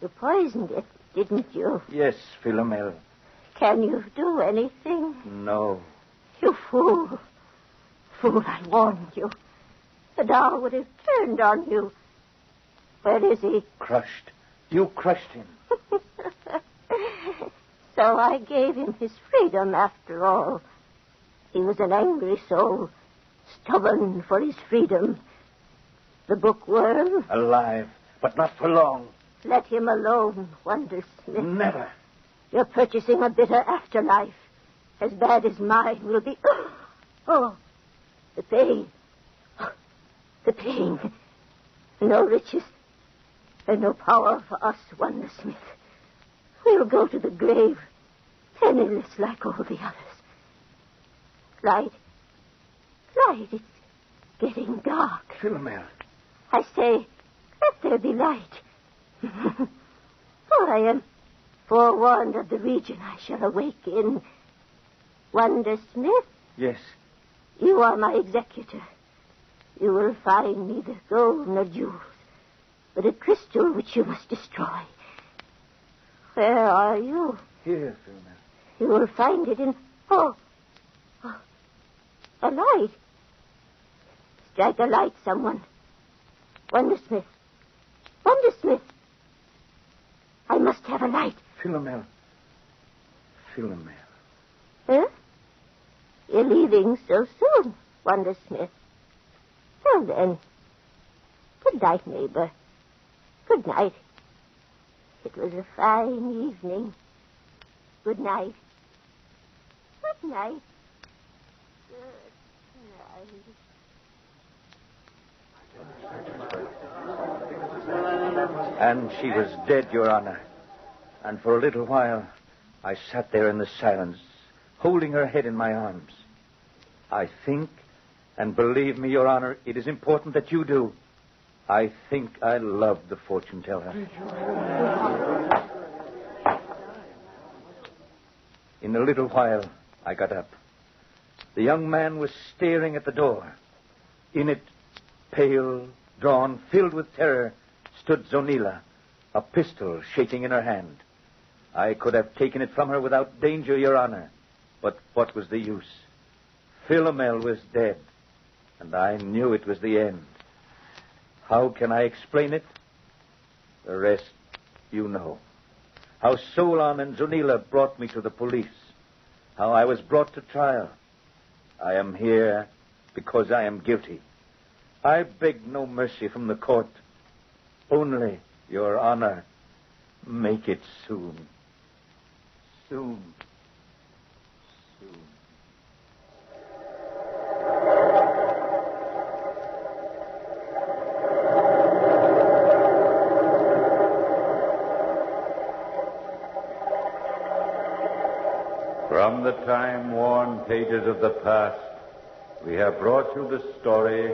Speaker 14: You poisoned it, didn't you?
Speaker 2: Yes, Philomel.
Speaker 14: Can you do anything?
Speaker 2: No.
Speaker 14: You fool. Fool, I warned you. The doll would have turned on you. Where is he?
Speaker 2: Crushed. You crushed him.
Speaker 14: So I gave him his freedom after all. He was an angry soul, stubborn for his freedom. The bookworm?
Speaker 2: Alive, but not for long.
Speaker 14: Let him alone, Wonder Smith.
Speaker 2: Never.
Speaker 14: You're purchasing a bitter afterlife. As bad as mine will be. Oh, the pain. The pain. No riches and no power for us, Wonder Smith. We'll go to the grave, penniless like all the others. Light. It's getting dark.
Speaker 2: Philomel.
Speaker 14: I say, let there be light. For I am forewarned of the region I shall awake in. Wonder Smith?
Speaker 2: Yes.
Speaker 14: You are my executor. You will find neither gold nor jewels, but a crystal which you must destroy. Where are you?
Speaker 2: Here, Philomel.
Speaker 14: You will find it in... Oh, a light. Strike a light, someone. Wonder Smith. I must have a light.
Speaker 2: Philomel.
Speaker 14: Huh? You're leaving so soon, Wonder Smith. Well, then. Good night, neighbor. Good night. It was a fine evening. Good night. Good night.
Speaker 2: And she was dead, Your Honor. And for a little while, I sat there in the silence, holding her head in my arms. I think, and believe me, Your Honor, it is important that you do. I think I loved the fortune teller. In a little while, I got up. The young man was staring at the door. In it, pale, drawn, filled with terror, stood Zonila, a pistol shaking in her hand. I could have taken it from her without danger, Your Honor. But what was the use? Philomel was dead, and I knew it was the end. How can I explain it? The rest you know. How Solon and Zonila brought me to the police. How I was brought to trial. I am here because I am guilty. I beg no mercy from the court. Only, Your Honor, make it soon. Soon.
Speaker 24: From the time-worn pages of the past, we have brought you the story,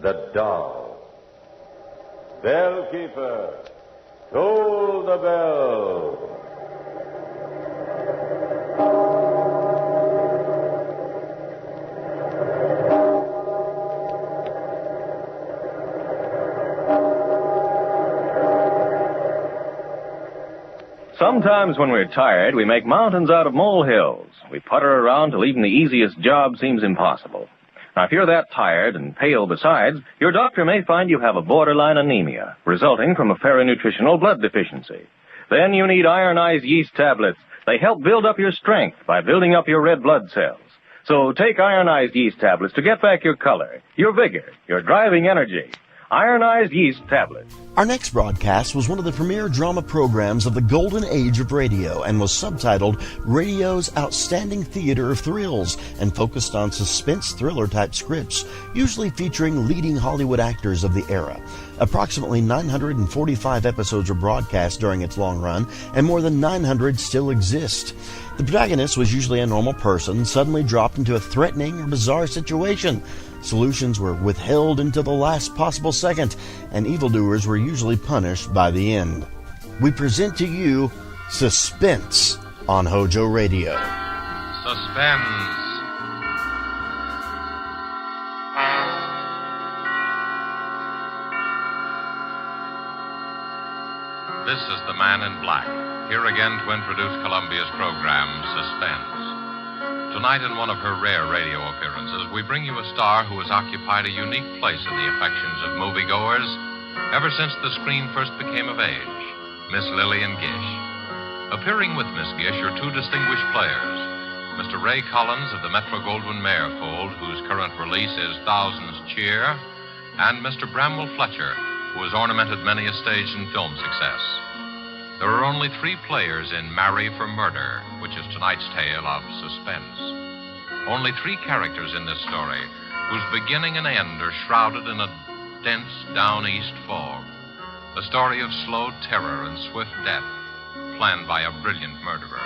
Speaker 24: The Doll. Bellkeeper, toll the bell.
Speaker 9: Sometimes when we're tired, we make mountains out of molehills. We putter around till even the easiest job seems impossible. Now, if you're that tired and pale besides, your doctor may find you have a borderline anemia, resulting from a ferronutritional blood deficiency. Then you need ironized yeast tablets. They help build up your strength by building up your red blood cells. So take ironized yeast tablets to get back your color, your vigor, your driving energy. Ironized yeast tablets.
Speaker 1: Our next broadcast was one of the premier drama programs of the golden age of radio and was subtitled Radio's Outstanding Theater of Thrills and focused on suspense thriller-type scripts, usually featuring leading Hollywood actors of the era. Approximately 945 episodes were broadcast during its long run, and more than 900 still exist. The protagonist was usually a normal person, suddenly dropped into a threatening or bizarre situation. Solutions were withheld until the last possible second, and evildoers were usually punished by the end. We present to you Suspense on HOJO Radio.
Speaker 16: Suspense. This is the Man in Black, here again to introduce Columbia's program, Suspense. Tonight, in one of her rare radio appearances, we bring you a star who has occupied a unique place in the affections of moviegoers ever since the screen first became of age, Miss Lillian Gish. Appearing with Miss Gish are two distinguished players, Mr. Ray Collins of the Metro-Goldwyn-Mayer fold, whose current release is Thousands Cheer, and Mr. Bramwell Fletcher, who has ornamented many a stage and film success. There are only three players in Marry for Murder, which is tonight's tale of suspense. Only three characters in this story, whose beginning and end are shrouded in a dense down-east fog. A story of slow terror and swift death, planned by a brilliant murderer.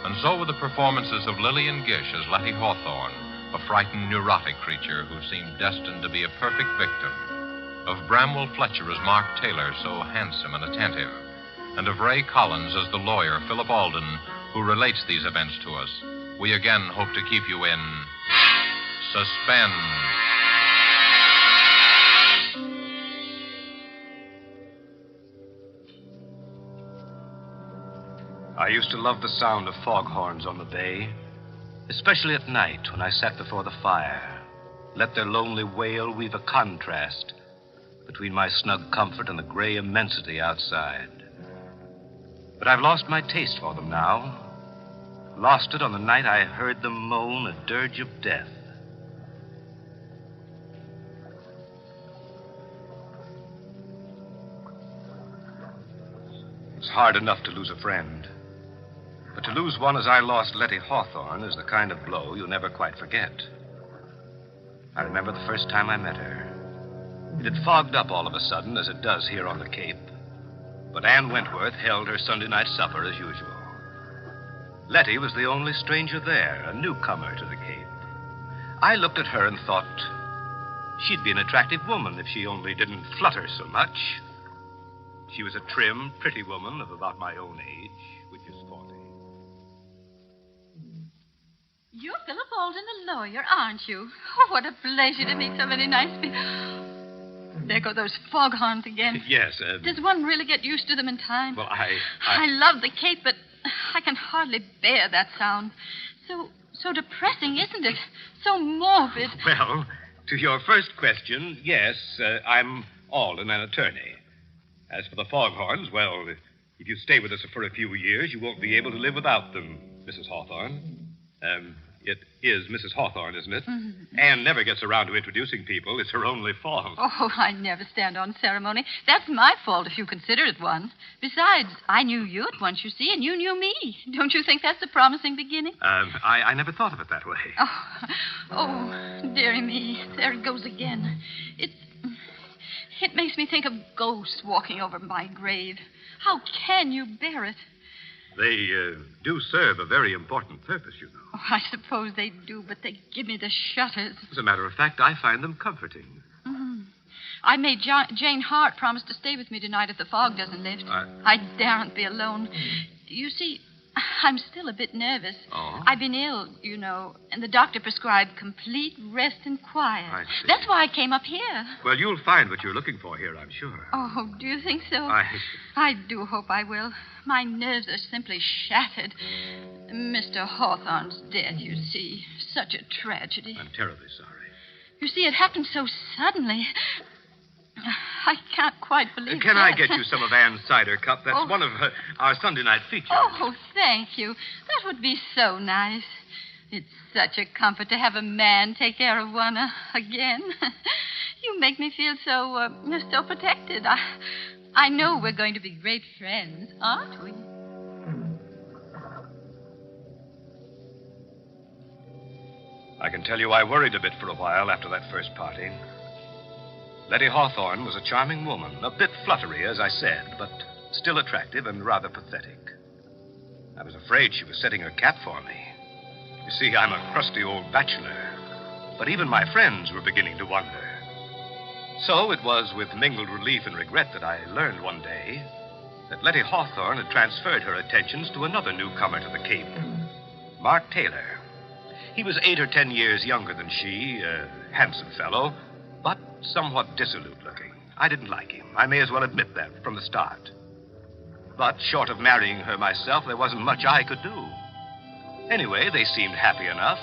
Speaker 16: And so with the performances of Lillian Gish as Letty Hawthorne, a frightened, neurotic creature who seemed destined to be a perfect victim. Of Bramwell Fletcher as Mark Taylor, so handsome and attentive. And of Ray Collins as the lawyer, Philip Alden, who relates these events to us. We again hope to keep you in suspense.
Speaker 19: I used to love the sound of foghorns on the bay, especially at night when I sat before the fire, let their lonely wail weave a contrast between my snug comfort and the gray immensity outside. But I've lost my taste for them now. Lost it on the night I heard them moan a dirge of death. It's hard enough to lose a friend. But to lose one as I lost Letty Hawthorne is the kind of blow you'll never quite forget. I remember the first time I met her. It had fogged up all of a sudden, as it does here on the Cape. But Ann Wentworth held her Sunday night supper as usual. Letty was the only stranger there, a newcomer to the Cape. I looked at her and thought she'd be an attractive woman if she only didn't flutter so much. She was a trim, pretty woman of about my own age, which is 40.
Speaker 20: You're Philip Alden, the lawyer, aren't you? Oh, what a pleasure to meet so many nice people. There go those foghorns again.
Speaker 19: Yes,
Speaker 20: Does one really get used to them in time?
Speaker 19: Well, I
Speaker 20: love the Cape, but I can hardly bear that sound. So depressing, isn't it? So morbid.
Speaker 19: Well, to your first question, yes, I'm Alden, an attorney. As for the foghorns, well, if you stay with us for a few years, you won't be able to live without them, Mrs. Hawthorne. It is Mrs. Hawthorne, isn't it?
Speaker 20: Mm-hmm.
Speaker 19: Anne never gets around to introducing people. It's her only fault.
Speaker 20: Oh, I never stand on ceremony. That's my fault if you consider it one. Besides, I knew you at once, you see, and you knew me. Don't you think that's a promising beginning?
Speaker 19: I never thought of it that way.
Speaker 20: Oh, dearie me. There it goes again. It makes me think of ghosts walking over my grave. How can you bear it?
Speaker 19: They do serve a very important purpose, you know.
Speaker 20: Oh, I suppose they do, but they give me the shudders.
Speaker 19: As a matter of fact, I find them comforting.
Speaker 20: Mm. I made Jane Hart promise to stay with me tonight if the fog doesn't lift. I daren't be alone. You see, I'm still a bit nervous.
Speaker 19: Oh?
Speaker 20: I've been ill, you know, and the doctor prescribed complete rest and quiet.
Speaker 19: I see.
Speaker 20: That's why I came up here.
Speaker 19: Well, you'll find what you're looking for here, I'm sure.
Speaker 20: Oh, do you think so?
Speaker 19: I
Speaker 20: do hope I will. My nerves are simply shattered. Mr. Hawthorne's dead, you see. Such a tragedy.
Speaker 19: I'm terribly sorry.
Speaker 20: You see, it happened so suddenly. I can't quite believe
Speaker 19: Can
Speaker 20: that.
Speaker 19: I get you some of Anne's cider cup? That's one of our Sunday night features.
Speaker 20: Oh, thank you. That would be so nice. It's such a comfort to have a man take care of one again. You make me feel so protected. I know we're going to be great friends, aren't we?
Speaker 19: I can tell you I worried a bit for a while after that first party. Letty Hawthorne was a charming woman, a bit fluttery, as I said, but still attractive and rather pathetic. I was afraid she was setting her cap for me. You see, I'm a crusty old bachelor, but even my friends were beginning to wonder. So it was with mingled relief and regret that I learned one day that Letty Hawthorne had transferred her attentions to another newcomer to the Cape, Mark Taylor. He was 8 or 10 years younger than she, a handsome fellow, but somewhat dissolute looking. I didn't like him. I may as well admit that from the start. But short of marrying her myself, there wasn't much I could do. Anyway, they seemed happy enough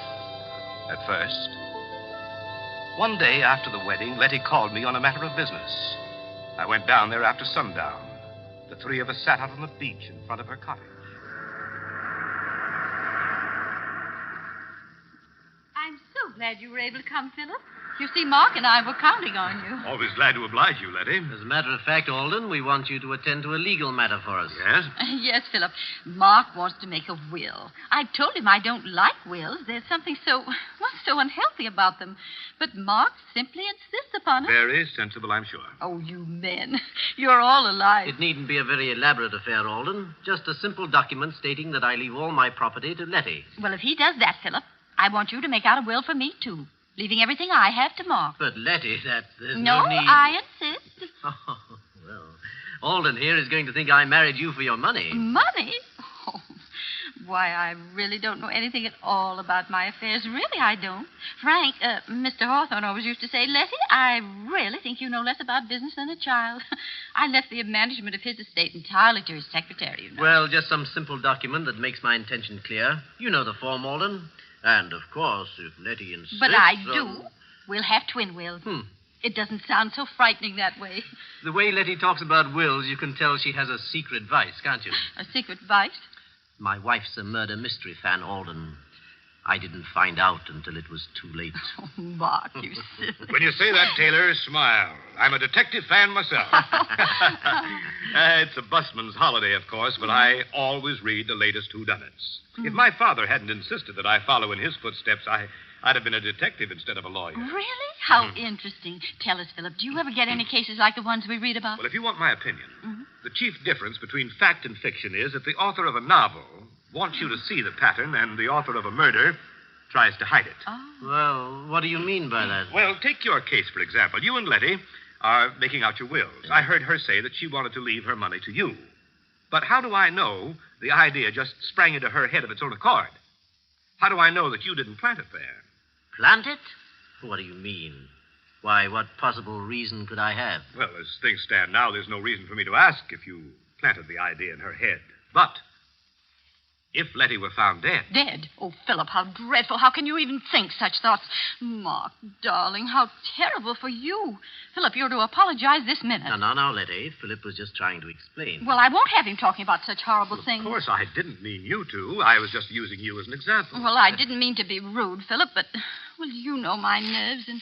Speaker 19: at first. One day after the wedding, Letty called me on a matter of business. I went down there after sundown. The three of us sat out on the beach in front of her cottage.
Speaker 20: I'm so glad you were able to come, Philip. You see, Mark and I were counting on you.
Speaker 19: Always glad to oblige you, Letty.
Speaker 8: As a matter of fact, Alden, we want you to attend to a legal matter for us.
Speaker 19: Yes?
Speaker 20: Yes, Philip. Mark wants to make a will. I told him I don't like wills. There's something so unhealthy about them. But Mark simply insists upon it.
Speaker 19: Very sensible, I'm sure.
Speaker 20: Oh, you men. You're all alike.
Speaker 8: It needn't be a very elaborate affair, Alden. Just a simple document stating that I leave all my property to Letty.
Speaker 20: Well, if he does that, Philip, I want you to make out a will for me, too. Leaving everything I have to Mark.
Speaker 8: But, Letty, there's
Speaker 20: no
Speaker 8: need...
Speaker 20: I insist.
Speaker 8: Oh, well, Alden here is going to think I married you for your money.
Speaker 20: Money? Oh, why, I really don't know anything at all about my affairs. Really, I don't. Frank, Mr. Hawthorne always used to say, Letty, I really think you know less about business than a child. I left the management of his estate entirely to his secretary, you know.
Speaker 8: Well, just some simple document that makes my intention clear. You know the form, Alden. And, of course, if Letty insists...
Speaker 20: But I do. We'll have twin wills. It doesn't sound so frightening that way.
Speaker 8: The way Letty talks about wills, you can tell she has a secret vice, can't you?
Speaker 20: A secret vice?
Speaker 8: My wife's a murder mystery fan, Alden. I didn't find out until it was too late.
Speaker 20: Oh, Mark, you silly...
Speaker 19: When you say that, Taylor, smile. I'm a detective fan myself. It's a busman's holiday, of course, but I always read the latest whodunits. If my father hadn't insisted that I follow in his footsteps, I'd have been a detective instead of a lawyer.
Speaker 20: Really? How interesting. Tell us, Philip, do you ever get any cases like the ones we read about?
Speaker 19: Well, if you want my opinion, the chief difference between fact and fiction is that the author of a novel wants you to see the pattern, and the author of a murder tries to hide it.
Speaker 20: Oh.
Speaker 8: Well, what do you mean by that?
Speaker 19: Well, take your case, for example. You and Letty are making out your wills. I heard her say that she wanted to leave her money to you. But how do I know the idea just sprang into her head of its own accord? How do I know that you didn't plant it there?
Speaker 8: Plant it? What do you mean? Why, what possible reason could I have?
Speaker 19: Well, as things stand now, there's no reason for me to ask if you planted the idea in her head. But if Letty were found dead...
Speaker 20: Dead? Oh, Philip, how dreadful. How can you even think such thoughts? Mark, darling, how terrible for you. Philip, you're to apologize this minute.
Speaker 8: No, Letty. Philip was just trying to explain.
Speaker 20: Well, I won't have him talking about such horrible things.
Speaker 19: Of course, I didn't mean you to. I was just using you as an example.
Speaker 20: Well, I didn't mean to be rude, Philip, but, well, you know my nerves, and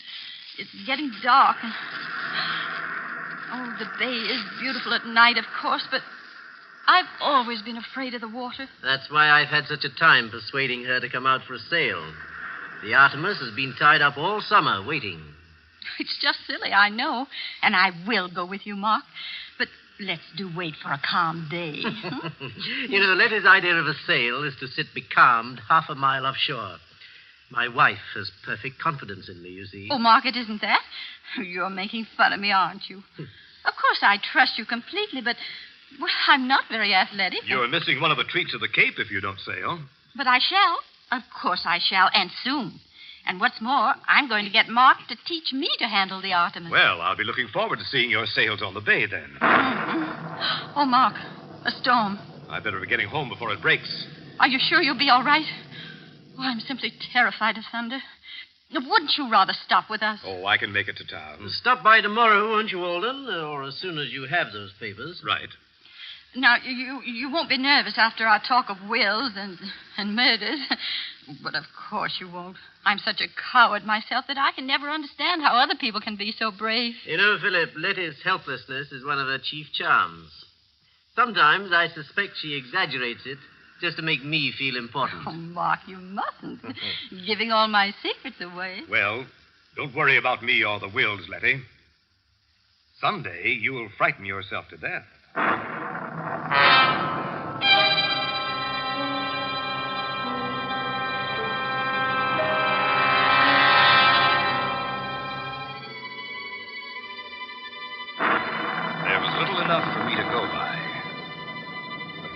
Speaker 20: it's getting dark, and... Oh, the bay is beautiful at night, of course, but... I've always been afraid of the water.
Speaker 8: That's why I've had such a time persuading her to come out for a sail. The Artemis has been tied up all summer, waiting.
Speaker 20: It's just silly, I know. And I will go with you, Mark. But Let's do wait for a calm day.
Speaker 8: You know, Letty's idea of a sail is to sit becalmed half a mile offshore. My wife has perfect confidence in me, you see.
Speaker 20: Oh, Mark, it isn't that. You're making fun of me, aren't you? Of course, I trust you completely, but well, I'm not very athletic.
Speaker 19: You're missing one of the treats of the Cape if you don't sail.
Speaker 20: But I shall. Of course I shall, and soon. And what's more, I'm going to get Mark to teach me to handle the Artemis.
Speaker 19: Well, I'll be looking forward to seeing your sails on the bay then.
Speaker 20: Oh, Mark, a storm.
Speaker 19: I better be getting home before it breaks.
Speaker 20: Are you sure you'll be all right? Oh, I'm simply terrified of thunder. Wouldn't you rather stop with us?
Speaker 19: Oh, I can make it to town.
Speaker 8: Stop by tomorrow, won't you, Alden? Or as soon as you have those papers.
Speaker 19: Right.
Speaker 20: Now, you won't be nervous after our talk of wills and murders. But of course you won't. I'm such a coward myself that I can never understand how other people can be so brave.
Speaker 8: You know, Philip, Letty's helplessness is one of her chief charms. Sometimes I suspect she exaggerates it just to make me feel important.
Speaker 20: Oh, Mark, you mustn't. Giving all my secrets away.
Speaker 19: Well, don't worry about me or the wills, Letty. Someday you'll frighten yourself to death.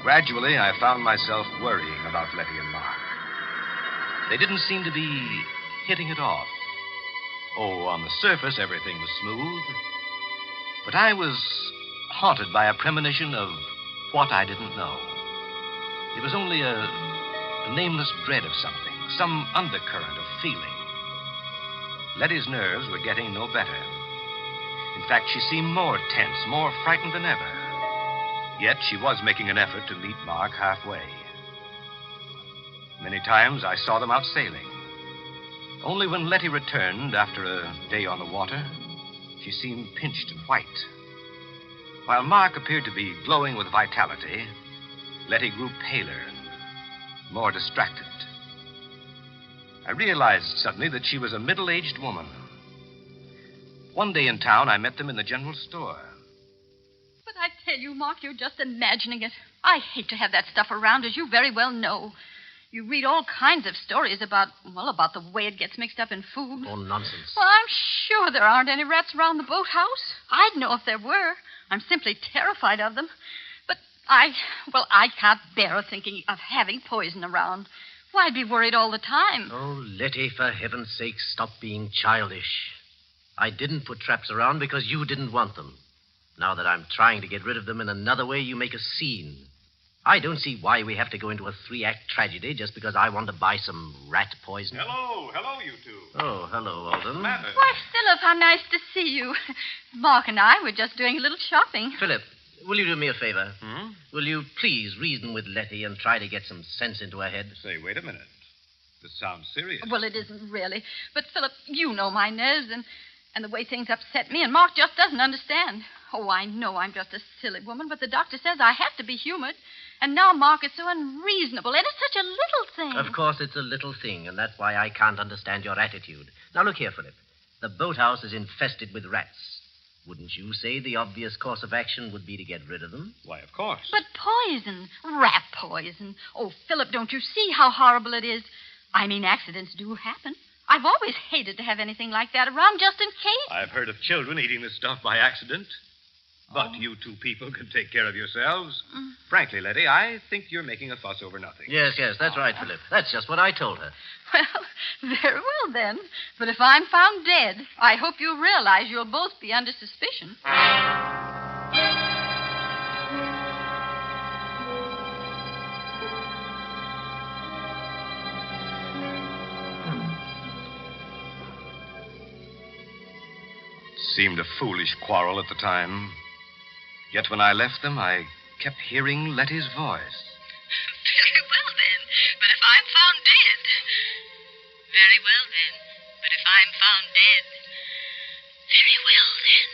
Speaker 19: Gradually, I found myself worrying about Letty and Mark. They didn't seem to be hitting it off. Oh, on the surface, everything was smooth. But I was haunted by a premonition of what I didn't know. It was only a nameless dread of something, some undercurrent of feeling. Letty's nerves were getting no better. In fact, she seemed more tense, more frightened than ever. Yet she was making an effort to meet Mark halfway. Many times I saw them out sailing. Only when Letty returned after a day on the water, she seemed pinched and white. While Mark appeared to be glowing with vitality, Letty grew paler and more distracted. I realized suddenly that she was a middle-aged woman. One day in town, I met them in the general store.
Speaker 20: But I tell you, Mark, you're just imagining it. I hate to have that stuff around, as you very well know. You read all kinds of stories about the way it gets mixed up in food.
Speaker 8: Oh, nonsense.
Speaker 20: Well, I'm sure there aren't any rats around the boathouse. I'd know if there were. I'm simply terrified of them. But I can't bear thinking of having poison around. Why, I'd be worried all the time.
Speaker 8: Oh, Letty, for heaven's sake, stop being childish. I didn't put traps around because you didn't want them. Now that I'm trying to get rid of them in another way, you make a scene. I don't see why we have to go into a 3-act tragedy just because I want to buy some rat poison.
Speaker 19: Hello, you two.
Speaker 8: Oh, hello, Alden.
Speaker 20: Why, Philip, how nice to see you. Mark and I were just doing a little shopping.
Speaker 8: Philip, will you do me a favor? Will you please reason with Letty and try to get some sense into her head?
Speaker 19: Say, wait a minute. This sounds serious.
Speaker 20: Well, it isn't really. But, Philip, you know my nerves and the way things upset me, and Mark just doesn't understand. Oh, I know I'm just a silly woman, but the doctor says I have to be humored. And now Mark is so unreasonable, and it's such a little thing.
Speaker 8: Of course it's a little thing, and that's why I can't understand your attitude. Now, look here, Philip. The boathouse is infested with rats. Wouldn't you say the obvious course of action would be to get rid of them?
Speaker 19: Why, of course.
Speaker 20: But poison, rat poison. Oh, Philip, don't you see how horrible it is? I mean, accidents do happen. I've always hated to have anything like that around just in case.
Speaker 19: I've heard of children eating this stuff by accident. But you two people can take care of yourselves. Frankly, Letty, I think you're making a fuss over nothing.
Speaker 8: Yes, that's right, Philip. That's just what I told her.
Speaker 20: Well, very well then. But if I'm found dead, I hope you realize you'll both be under suspicion.
Speaker 19: It seemed a foolish quarrel at the time. Yet when I left them, I kept hearing Letty's voice.
Speaker 20: Very well, then. But if I'm found dead. Very well, then. But if I'm found dead. Very well, then.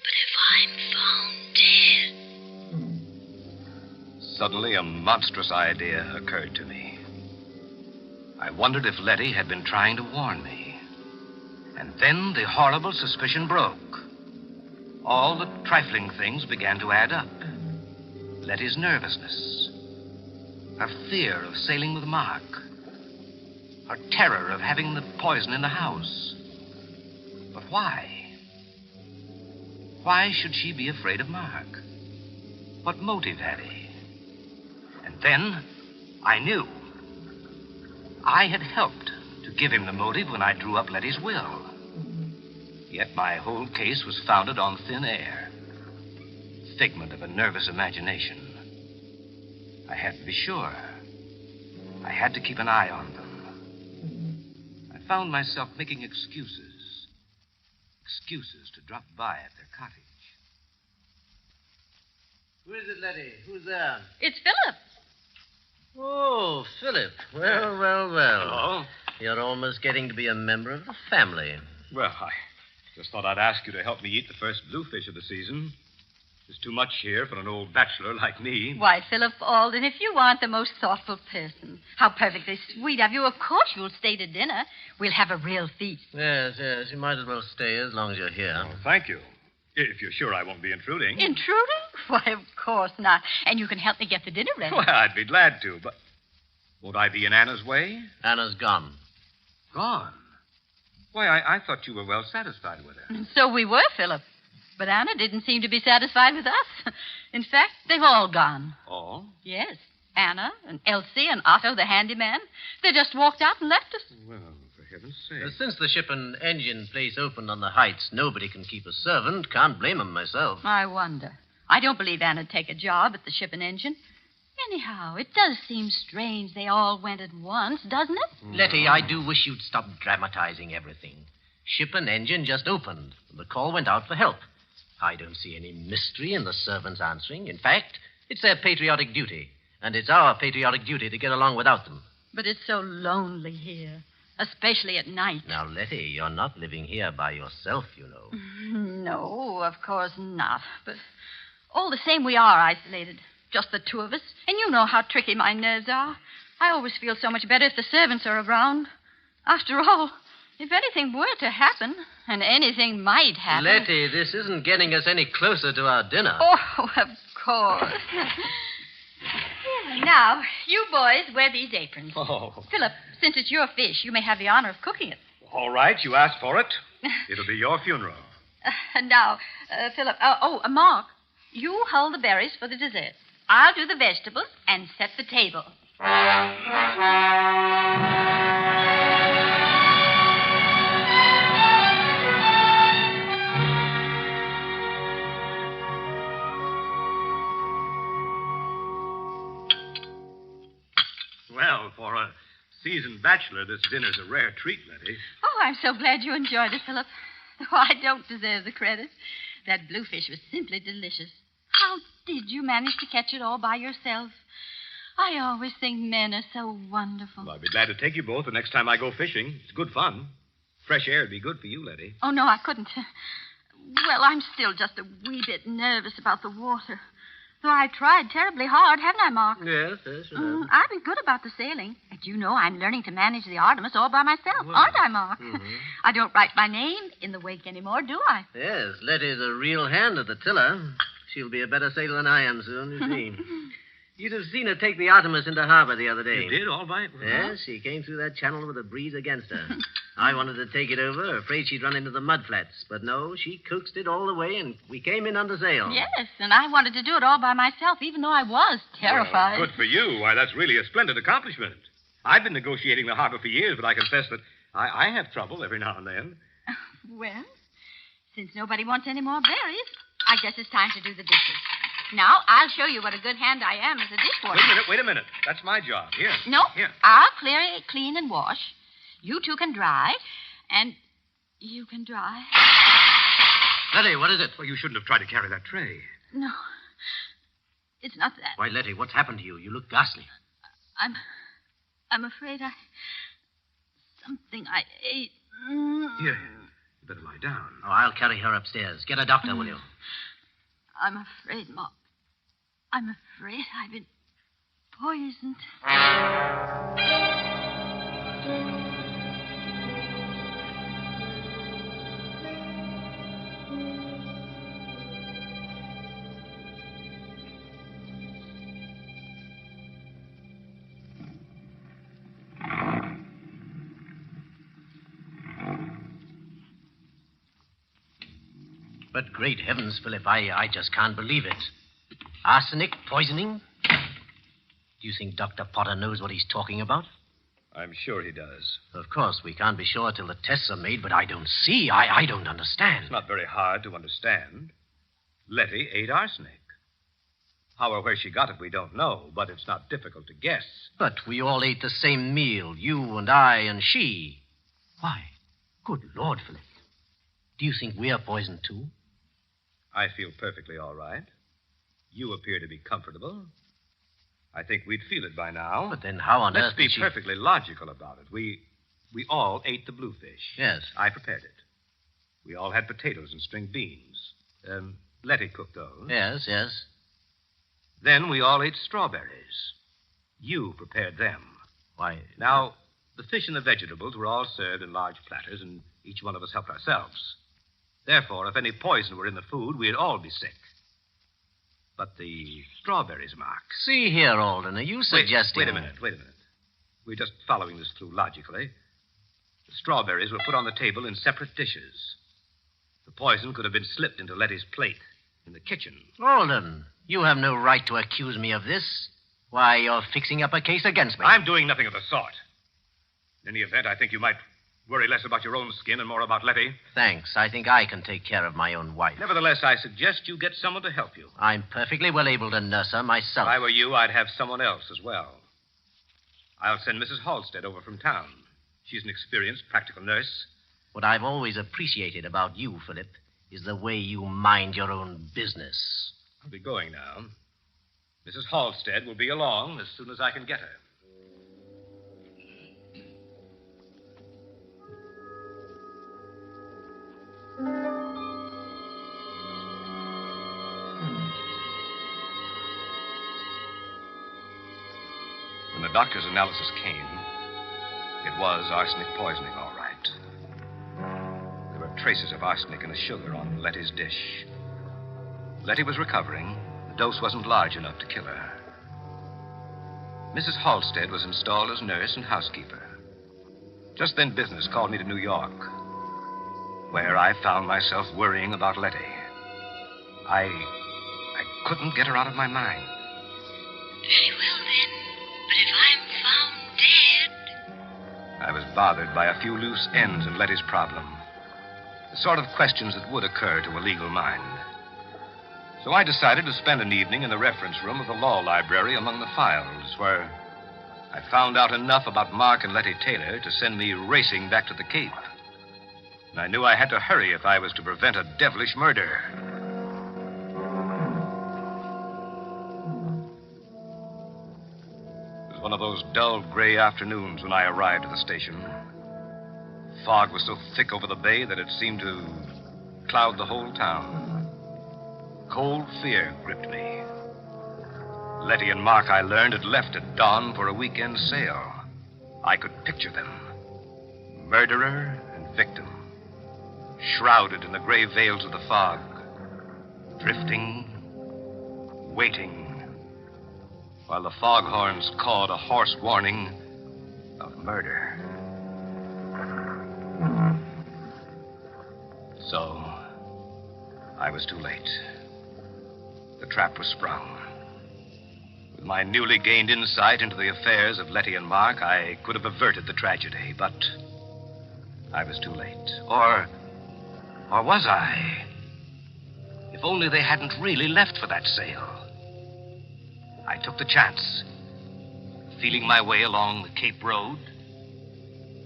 Speaker 20: But if I'm found dead.
Speaker 19: Suddenly, a monstrous idea occurred to me. I wondered if Letty had been trying to warn me. And then the horrible suspicion broke. All the trifling things began to add up. Letty's nervousness, her fear of sailing with Mark, her terror of having the poison in the house. But why? Why should she be afraid of Mark? What motive had he? And then I knew. I had helped to give him the motive when I drew up Letty's will. Yet my whole case was founded on thin air. Figment of a nervous imagination. I had to be sure. I had to keep an eye on them. I found myself making excuses. Excuses to drop by at their cottage.
Speaker 8: Who is it, Letty? Who's there?
Speaker 20: It's Philip.
Speaker 8: Oh, Philip. Well.
Speaker 19: Hello.
Speaker 8: You're almost getting to be a member of the family.
Speaker 19: Well, I just thought I'd ask you to help me eat the first bluefish of the season. There's too much here for an old bachelor like me.
Speaker 20: Why, Philip Alden, if you aren't the most thoughtful person. How perfectly sweet of you. Of course you'll stay to dinner. We'll have a real feast.
Speaker 8: Yes. You might as well stay as long as you're here.
Speaker 19: Oh, thank you. If you're sure I won't be intruding.
Speaker 20: Intruding? Why, of course not. And you can help me get the dinner ready.
Speaker 19: Well, I'd be glad to, but won't I be in Anna's way?
Speaker 8: Anna's gone.
Speaker 19: Gone? Why, I thought you were well satisfied with her.
Speaker 20: So we were, Philip. But Anna didn't seem to be satisfied with us. In fact, they've all gone.
Speaker 19: All?
Speaker 20: Yes. Anna and Elsie and Otto, the handyman. They just walked out and left us.
Speaker 19: Well, for heaven's sake.
Speaker 8: Since the ship and engine place opened on the heights, nobody can keep a servant. Can't blame 'em myself.
Speaker 20: I wonder. I don't believe Anna'd take a job at the ship and engine. Anyhow, it does seem strange they all went at once, doesn't it?
Speaker 8: Letty, I do wish you'd stop dramatizing everything. Ship and engine just opened. The call went out for help. I don't see any mystery in the servants answering. In fact, it's their patriotic duty. And it's our patriotic duty to get along without them.
Speaker 20: But it's so lonely here, especially at night.
Speaker 8: Now, Letty, you're not living here by yourself, you know.
Speaker 20: No, of course not. But all the same, we are isolated. Just the two of us. And you know how tricky my nerves are. I always feel so much better if the servants are around. After all, if anything were to happen, and anything might happen...
Speaker 8: Letty, this isn't getting us any closer to our dinner.
Speaker 20: Oh, of course. Now, you boys wear these aprons.
Speaker 19: Oh.
Speaker 20: Philip, since it's your fish, you may have the honor of cooking it.
Speaker 19: All right, you asked for it. It'll be your funeral.
Speaker 20: Now, Philip... Mark, you hold the berries for the dessert. I'll do the vegetables and set the table.
Speaker 19: Well, for a seasoned bachelor, this dinner's a rare treat, Letty.
Speaker 20: Oh, I'm so glad you enjoyed it, Philip. Though I don't deserve the credit. That bluefish was simply delicious. How did you manage to catch it all by yourself? I always think men are so wonderful.
Speaker 19: Well, I'll be glad to take you both the next time I go fishing. It's good fun. Fresh air would be good for you, Letty.
Speaker 20: Oh, no, I couldn't. Well, I'm still just a wee bit nervous about the water. Though I tried terribly hard, haven't I, Mark?
Speaker 8: Yes, you have.
Speaker 20: I've been good about the sailing. And you know I'm learning to manage the Artemis all by myself, aren't I, Mark?
Speaker 8: Mm-hmm.
Speaker 20: I don't write my name in the wake anymore, do I?
Speaker 8: Yes, Letty's a real hand at the tiller. She'll be a better sailor than I am soon, you see. You'd have seen her take the Artemis into harbor the other day.
Speaker 19: You did, all right.
Speaker 8: Yes, she came through that channel with a breeze against her. I wanted to take it over, afraid she'd run into the mud flats. But no, she coaxed it all the way, and we came in under sail.
Speaker 20: Yes, and I wanted to do it all by myself, even though I was terrified.
Speaker 19: Well, good for you. Why, that's really a splendid accomplishment. I've been negotiating the harbor for years, but I confess that I have trouble every now and then.
Speaker 20: Well, since nobody wants any more berries, I guess it's time to do the dishes. Now, I'll show you what a good hand I am as a dishwasher.
Speaker 19: Wait a minute. That's my job. Here.
Speaker 20: No,
Speaker 19: Here.
Speaker 20: I'll clean and wash. You two can dry, and you can dry.
Speaker 8: Letty, what is it?
Speaker 19: Well, you shouldn't have tried to carry that tray.
Speaker 20: No, it's not that.
Speaker 8: Why, Letty, what's happened to you? You look ghastly.
Speaker 20: I'm afraid something I ate.
Speaker 19: Here, you better lie down.
Speaker 8: Oh, I'll carry her upstairs. Get a doctor, will you?
Speaker 20: I'm afraid, Mark. I'm afraid I've been poisoned.
Speaker 8: But great heavens, Philip, I just can't believe it. Arsenic poisoning? Do you think Dr. Potter knows what he's talking about?
Speaker 19: I'm sure he does.
Speaker 8: Of course, we can't be sure till the tests are made, but I don't see. I don't understand.
Speaker 19: It's not very hard to understand. Letty ate arsenic. How or where she got it, we don't know, but it's not difficult to guess.
Speaker 8: But we all ate the same meal, you and I and she. Why, good Lord, Philip. Do you think we're poisoned, too?
Speaker 19: I feel perfectly all right. You appear to be comfortable. I think we'd feel it by now.
Speaker 8: But then how on earth
Speaker 19: Let's be
Speaker 8: did she...
Speaker 19: perfectly logical about it. We all ate the bluefish.
Speaker 8: Yes.
Speaker 19: I prepared it. We all had potatoes and string beans. Letty cooked those.
Speaker 8: Yes, yes.
Speaker 19: Then we all ate strawberries. You prepared them.
Speaker 8: Why...
Speaker 19: Now, the fish and the vegetables were all served in large platters, and each one of us helped ourselves. Therefore, if any poison were in the food, we'd all be sick. But the strawberries, Mark.
Speaker 8: See here, Alden, are you suggesting...
Speaker 19: Wait a minute. We're just following this through logically. The strawberries were put on the table in separate dishes. The poison could have been slipped into Letty's plate in the kitchen.
Speaker 8: Alden, you have no right to accuse me of this. Why, you're fixing up a case against me.
Speaker 19: I'm doing nothing of the sort. In any event, I think you might worry less about your own skin and more about Letty.
Speaker 8: Thanks. I think I can take care of my own wife.
Speaker 19: Nevertheless, I suggest you get someone to help you.
Speaker 8: I'm perfectly well able to nurse her myself.
Speaker 19: If I were you, I'd have someone else as well. I'll send Mrs. Halstead over from town. She's an experienced practical nurse.
Speaker 8: What I've always appreciated about you, Philip, is the way you mind your own business.
Speaker 19: I'll be going now. Mrs. Halstead will be along as soon as I can get her. When the doctor's analysis came, it was arsenic poisoning, all right. There were traces of arsenic in the sugar on Letty's dish. Letty was recovering. The dose wasn't large enough to kill her. Mrs. Halstead was installed as nurse and housekeeper. Just then, business called me to New York, where I found myself worrying about Letty. I couldn't get her out of my mind.
Speaker 4: Very well, then. But if I'm found dead...
Speaker 19: I was bothered by a few loose ends in Letty's problem. The sort of questions that would occur to a legal mind. So I decided to spend an evening in the reference room of the law library among the files, where I found out enough about Mark and Letty Taylor to send me racing back to the Cape. And I knew I had to hurry if I was to prevent a devilish murder. It was one of those dull gray afternoons when I arrived at the station. Fog was so thick over the bay that it seemed to cloud the whole town. Cold fear gripped me. Letty and Mark, I learned, had left at dawn for a weekend sail. I could picture them. Murderer and victim. Shrouded in the gray veils of the fog. Drifting. Waiting. While the foghorns cawed a hoarse warning of murder. So, I was too late. The trap was sprung. With my newly gained insight into the affairs of Letty and Mark, I could have averted the tragedy, but I was too late. Or was I? If only they hadn't really left for that sail. I took the chance. Feeling my way along the Cape Road,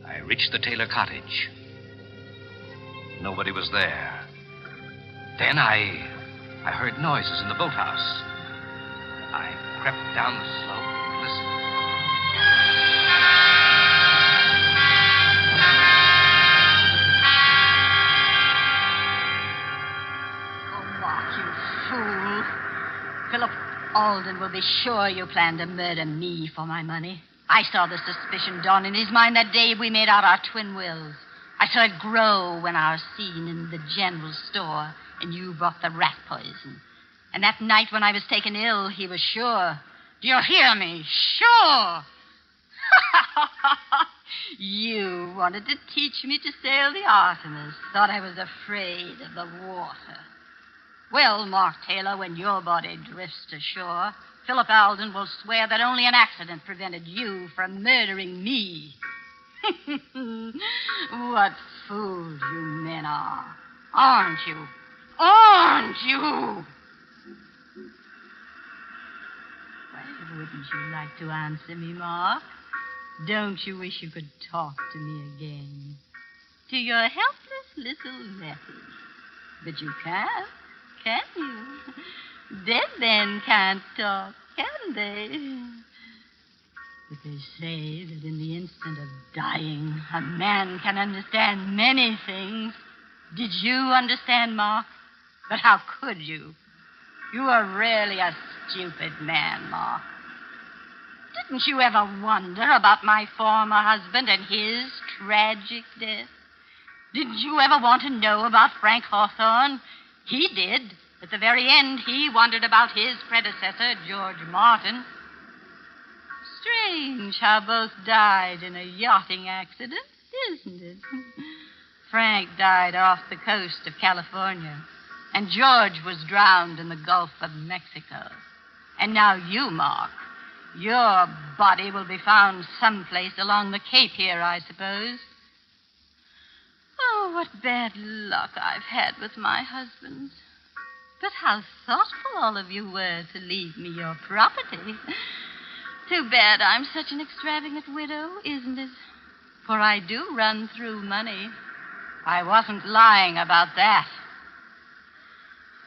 Speaker 19: I reached the Taylor cottage. Nobody was there. Then I heard noises in the boathouse. I crept down the slope and listened.
Speaker 20: Oh, Mark, you fool. Philip Alden will be sure you planned to murder me for my money. I saw the suspicion dawn in his mind that day we made out our twin wills. I saw it grow when I was seen in the general store and you brought the rat poison. And that night when I was taken ill, he was sure. Do you hear me? Sure. You wanted to teach me to sail the Artemis. Thought I was afraid of the water. Well, Mark Taylor, when your body drifts to shore, Philip Alden will swear that only an accident prevented you from murdering me. What fools you men are. Aren't you? Aren't you? Why wouldn't you like to answer me, Mark? Don't you wish you could talk to me again? To your helpless little Letty. But you can't, can you? Dead men can't talk, can they? But they say that in the instant of dying, a man can understand many things. Did you understand, Mark? But how could you? You are really a stupid man, Mark. Didn't you ever wonder about my former husband and his tragic death? Didn't you ever want to know about Frank Hawthorne? He did. At the very end, he wondered about his predecessor, George Martin. Strange how both died in a yachting accident, isn't it? Frank died off the coast of California, and George was drowned in the Gulf of Mexico. And now you, Mark, your body will be found someplace along the Cape here, I suppose. Oh, what bad luck I've had with my husband. But how thoughtful all of you were to leave me your property. Too bad I'm such an extravagant widow, isn't it? For I do run through money. I wasn't lying about that.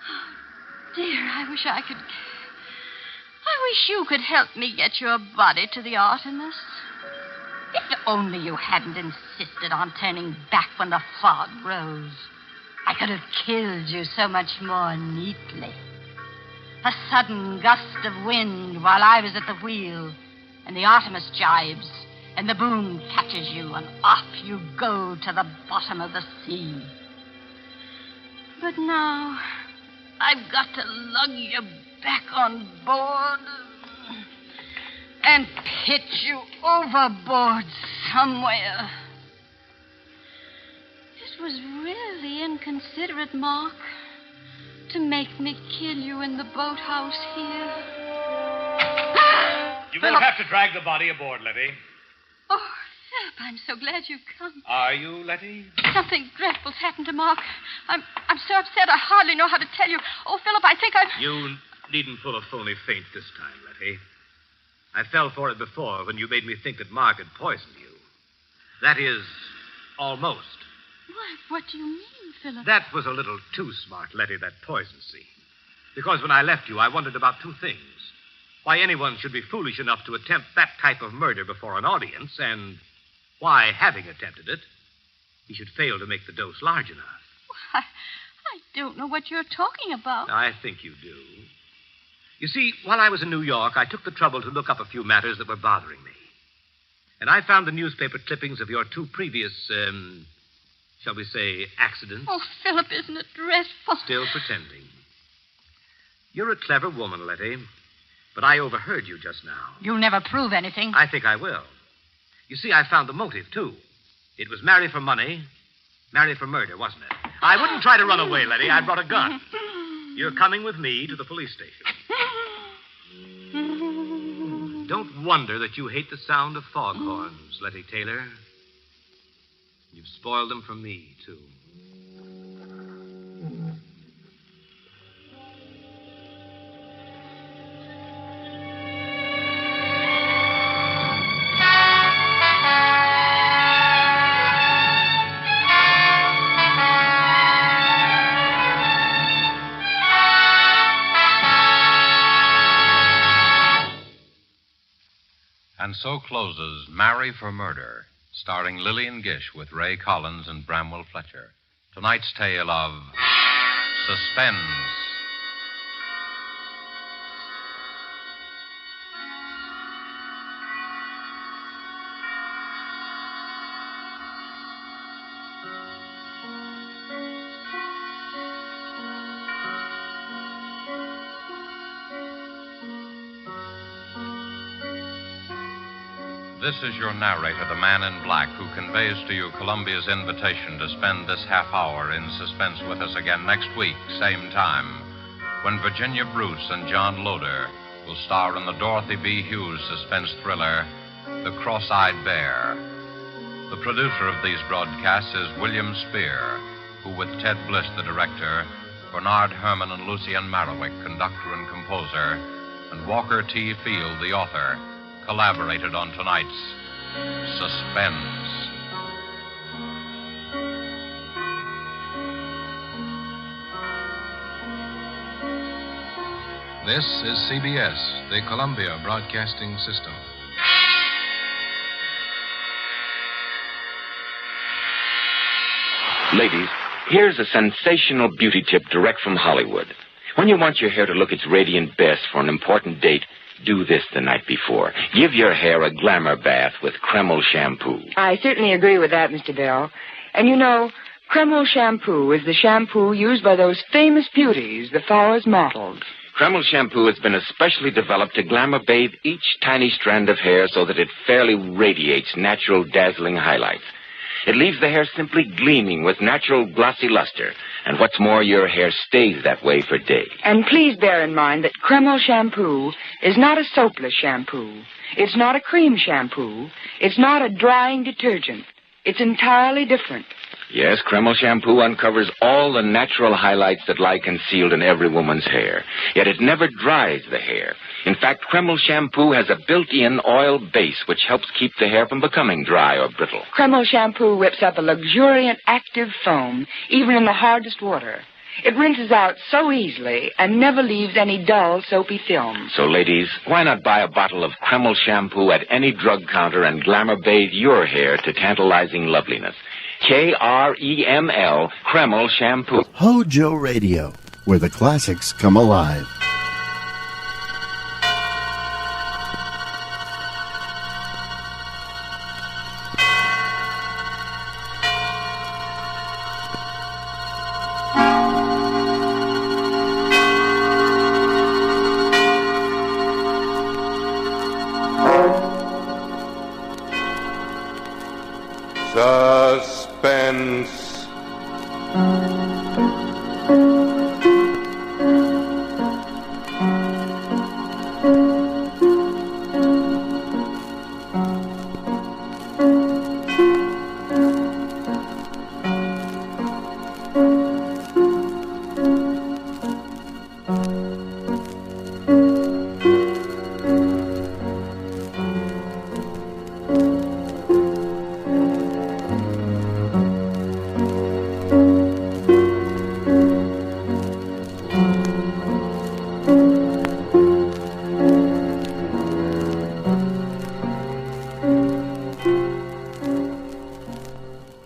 Speaker 20: Oh, dear, I wish you could help me get your body to the Artemis. If only you hadn't insisted on turning back when the fog rose. I could have killed you so much more neatly. A sudden gust of wind while I was at the wheel, and the Artemis jibes, and the boom catches you, and off you go to the bottom of the sea. But now, I've got to lug you back on board and pitch you overboard somewhere. It was really inconsiderate, Mark, to make me kill you in the boathouse here.
Speaker 11: You won't have to drag the body aboard, Letty.
Speaker 20: Oh, Philip, I'm so glad you've come.
Speaker 11: Are you, Letty?
Speaker 20: Something dreadful's happened to Mark. I'm so upset I hardly know how to tell you. Oh, Philip, I think I've...
Speaker 11: You needn't pull a phony feint this time, Letty. I fell for it before when you made me think that Mark had poisoned you. That is, almost.
Speaker 20: Why, what do you mean, Philip?
Speaker 11: That was a little too smart, Letty, that poison scene. Because when I left you, I wondered about two things. Why anyone should be foolish enough to attempt that type of murder before an audience, and why, having attempted it, he should fail to make the dose large enough.
Speaker 20: Why, I don't know what you're talking about.
Speaker 11: I think you do. You see, while I was in New York, I took the trouble to look up a few matters that were bothering me. And I found the newspaper clippings of your two previous, shall we say, accidents.
Speaker 20: Oh, Philip, isn't it dreadful?
Speaker 11: Still pretending. You're a clever woman, Letty, but I overheard you just now.
Speaker 20: You'll never prove anything.
Speaker 11: I think I will. You see, I found the motive, too. It was marry for money, marry for murder, wasn't it? I wouldn't try to run away, Letty. I brought a gun. You're coming with me to the police station. Don't wonder that you hate the sound of foghorns, Letty Taylor. You've spoiled them for me, too.
Speaker 16: And so closes Marry for Murder, starring Lillian Gish with Ray Collins and Bramwell Fletcher. Tonight's tale of suspense. This is your narrator, the man in black, who conveys to you Columbia's invitation to spend this half hour in suspense with us again next week, same time, when Virginia Bruce and John Loder will star in the Dorothy B. Hughes suspense thriller, The Cross-Eyed Bear. The producer of these broadcasts is William Spear, who, with Ted Bliss, the director, Bernard Herrmann and Lucien Marowik, conductor and composer, and Walker T. Field, the author, collaborated on tonight's Suspense.
Speaker 15: This is CBS, the Columbia Broadcasting System.
Speaker 21: Ladies, here's a sensational beauty tip direct from Hollywood. When you want your hair to look its radiant best for an important date, do this the night before. Give your hair a glamour bath with Kreml shampoo.
Speaker 22: I certainly agree with that, Mr. Bell. And you know, Kreml shampoo is the shampoo used by those famous beauties the flowers modeled.
Speaker 21: Kreml shampoo has been especially developed to glamour bathe each tiny strand of hair so that it fairly radiates natural dazzling highlights. It leaves the hair simply gleaming with natural glossy luster. And what's more, your hair stays that way for days.
Speaker 22: And please bear in mind that Kreml shampoo is not a soapless shampoo. It's not a cream shampoo. It's not a drying detergent. It's entirely different.
Speaker 21: Yes, Kreml shampoo uncovers all the natural highlights that lie concealed in every woman's hair. Yet it never dries the hair. In fact, Kreml shampoo has a built-in oil base which helps keep the hair from becoming dry or brittle.
Speaker 22: Kreml shampoo whips up a luxuriant, active foam, even in the hardest water. It rinses out so easily and never leaves any dull, soapy film.
Speaker 21: So, ladies, why not buy a bottle of Kreml shampoo at any drug counter and glamour bathe your hair to tantalizing loveliness? Kreml, Kreml shampoo.
Speaker 1: HOJO Radio, where the classics come alive.
Speaker 23: Suspense.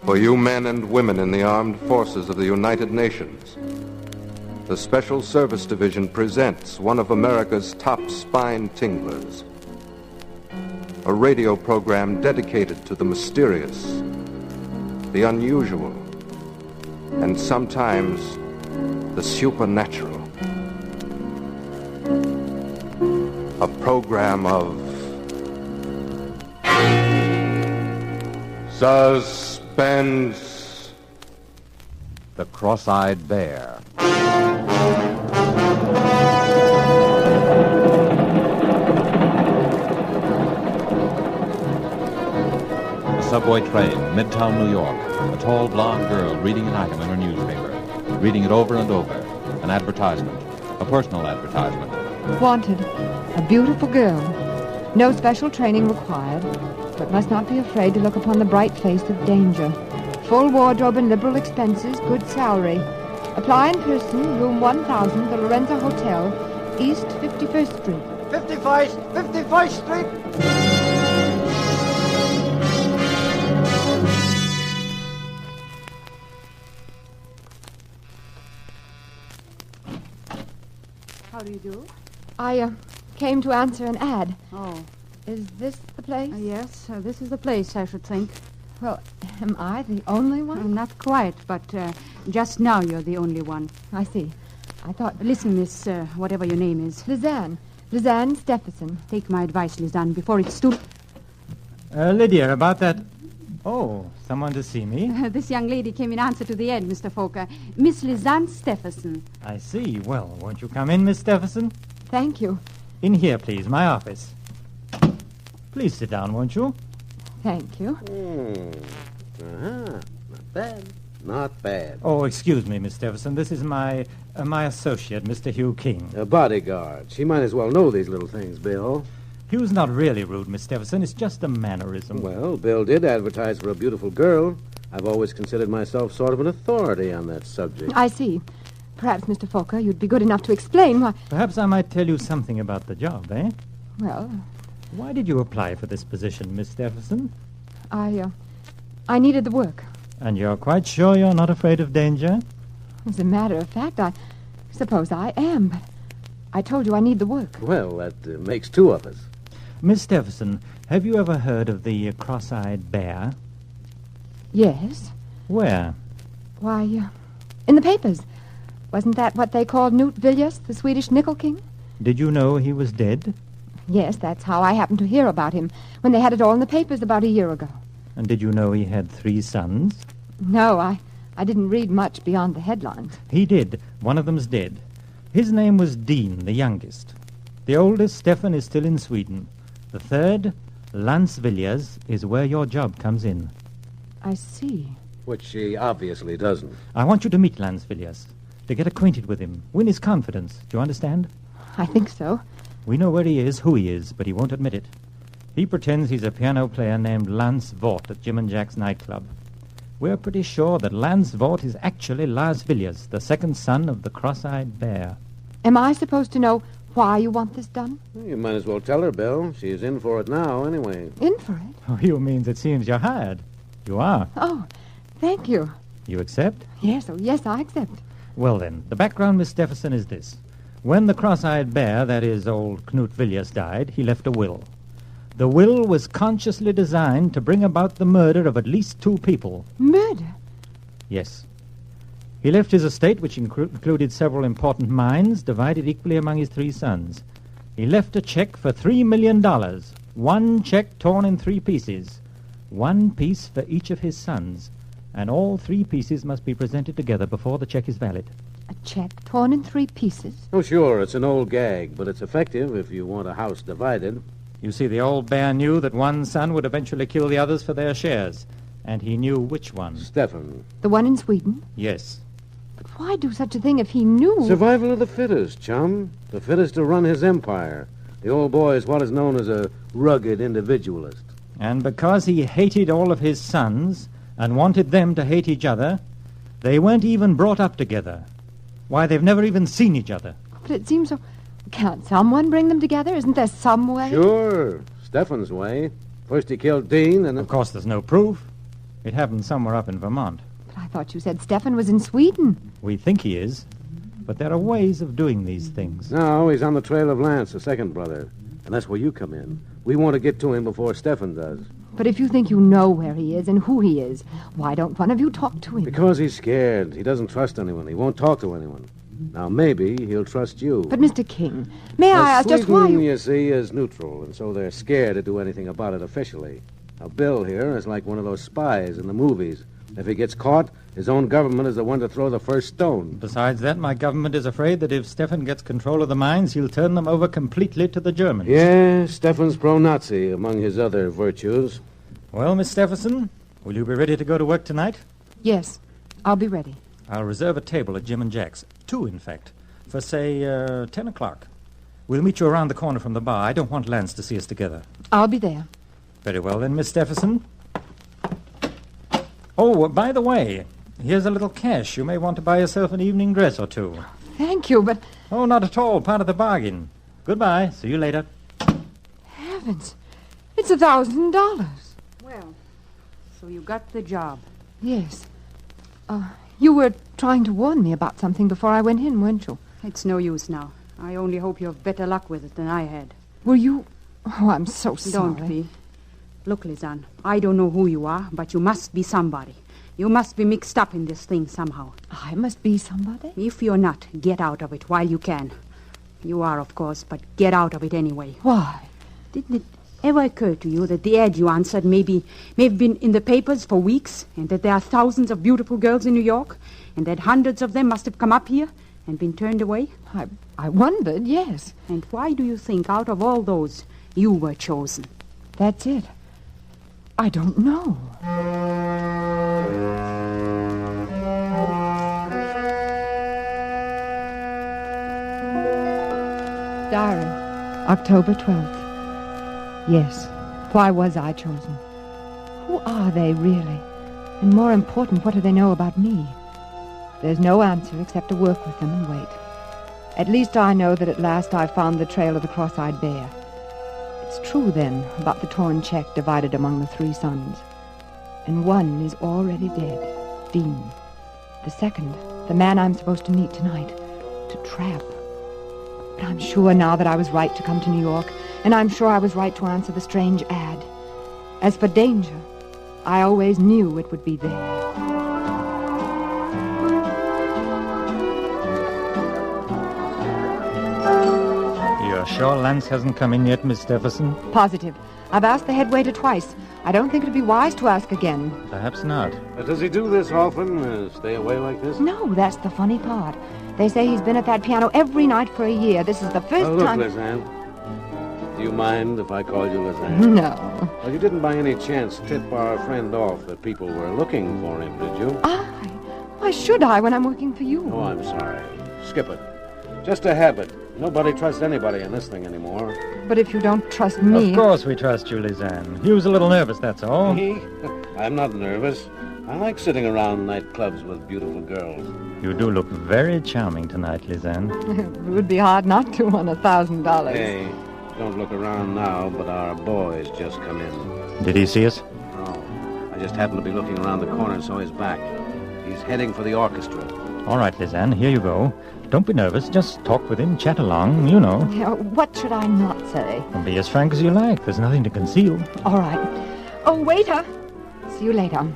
Speaker 23: For you men and women in the armed forces of the United Nations, the Special Service Division presents one of America's top spine tinglers. A radio program dedicated to the mysterious, the unusual, and sometimes the supernatural. A program of suspense.
Speaker 25: The Cross-Eyed Bear. A subway train, Midtown New York. A tall blonde girl reading an item in her newspaper. Reading it over and over. An advertisement. A personal advertisement.
Speaker 26: Wanted. A beautiful girl. No special training required, but must not be afraid to look upon the bright face of danger. Full wardrobe and liberal expenses, good salary. Apply in person, room 1000, the Lorenzo Hotel, East 51st Street.
Speaker 27: 51st Street.
Speaker 26: How do you do?
Speaker 3: I came to answer an ad.
Speaker 26: Oh.
Speaker 3: Is this the place?
Speaker 26: Yes, this is the place, I should think.
Speaker 3: Well, am I the only one?
Speaker 26: Not quite, but just now you're the only one.
Speaker 3: I see. I thought...
Speaker 26: Listen, Miss, whatever your name is.
Speaker 3: Lizanne. Lizanne Stephenson.
Speaker 26: Take my advice, Lizanne, before it's too...
Speaker 28: Lydia, about that...
Speaker 5: Oh, someone to see me?
Speaker 6: This young lady came in answer to the ad, Mr. Fokker. Miss Lizanne Stephenson.
Speaker 5: I see. Well, won't you come in, Miss Stephenson?
Speaker 26: Thank you.
Speaker 5: In here, please, my office. Please sit down, won't you?
Speaker 26: Thank you.
Speaker 10: Uh-huh. Not bad. Not bad.
Speaker 5: Oh, excuse me, Miss Stephenson. This is my associate, Mr. Hugh King.
Speaker 10: A bodyguard. She might as well know these little things, Bill.
Speaker 5: Hugh's not really rude, Miss Stephenson. It's just a mannerism.
Speaker 10: Well, Bill did advertise for a beautiful girl. I've always considered myself sort of an authority on that subject.
Speaker 26: I see. Perhaps, Mr. Fokker, you'd be good enough to explain why...
Speaker 5: Perhaps I might tell you something about the job, eh?
Speaker 26: Well...
Speaker 5: Why did you apply for this position, Miss Stephenson?
Speaker 26: I needed the work.
Speaker 5: And you're quite sure you're not afraid of danger?
Speaker 26: As a matter of fact, I suppose I am, but I told you I need the work.
Speaker 10: Well, that makes two of us.
Speaker 5: Miss Stephenson, have you ever heard of the cross-eyed bear?
Speaker 26: Yes.
Speaker 5: Where?
Speaker 26: Why, in the papers. Wasn't that what they called Knut Villiers, the Swedish nickel king?
Speaker 5: Did you know he was dead?
Speaker 26: Yes, that's how I happened to hear about him, when they had it all in the papers about a year ago.
Speaker 5: And did you know he had 3 sons?
Speaker 26: No, I didn't read much beyond the headlines.
Speaker 5: He did. One of them's dead. His name was Dean, the youngest. The oldest, Stefan, is still in Sweden. The third, Lance Villiers, is where your job comes in.
Speaker 26: I see.
Speaker 10: Which she obviously doesn't.
Speaker 5: I want you to meet Lance Villiers, to get acquainted with him, win his confidence. Do you understand?
Speaker 26: I think so.
Speaker 5: We know where he is, who he is, but he won't admit it. He pretends he's a piano player named Lance Vort at Jim and Jack's nightclub. We're pretty sure that Lance Vort is actually Lars Villiers, the second son of the cross-eyed bear.
Speaker 26: Am I supposed to know why you want this done?
Speaker 10: You might as well tell her, Bill. She's in for it now, anyway.
Speaker 26: In for it?
Speaker 5: Oh, you means it seems you're hired. You are.
Speaker 26: Oh, thank you.
Speaker 5: You accept?
Speaker 26: Yes, I accept.
Speaker 5: Well, then, the background, Miss Stephenson, is this. When the cross-eyed bear, that is, old Knut Villiers, died, he left a will. The will was consciously designed to bring about the murder of at least 2 people.
Speaker 26: Murder?
Speaker 5: Yes. He left his estate, which included several important mines, divided equally among his 3 sons. He left a check for $3 million. 1 check torn in 3 pieces. 1 piece for each of his sons. And all 3 pieces must be presented together before the check is valid.
Speaker 26: A check torn in 3 pieces?
Speaker 10: Oh, sure, it's an old gag, but it's effective if you want a house divided.
Speaker 5: You see, the old bear knew that one son would eventually kill the others for their shares. And he knew which one.
Speaker 10: Stefan.
Speaker 26: The one in Sweden?
Speaker 5: Yes.
Speaker 26: But why do such a thing if he knew?
Speaker 10: Survival of the fittest, chum. The fittest to run his empire. The old boy is what is known as a rugged individualist.
Speaker 5: And because he hated all of his sons and wanted them to hate each other, they weren't even brought up together. Why, they've never even seen each other.
Speaker 26: But it seems so... Can't someone bring them together? Isn't there some way?
Speaker 10: Sure. Stefan's way. First he killed Dean, and then...
Speaker 5: Of course, there's no proof. It happened somewhere up in Vermont.
Speaker 26: But I thought you said Stefan was in Sweden.
Speaker 5: We think he is. But there are ways of doing these things.
Speaker 10: No, he's on the trail of Lance, the second brother. And that's where you come in. We want to get to him before Stefan does.
Speaker 26: But if you think you know where he is and who he is, why don't one of you talk to him?
Speaker 10: Because he's scared. He doesn't trust anyone. He won't talk to anyone. Now, maybe he'll trust you.
Speaker 26: But, Mr. King, may I ask just why
Speaker 10: you see, is neutral, and so they're scared to do anything about it officially. Now, Bill here is like one of those spies in the movies. If he gets caught, his own government is the one to throw the first stone.
Speaker 5: Besides that, my government is afraid that if Stefan gets control of the mines, he'll turn them over completely to the Germans.
Speaker 10: Yeah, Stefan's pro-Nazi, among his other virtues.
Speaker 5: Well, Miss Stephenson, will you be ready to go to work tonight?
Speaker 26: Yes, I'll be ready.
Speaker 5: I'll reserve a table at Jim and Jack's. 2, in fact, for, say, 10 o'clock. We'll meet you around the corner from the bar. I don't want Lance to see us together.
Speaker 26: I'll be there.
Speaker 5: Very well, then, Miss Stephenson. Oh, by the way, here's a little cash. You may want to buy yourself an evening dress or 2.
Speaker 26: Thank you, but...
Speaker 5: Oh, not at all. Part of the bargain. Goodbye. See you later.
Speaker 26: Heavens. It's $1,000.
Speaker 6: Well, so you got the job.
Speaker 26: Yes. You were trying to warn me about something before I went in, weren't you?
Speaker 6: It's no use now. I only hope you have better luck with it than I had.
Speaker 26: Were you... Oh, I'm so sorry.
Speaker 6: Don't be. Look, Lizanne, I don't know who you are, but you must be somebody. You must be mixed up in this thing somehow.
Speaker 26: I must be somebody?
Speaker 6: If you're not, get out of it while you can. You are, of course, but get out of it anyway.
Speaker 26: Why?
Speaker 6: Didn't it ever occurred to you that the ad you answered may have been in the papers for weeks, and that there are thousands of beautiful girls in New York, and that hundreds of them must have come up here and been turned away?
Speaker 26: I wondered, yes.
Speaker 6: And why do you think, out of all those, you were chosen?
Speaker 26: That's it. I don't know. Diary, October 12th. Yes, why was I chosen? Who are they, really? And more important, what do they know about me? There's no answer except to work with them and wait. At least I know that at last I've found the trail of the cross-eyed bear. It's true, then, about the torn check divided among the 3 sons. And one is already dead, Dean. The second, the man I'm supposed to meet tonight, to trap. But I'm sure now that I was right to come to New York, and I'm sure I was right to answer the strange ad. As for danger, I always knew it would be there.
Speaker 5: You're sure Lance hasn't come in yet, Miss Stephenson?
Speaker 26: Positive. I've asked the head waiter twice. I don't think it'd be wise to ask again.
Speaker 5: Perhaps not.
Speaker 10: Does he do this often? Stay away like this?
Speaker 26: No, that's the funny part. They say he's been at that piano every night for a year. This is the first time...
Speaker 10: Look, Lizanne. Do you mind if I call you Lizanne?
Speaker 26: No.
Speaker 10: Well, you didn't by any chance tip our friend off that people were looking for him, did you?
Speaker 26: Why should I when I'm working for you?
Speaker 10: Oh, I'm sorry. Skip it. Just a habit. Nobody trusts anybody in this thing anymore.
Speaker 26: But if you don't trust me...
Speaker 5: Of course we trust you, Lizanne. He was a little nervous, that's all.
Speaker 10: Me? I'm not nervous. I like sitting around nightclubs with beautiful girls.
Speaker 5: You do look very charming tonight, Lizanne.
Speaker 26: It would be hard not to on $1,000.
Speaker 10: Hey, don't look around now, but our boy's just come in.
Speaker 5: Did he see us?
Speaker 10: No. I just happened to be looking around the corner and saw his back. He's heading for the orchestra.
Speaker 5: All right, Lizanne, here you go. Don't be nervous. Just talk with him, chat along, you know.
Speaker 26: What should I not say?
Speaker 5: And be as frank as you like. There's nothing to conceal.
Speaker 26: All right. Oh, waiter. See you later.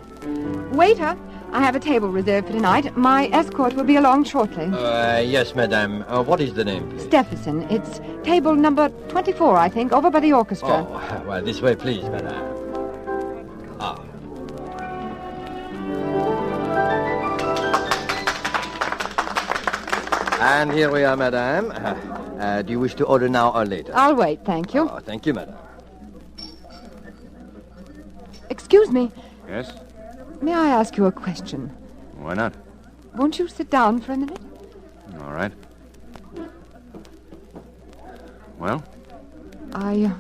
Speaker 26: Waiter, I have a table reserved for tonight. My escort will be along shortly.
Speaker 2: Yes, madame. What is the name, please?
Speaker 26: Stephenson. It's table number 24, I think, over by the orchestra.
Speaker 2: Oh, well, this way, please, madame. And here we are, madame. Do you wish to order now or later?
Speaker 26: I'll wait, thank you.
Speaker 2: Oh, thank you, madame.
Speaker 26: Excuse me.
Speaker 7: Yes?
Speaker 26: May I ask you a question?
Speaker 7: Why not?
Speaker 26: Won't you sit down for a minute?
Speaker 7: All right. Well?
Speaker 26: I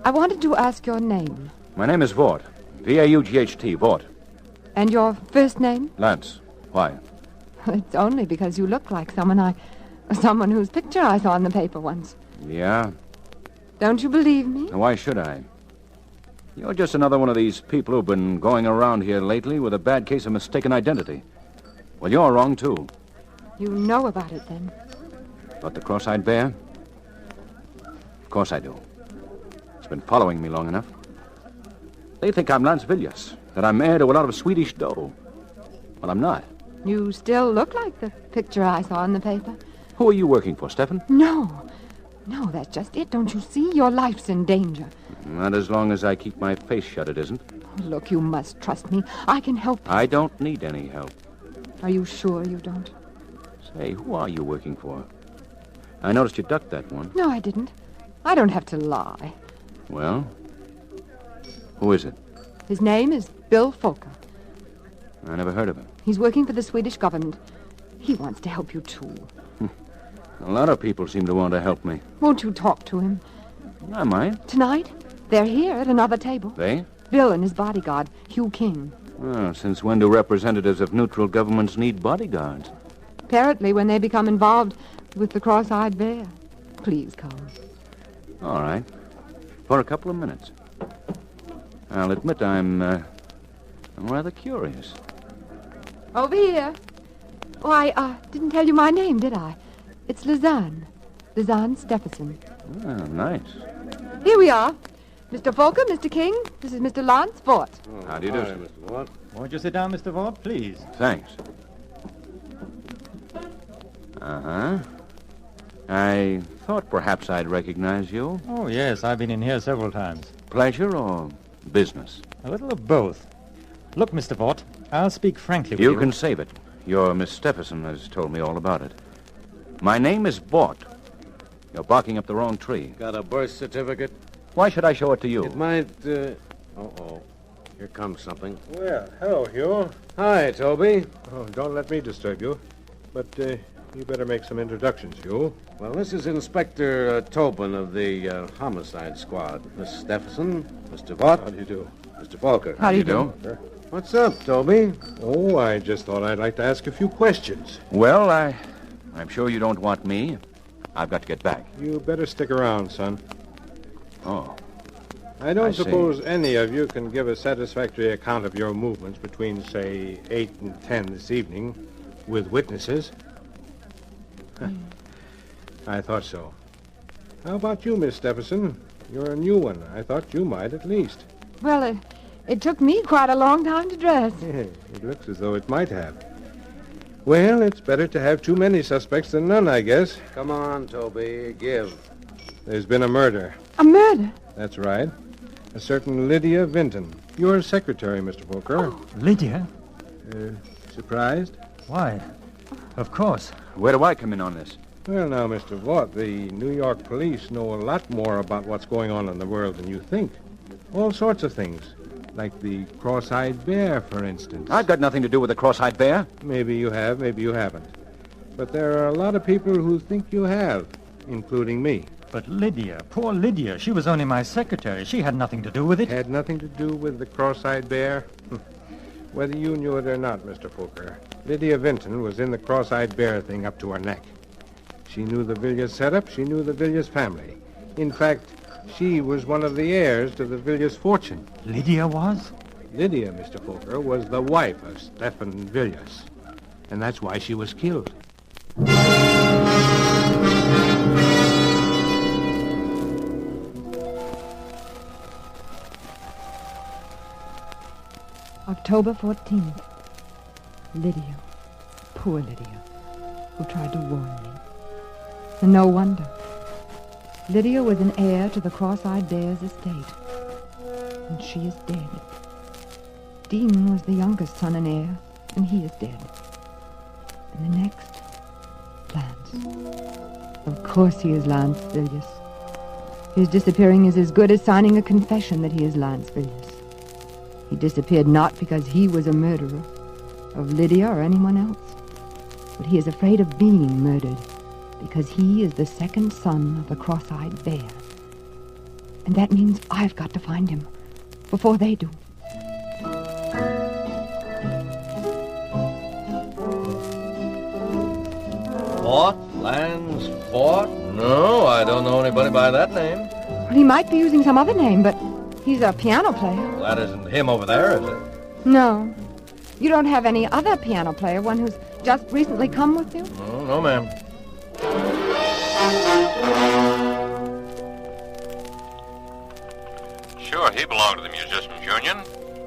Speaker 26: wanted to ask your name.
Speaker 7: My name is Vaught. V-A-U-G-H-T, Vaught.
Speaker 26: And your first name?
Speaker 7: Lance. Why?
Speaker 26: It's only because you look like someone whose picture I saw in the paper once.
Speaker 7: Yeah?
Speaker 26: Don't you believe me?
Speaker 7: Why should I? You're just another one of these people who've been going around here lately with a bad case of mistaken identity. Well, you're wrong, too.
Speaker 26: You know about it, then?
Speaker 7: About the cross-eyed bear? Of course I do. It's been following me long enough. They think I'm Lance Villiers, that I'm heir to a lot of Swedish dough. Well, I'm not.
Speaker 26: You still look like the picture I saw in the paper.
Speaker 7: Who are you working for, Stephen?
Speaker 26: No, that's just it. Don't you see? Your life's in danger.
Speaker 7: Not as long as I keep my face shut, it isn't.
Speaker 26: Look, you must trust me. I can help you.
Speaker 7: I don't need any help.
Speaker 26: Are you sure you don't?
Speaker 7: Say, who are you working for? I noticed you ducked that one.
Speaker 26: No, I didn't. I don't have to lie.
Speaker 7: Well, who is it?
Speaker 26: His name is Bill FUNKO.
Speaker 7: I never heard of him.
Speaker 26: He's working for the Swedish government. He wants to help you, too.
Speaker 7: A lot of people seem to want to help me.
Speaker 26: Won't you talk to him?
Speaker 7: I might.
Speaker 26: Tonight? They're here at another table.
Speaker 7: They?
Speaker 26: Bill and his bodyguard, Hugh King.
Speaker 7: Well, since when do representatives of neutral governments need bodyguards?
Speaker 26: Apparently when they become involved with the cross-eyed bear. Please come.
Speaker 7: All right. For a couple of minutes. I'll admit I'm rather curious.
Speaker 26: Over here. Oh, I didn't tell you my name, did I? It's Lizanne. Lizanne Stephenson.
Speaker 7: Oh, nice.
Speaker 26: Here we are. Mr. FUNKO, Mr. King. This is Mr. Lance Vaught.
Speaker 7: How do you do,
Speaker 10: Hi,
Speaker 7: sir?
Speaker 10: Mr. Vaught.
Speaker 5: Won't you sit down, Mr. Vaught, please?
Speaker 7: Thanks. I thought perhaps I'd recognize you.
Speaker 5: Oh, yes, I've been in here several times.
Speaker 7: Pleasure or business?
Speaker 5: A little of both. Look, Mr. Vaught, I'll speak frankly with you.
Speaker 7: You can save it. Your Miss Stephenson has told me all about it. My name is Vaught. You're barking up the wrong tree.
Speaker 10: Got a birth certificate?
Speaker 7: Why should I show it to you?
Speaker 10: It might, Uh-oh. Here comes something.
Speaker 9: Well, hello, Hugh.
Speaker 10: Hi, Toby.
Speaker 9: Oh, don't let me disturb you. But, you better make some introductions, Hugh.
Speaker 10: Well, this is Inspector Tobin of the Homicide Squad. Miss Stephenson, Mr. Vaught.
Speaker 9: How do you do?
Speaker 10: Mr. Falker.
Speaker 9: How do you do?
Speaker 10: What's up, Toby?
Speaker 9: Oh, I just thought I'd like to ask a few questions.
Speaker 7: Well, I'm sure you don't want me. I've got to get back.
Speaker 9: You better stick around, son.
Speaker 7: Oh.
Speaker 9: I don't
Speaker 7: I see.
Speaker 9: suppose any of you can give a satisfactory account of your movements between, say, 8 and 10 this evening with witnesses. I thought so. How about you, Miss Stephenson? You're a new one. I thought you might at least.
Speaker 26: Well, it took me quite a long time to dress.
Speaker 9: Yeah, it looks as though it might have. Well, it's better to have too many suspects than none, I guess.
Speaker 10: Come on, Toby. Give.
Speaker 9: There's been a murder.
Speaker 26: A murder?
Speaker 9: That's right. A certain Lydia Vinton. Your secretary, Mr. Volker.
Speaker 5: Lydia?
Speaker 9: Surprised?
Speaker 5: Why? Of course.
Speaker 7: Where do I come in on this?
Speaker 9: Well, now, Mr. Vaught, the New York police know a lot more about what's going on in the world than you think. All sorts of things. Like the cross-eyed bear, for instance.
Speaker 7: I've got nothing to do with the cross-eyed bear.
Speaker 9: Maybe you have, maybe you haven't. But there are a lot of people who think you have, including me.
Speaker 5: But Lydia, poor Lydia, she was only my secretary. She had nothing to do with it.
Speaker 9: Had nothing to do with the cross-eyed bear? Whether you knew it or not, Mr. Fulker, Lydia Vinton was in the cross-eyed bear thing up to her neck. She knew the Villiers setup. She knew the Villiers family. In fact, she was one of the heirs to the Villiers fortune.
Speaker 5: Lydia was?
Speaker 9: Lydia, Mr. Fulker, was the wife of Stephen Villiers. And that's why she was killed.
Speaker 26: October 14th. Lydia. Poor Lydia, who tried to warn me. And no wonder. Lydia was an heir to the Cross-Eyed Bear's estate. And she is dead. Dean was the youngest son and heir, and he is dead. And the next, Lance. Of course he is Lance Villiers. His disappearing is as good as signing a confession that he is Lance Villiers. He disappeared not because he was a murderer of Lydia or anyone else, but he is afraid of being murdered because he is the second son of the Cross-Eyed Bear. And that means I've got to find him before they do.
Speaker 12: Vaught? Lance Vaught? No, I don't know anybody by that name.
Speaker 26: Well, he might be using some other name, but he's a piano player.
Speaker 12: Well, that isn't him over there, is it?
Speaker 26: No. You don't have any other piano player, one who's just recently come with you?
Speaker 12: No, no, ma'am.
Speaker 16: Sure, he belonged to the Musicians' Union.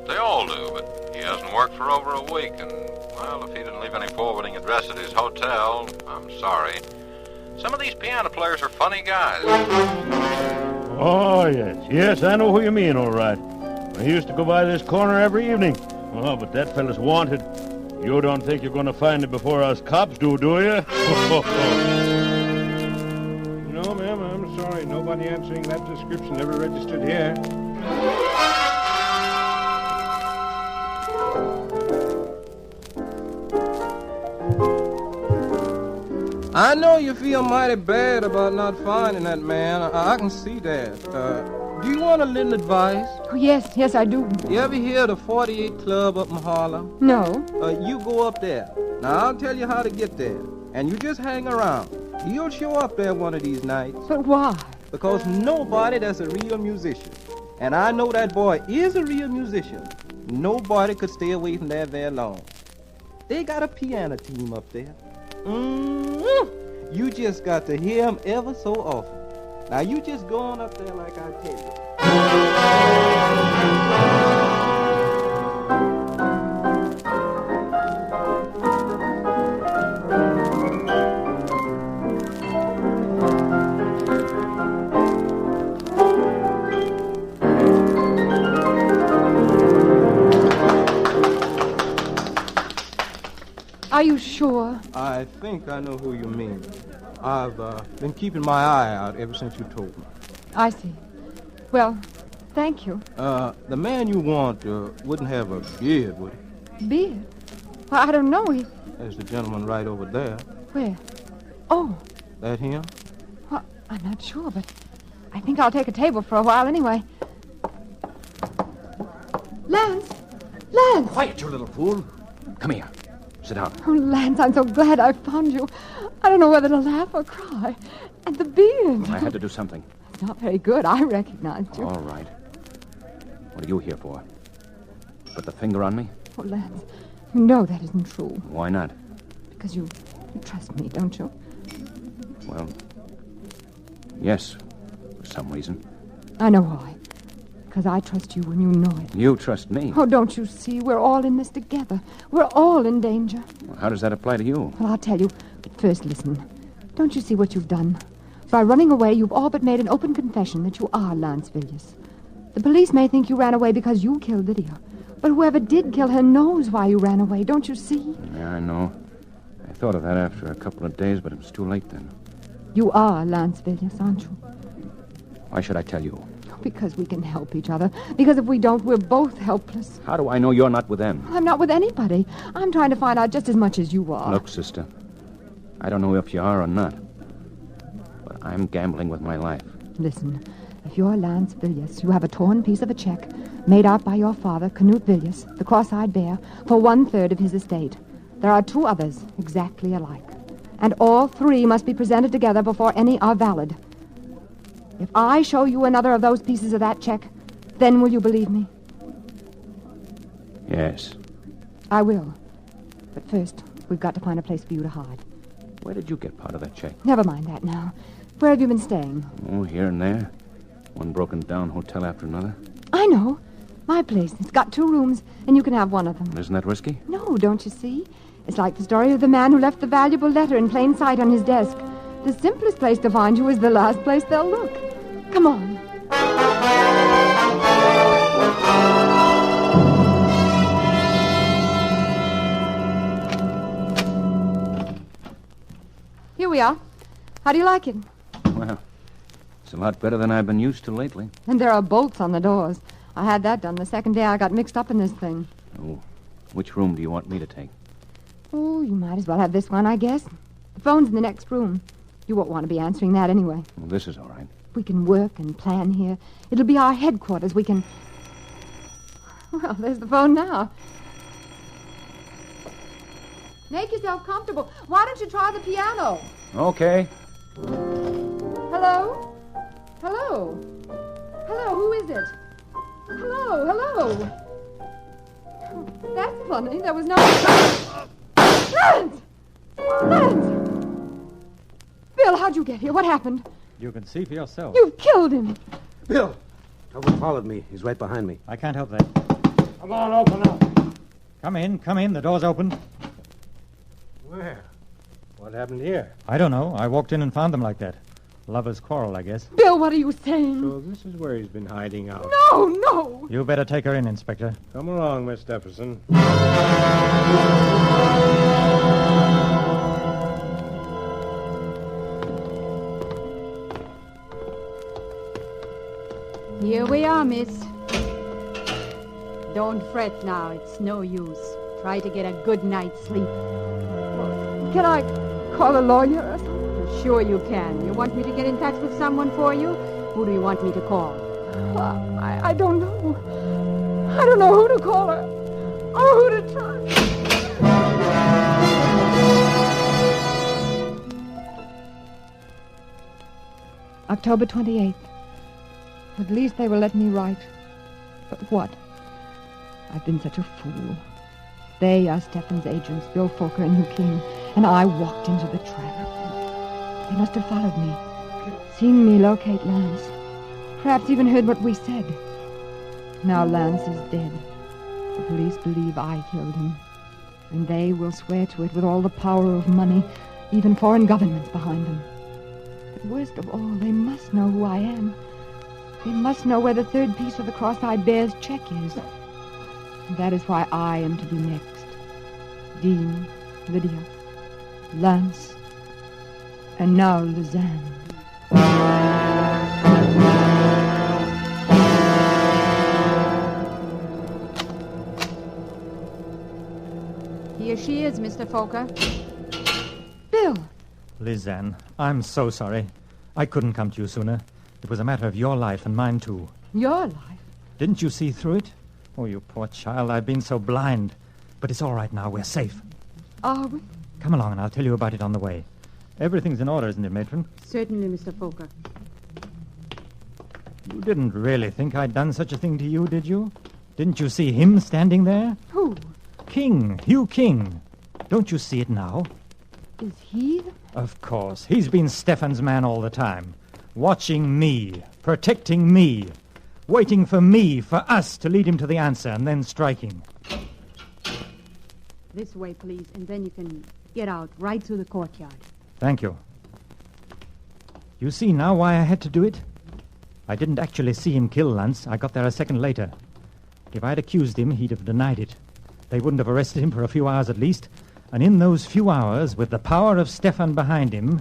Speaker 16: They all do, but he hasn't worked for over a week, and, well, if he didn't leave any forwarding address at his hotel, I'm sorry. Some of these piano players are funny guys.
Speaker 13: Oh, yes. Yes, I know who you mean, all right. He used to go by this corner every evening. Oh, but that fella's wanted. You don't think you're going to find it before us cops do you?
Speaker 9: No, ma'am, I'm sorry. Nobody answering that description ever registered here.
Speaker 12: I know you feel mighty bad about not finding that man. I can see that. Do you want a little advice?
Speaker 26: Oh, yes, I do.
Speaker 12: You ever hear of the 48 Club up in Harlem?
Speaker 26: No.
Speaker 12: You go up there. Now, I'll tell you how to get there. And you just hang around. You'll show up there one of these nights.
Speaker 26: But why?
Speaker 12: Because nobody that's a real musician, and I know that boy is a real musician, nobody could stay away from there very long. They got a piano team up there. You just got to hear him ever so often. Now, you just go on up there like I tell you.
Speaker 26: Are you sure?
Speaker 12: I think I know who you mean. I've been keeping my eye out ever since you told me.
Speaker 26: I see. Well, thank you.
Speaker 12: The man you want wouldn't have a beard, would he?
Speaker 26: Beard? Well, I don't know.
Speaker 12: There's the gentleman right over there.
Speaker 26: Where? Oh.
Speaker 12: That him?
Speaker 26: Well, I'm not sure, but I think I'll take a table for a while anyway. Lance! Lance!
Speaker 7: Quiet, you little fool. Come here. Sit down.
Speaker 26: Oh, Lance, I'm so glad I found you. I don't know whether to laugh or cry. And the beard.
Speaker 7: I had to do something.
Speaker 26: It's not very good. I recognized you.
Speaker 7: All right. What are you here for? Put the finger on me?
Speaker 26: Oh, Lance, you know that isn't true.
Speaker 7: Why not?
Speaker 26: Because you trust me, don't you?
Speaker 7: Well, yes, for some reason.
Speaker 26: I know why. Because I trust you and you know it.
Speaker 7: You trust me?
Speaker 26: Oh, don't you see? We're all in this together. We're all in danger.
Speaker 7: Well, how does that apply to you?
Speaker 26: Well, I'll tell you. But first, listen. Don't you see what you've done? By running away, you've all but made an open confession that you are Lance Villiers. The police may think you ran away because you killed Lydia. But whoever did kill her knows why you ran away, don't you see?
Speaker 7: Yeah, I know. I thought of that after a couple of days, but it was too late then.
Speaker 26: You are Lance Villiers, aren't you?
Speaker 7: Why should I tell you?
Speaker 26: Because we can help each other. Because if we don't, we're both helpless.
Speaker 7: How do I know you're not with them?
Speaker 26: I'm not with anybody. I'm trying to find out just as much as you are.
Speaker 7: Look, sister, I don't know if you are or not, but I'm gambling with my life.
Speaker 26: Listen, if you're Lance Villiers, you have a torn piece of a check made out by your father, Knut Villiers, the cross-eyed bear, for 1/3 of his estate. There are 2 others exactly alike, and all 3 must be presented together before any are valid. If I show you another of those pieces of that check, then will you believe me?
Speaker 7: Yes.
Speaker 26: I will. But first, we've got to find a place for you to hide.
Speaker 7: Where did you get part of that check?
Speaker 26: Never mind that now. Where have you been staying?
Speaker 7: Oh, here and there. One broken-down hotel after another.
Speaker 26: I know. My place. It's got 2 rooms, and you can have one of them.
Speaker 7: Isn't that risky?
Speaker 26: No, don't you see? It's like the story of the man who left the valuable letter in plain sight on his desk. The simplest place to find you is the last place they'll look. Come on. Here we are. How do you like it?
Speaker 7: Well, it's a lot better than I've been used to lately.
Speaker 26: And there are bolts on the doors. I had that done the second day I got mixed up in this thing.
Speaker 7: Oh, which room do you want me to take?
Speaker 26: Oh, you might as well have this one, I guess. The phone's in the next room. You won't want to be answering that anyway.
Speaker 7: Well, this is all right.
Speaker 26: We can work and plan here. It'll be our headquarters. We can... Well, there's the phone now. Make yourself comfortable. Why don't you try the piano?
Speaker 7: Okay.
Speaker 26: Hello? Hello? Hello, who is it? Hello, hello. That's funny. There was no... Lance! Lance! Bill, how'd you get here? What happened?
Speaker 5: You can see for yourself.
Speaker 26: You've killed him.
Speaker 10: Bill! Tobin followed me. He's right behind me.
Speaker 5: I can't help that.
Speaker 10: Come on, open up.
Speaker 5: Come in. The door's open.
Speaker 9: Where? What happened here?
Speaker 5: I don't know. I walked in and found them like that. Lovers' quarrel, I guess.
Speaker 26: Bill, what are you saying?
Speaker 9: So this is where he's been hiding out.
Speaker 26: No, no.
Speaker 5: You better take her in, Inspector.
Speaker 9: Come along, Miss Stephenson.
Speaker 6: Here we are, miss. Don't fret now. It's no use. Try to get a good night's sleep.
Speaker 26: Can I call a lawyer or something?
Speaker 6: Sure you can. You want me to get in touch with someone for you? Who do you want me to call?
Speaker 26: I don't know. I don't know who to call her or who to trust. October 28th. At least they will let me write. But what? I've been such a fool. They are Stefan's agents, Bill Fokker and Hugh King, and I walked into the trap. They must have followed me, seen me locate Lance, perhaps even heard what we said. Now Lance is dead. The police believe I killed him, and they will swear to it with all the power of money, even foreign governments behind them. But worst of all, they must know who I am. They must know where the 3rd piece of the cross-eyed bear's check is. And that is why I am to be next. Dean, Lydia, Lance, and now Lizanne.
Speaker 6: Here she is, Mr. Fokker. Bill!
Speaker 5: Lizanne, I'm so sorry. I couldn't come to you sooner. It was a matter of your life and mine, too.
Speaker 26: Your life?
Speaker 5: Didn't you see through it? Oh, you poor child, I've been so blind. But it's all right now. We're safe.
Speaker 26: Are we?
Speaker 5: Come along and I'll tell you about it on the way. Everything's in order, isn't it, Matron?
Speaker 6: Certainly, Mr. Fokker.
Speaker 5: You didn't really think I'd done such a thing to you, did you? Didn't you see him standing there?
Speaker 26: Who?
Speaker 5: King, Hugh King. Don't you see it now?
Speaker 26: Is he?
Speaker 5: Of course. He's been Stefan's man all the time. Watching me, protecting me, waiting for me, for us to lead him to the answer, and then striking.
Speaker 6: This way, please, and then you can get out right through the courtyard.
Speaker 5: Thank you. You see now why I had to do it? I didn't actually see him kill Lance. I got there a second later. If I'd accused him, he'd have denied it. They wouldn't have arrested him for a few hours at least. And in those few hours, with the power of Stefan behind him,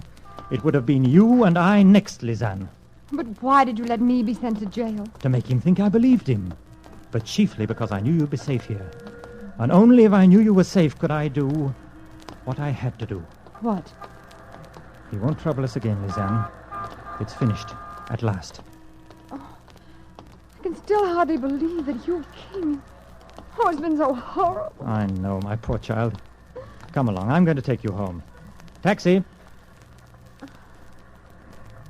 Speaker 5: it would have been you and I next, Lizanne.
Speaker 26: But why did you let me be sent to jail?
Speaker 5: To make him think I believed him. But chiefly because I knew you'd be safe here. And only if I knew you were safe could I do what I had to do.
Speaker 26: What?
Speaker 5: He won't trouble us again, Lizanne. It's finished, at last.
Speaker 26: Oh, I can still hardly believe that Hugh King... Oh, it's been so horrible.
Speaker 5: I know, my poor child. Come along, I'm going to take you home. Taxi!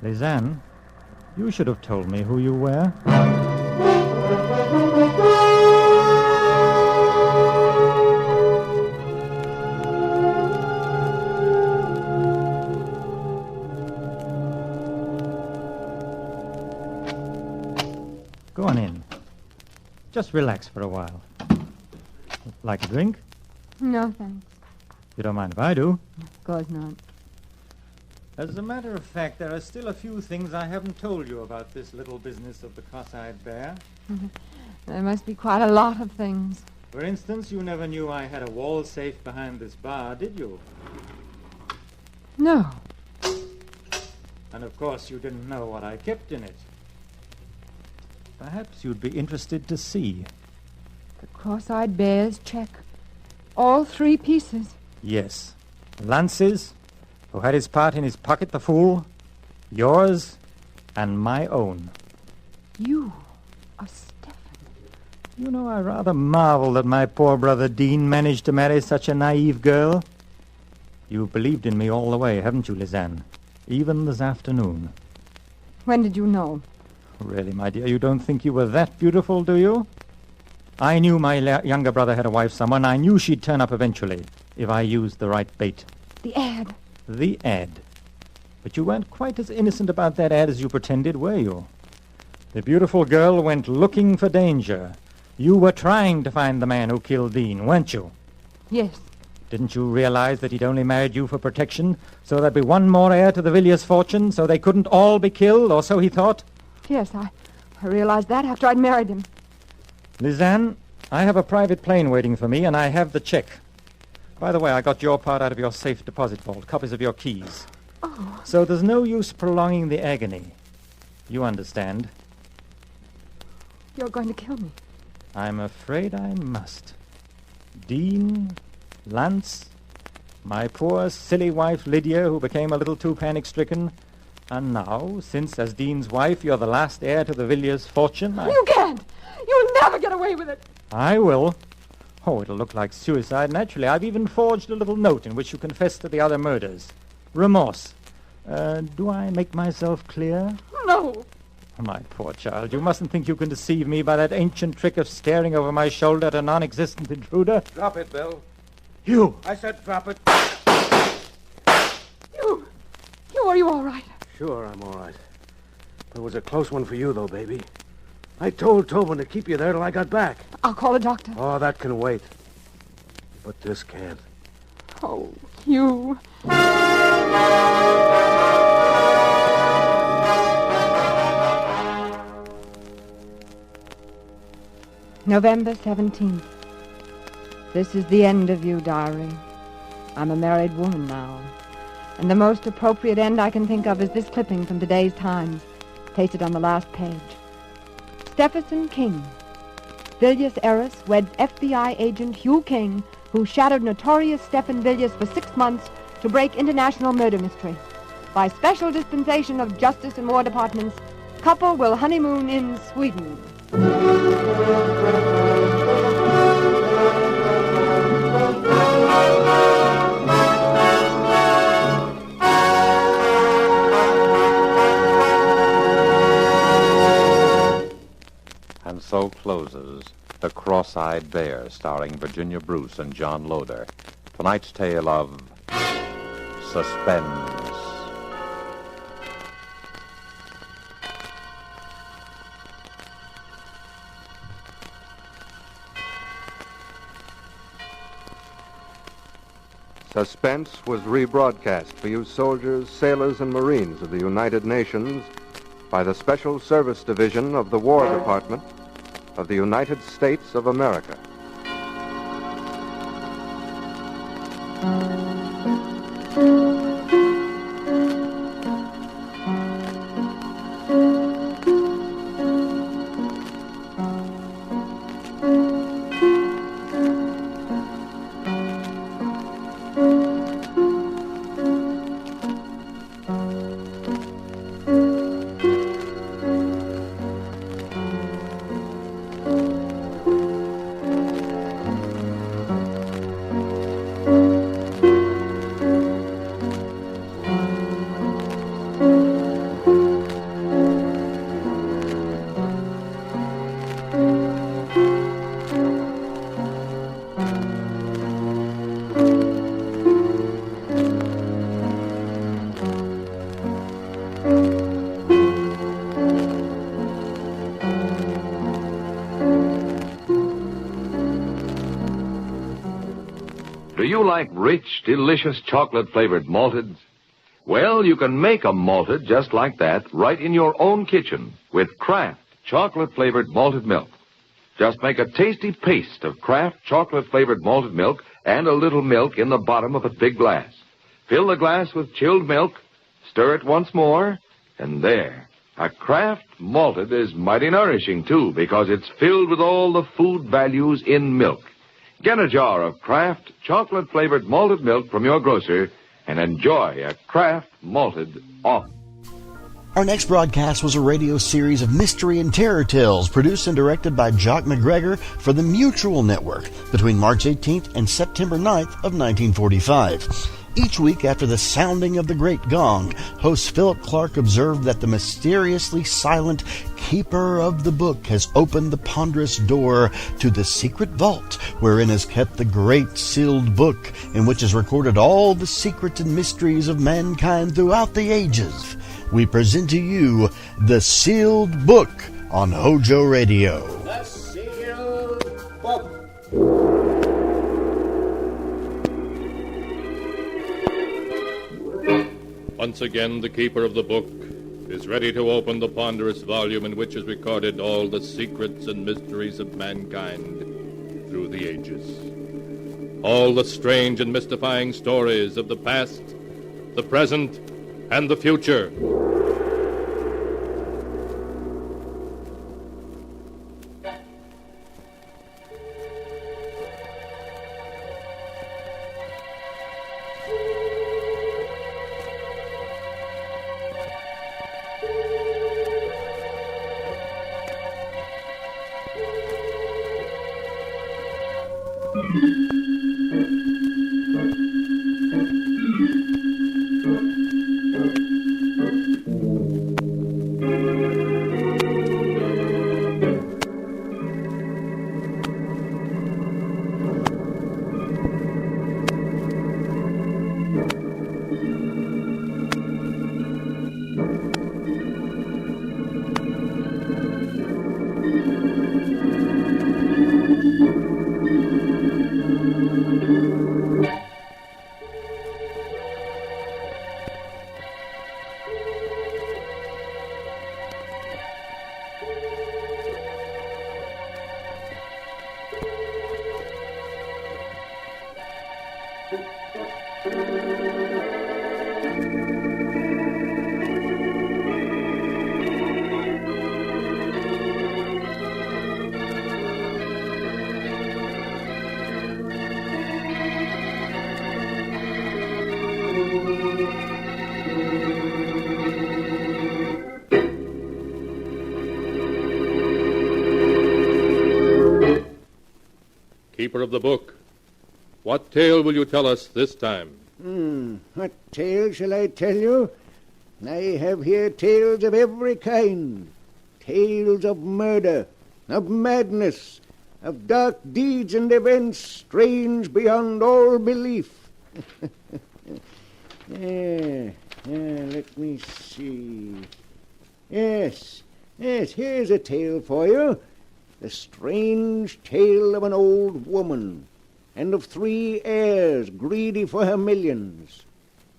Speaker 5: Lizanne, you should have told me who you were. Go on in. Just relax for a while. Like a drink?
Speaker 26: No, thanks.
Speaker 5: You don't mind if I do?
Speaker 26: Of course not.
Speaker 5: As a matter of fact, there are still a few things I haven't told you about this little business of the cross-eyed bear.
Speaker 26: There must be quite a lot of things.
Speaker 5: For instance, you never knew I had a wall safe behind this bar, did you?
Speaker 26: No.
Speaker 5: And of course you didn't know what I kept in it. Perhaps you'd be interested to see.
Speaker 26: The cross-eyed bear's check. All 3 pieces.
Speaker 5: Yes. Lance's, who had his part in his pocket, the fool. Yours and my own.
Speaker 26: You are Stefan.
Speaker 5: You know, I rather marvel that my poor brother Dean managed to marry such a naive girl. You believed in me all the way, haven't you, Lizanne? Even this afternoon.
Speaker 26: When did you know?
Speaker 5: Really, my dear, you don't think you were that beautiful, do you? I knew my younger brother had a wife somewhere, and I knew she'd turn up eventually if I used the right bait.
Speaker 26: The ad.
Speaker 5: The ad. But you weren't quite as innocent about that ad as you pretended, were you? The beautiful girl went looking for danger. You were trying to find the man who killed Dean, weren't you?
Speaker 26: Yes.
Speaker 5: Didn't you realize that he'd only married you for protection, so there'd be one more heir to the Villiers' fortune, so they couldn't all be killed, or so he thought?
Speaker 26: Yes, I realized that after I'd married him.
Speaker 5: Lizanne, I have a private plane waiting for me, and I have the check. By the way, I got your part out of your safe deposit vault, copies of your keys.
Speaker 26: Oh.
Speaker 5: So there's no use prolonging the agony. You understand.
Speaker 26: You're going to kill me.
Speaker 5: I'm afraid I must. Dean, Lance, my poor silly wife Lydia, who became a little too panic-stricken, and now, since as Dean's wife you're the last heir to the Villiers' fortune,
Speaker 26: You can't! You'll never get away with it!
Speaker 5: I will. Oh, it'll look like suicide, naturally. I've even forged a little note in which you confess to the other murders. Remorse. Do I make myself clear?
Speaker 26: No!
Speaker 5: My poor child, you mustn't think you can deceive me by that ancient trick of staring over my shoulder at a non-existent intruder.
Speaker 10: Drop it, Bill.
Speaker 5: You!
Speaker 10: I said drop it.
Speaker 26: Are you all right?
Speaker 10: Sure, I'm all right. It was a close one for you, though, baby. I told Tobin to keep you there till I got back.
Speaker 26: I'll call a doctor.
Speaker 10: Oh, that can wait. But this can't.
Speaker 26: Oh, you. November 17th. This is the end of you, diary. I'm a married woman now. And the most appropriate end I can think of is this clipping from today's Times, pasted on the last page. Stephenson King. Villiers heiress wed FBI agent Hugh King, who shadowed notorious Stephen Villiers for 6 months to break international murder mystery. By special dispensation of Justice and War Departments, couple will honeymoon in Sweden.
Speaker 25: And so closes The Cross-Eyed Bear, starring Virginia Bruce and John Loder. Tonight's tale of suspense.
Speaker 23: Suspense was rebroadcast for you soldiers, sailors, and Marines of the United Nations by the Special Service Division of the War Department of the United States of America.
Speaker 4: Do you like rich, delicious chocolate-flavored malteds? Well, you can make a malted just like that right in your own kitchen with Kraft chocolate-flavored malted milk. Just make a tasty paste of Kraft chocolate-flavored malted milk and a little milk in the bottom of a big glass. Fill the glass with chilled milk, stir it once more, and there. A Kraft malted is mighty nourishing, too, because it's filled with all the food values in milk. Get a jar of Kraft chocolate-flavored malted milk from your grocer and enjoy a Kraft malted often.
Speaker 1: Our next broadcast was a radio series of mystery and terror tales produced and directed by Jock McGregor for the Mutual Network between March 18th and September 9th of 1945. Each week after the sounding of the great gong, host Philip Clark observed that the mysteriously silent keeper of the book has opened the ponderous door to the secret vault wherein is kept the great sealed book in which is recorded all the secrets and mysteries of mankind throughout the ages. We present to you The Sealed Book on HOJO Radio.
Speaker 8: The Sealed Book.
Speaker 14: Once again, the keeper of the book is ready to open the ponderous volume in which is recorded all the secrets and mysteries of mankind through the ages. All the strange and mystifying stories of the past, the present, and the future. Keeper of the Book, what tale will you tell us this time?
Speaker 27: What tale shall I tell you? I have here tales of every kind. Tales of murder, of madness, of dark deeds and events strange beyond all belief. Let me see. Yes, here's a tale for you. The strange tale of an old woman and of 3 heirs greedy for her millions.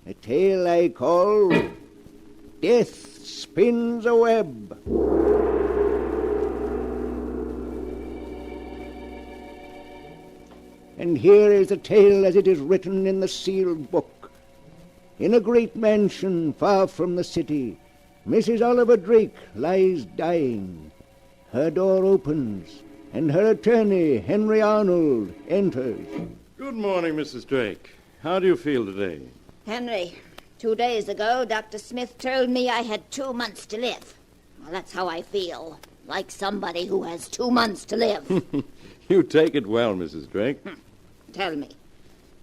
Speaker 27: A tale I call Death Spins a Web. And here is the tale as it is written in the sealed book. In a great mansion far from the city, Mrs. Oliver Drake lies dying. Her door opens, and her attorney, Henry Arnold, enters.
Speaker 13: Good morning, Mrs. Drake. How do you feel today?
Speaker 11: Henry, 2 days ago, Dr. Smith told me I had 2 months to live. Well, that's how I feel, like somebody who has 2 months to live.
Speaker 13: You take it well, Mrs. Drake.
Speaker 11: Tell me,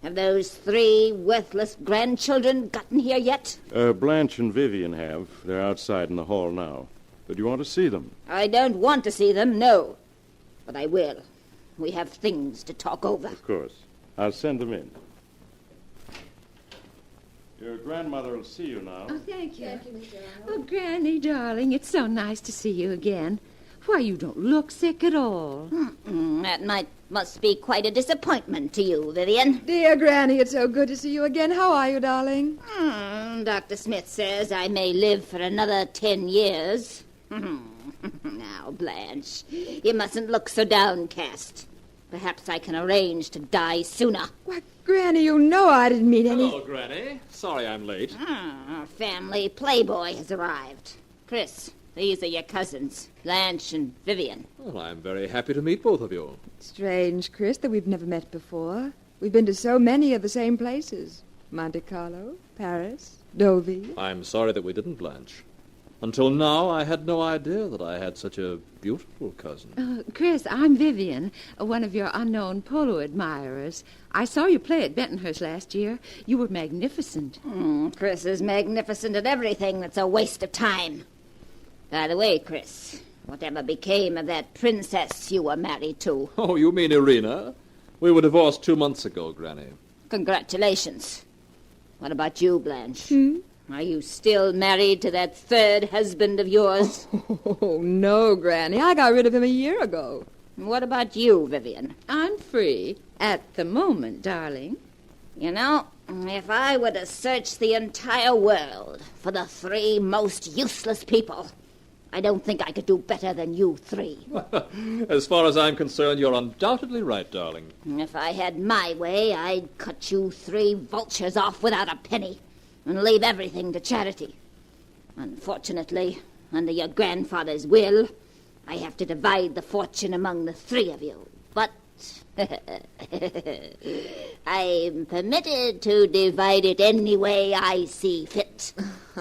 Speaker 11: have those 3 worthless grandchildren gotten here yet?
Speaker 13: Blanche and Vivian have. They're outside in the hall now. But you want to see them?
Speaker 11: I don't want to see them, no. But I will. We have things to talk over.
Speaker 13: Of course. I'll send them in. Your grandmother will see you now.
Speaker 15: Oh, thank you. Oh, Granny, darling, it's so nice to see you again. Why, you don't look sick at all.
Speaker 11: That must be quite a disappointment to you, Vivian.
Speaker 3: Dear Granny, it's so good to see you again. How are you, darling?
Speaker 11: Dr. Smith says I may live for another 10 years. Now, Blanche, you mustn't look so downcast. Perhaps I can arrange to die sooner.
Speaker 3: Why, Granny, you know I didn't mean any...
Speaker 17: Hello, Granny. Sorry I'm late.
Speaker 11: Our family playboy has arrived. Chris, these are your cousins, Blanche and Vivian.
Speaker 17: Well, I'm very happy to meet both of you.
Speaker 3: Strange, Chris, that we've never met before. We've been to so many of the same places. Monte Carlo, Paris, Deauville.
Speaker 17: I'm sorry that we didn't, Blanche. Until now, I had no idea that I had such a beautiful cousin.
Speaker 15: Chris, I'm Vivian, one of your unknown polo admirers. I saw you play at Bentonhurst last year. You were magnificent.
Speaker 11: Chris is magnificent at everything that's a waste of time. By the way, Chris, whatever became of that princess you were married to?
Speaker 17: Oh, you mean Irina? We were divorced 2 months ago, Granny.
Speaker 11: Congratulations. What about you, Blanche? Are you still married to that 3rd husband of yours?
Speaker 3: Oh, no, Granny. I got rid of him a year ago.
Speaker 11: What about you, Vivian?
Speaker 15: I'm free at the moment, darling.
Speaker 11: You know, if I were to search the entire world for the 3 most useless people, I don't think I could do better than you 3.
Speaker 17: As far as I'm concerned, you're undoubtedly right, darling.
Speaker 11: If I had my way, I'd cut you 3 vultures off without a penny and leave everything to charity. Unfortunately, under your grandfather's will, I have to divide the fortune among the 3 of you. But I'm permitted to divide it any way I see fit.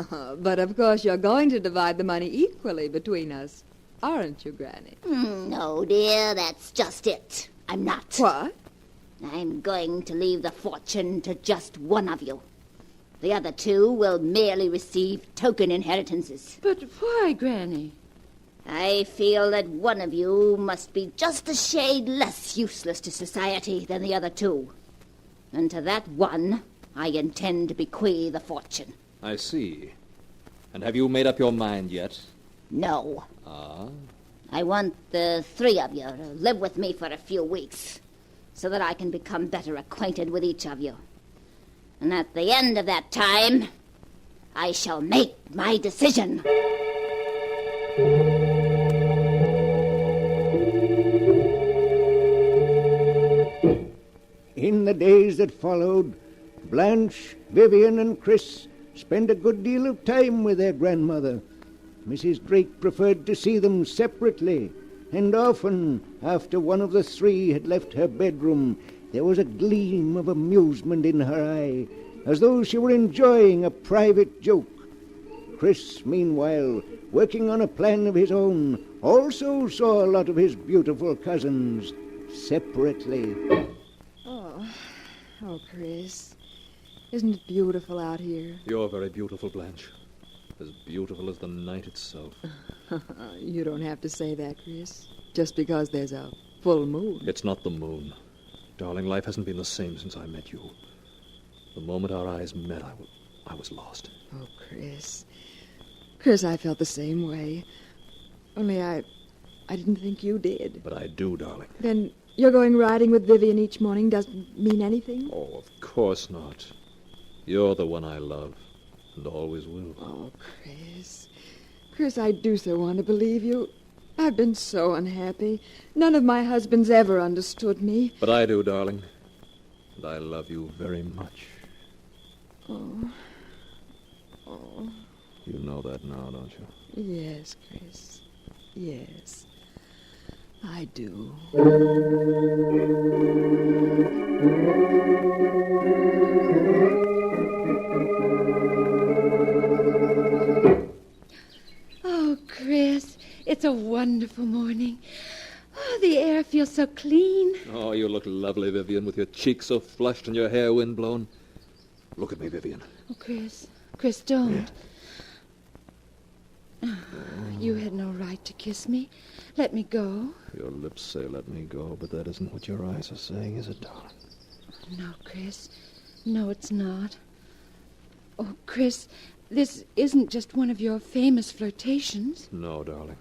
Speaker 3: But of course you're going to divide the money equally between us, aren't you, Granny?
Speaker 11: No, dear, that's just it. I'm not.
Speaker 3: What?
Speaker 11: I'm going to leave the fortune to just one of you. The other 2 will merely receive token inheritances.
Speaker 15: But why, Granny?
Speaker 11: I feel that one of you must be just a shade less useless to society than the other 2. And to that one, I intend to bequeath the fortune.
Speaker 17: I see. And have you made up your mind yet?
Speaker 11: No.
Speaker 17: Ah?
Speaker 11: I want the 3 of you to live with me for a few weeks, so that I can become better acquainted with each of you. And at the end of that time, I shall make my decision.
Speaker 27: In the days that followed, Blanche, Vivian, and Chris spent a good deal of time with their grandmother. Mrs. Drake preferred to see them separately, and often, after one of the 3 had left her bedroom, there was a gleam of amusement in her eye, as though she were enjoying a private joke. Chris, meanwhile, working on a plan of his own, also saw a lot of his beautiful cousins. separately.
Speaker 2: Oh, Chris. Isn't it beautiful out here?
Speaker 17: You're very beautiful, Blanche. As beautiful as the night itself.
Speaker 2: You don't have to say that, Chris. Just because there's a full moon.
Speaker 17: It's not the moon. Darling, life hasn't been the same since I met you. The moment our eyes met, I was lost.
Speaker 2: Oh, Chris. Chris, I felt the same way. Only I didn't think you did.
Speaker 17: But I do, darling.
Speaker 2: Then you're going riding with Vivian each morning doesn't mean anything?
Speaker 17: Oh, of course not. You're the one I love, and always will.
Speaker 2: Oh, Chris. Chris, I do so want to believe you. I've been so unhappy. None of my husbands ever understood me.
Speaker 17: But I do, darling. And I love you very much.
Speaker 2: Oh.
Speaker 17: You know that now, don't you?
Speaker 2: Yes, Chris. Yes. I do.
Speaker 15: Oh, Chris, it's a wonderful morning. Oh, the air feels so clean.
Speaker 17: Oh, you look lovely, Vivian, with your cheeks so flushed and your hair windblown. Look at me, Vivian.
Speaker 15: Oh, Chris, don't. Oh, you had no right to kiss me. Let me go.
Speaker 17: Your lips say let me go, but that isn't what your eyes are saying, is it, darling?
Speaker 15: No, Chris. No, it's not. Oh, Chris, this isn't just one of your famous flirtations.
Speaker 17: No, darling.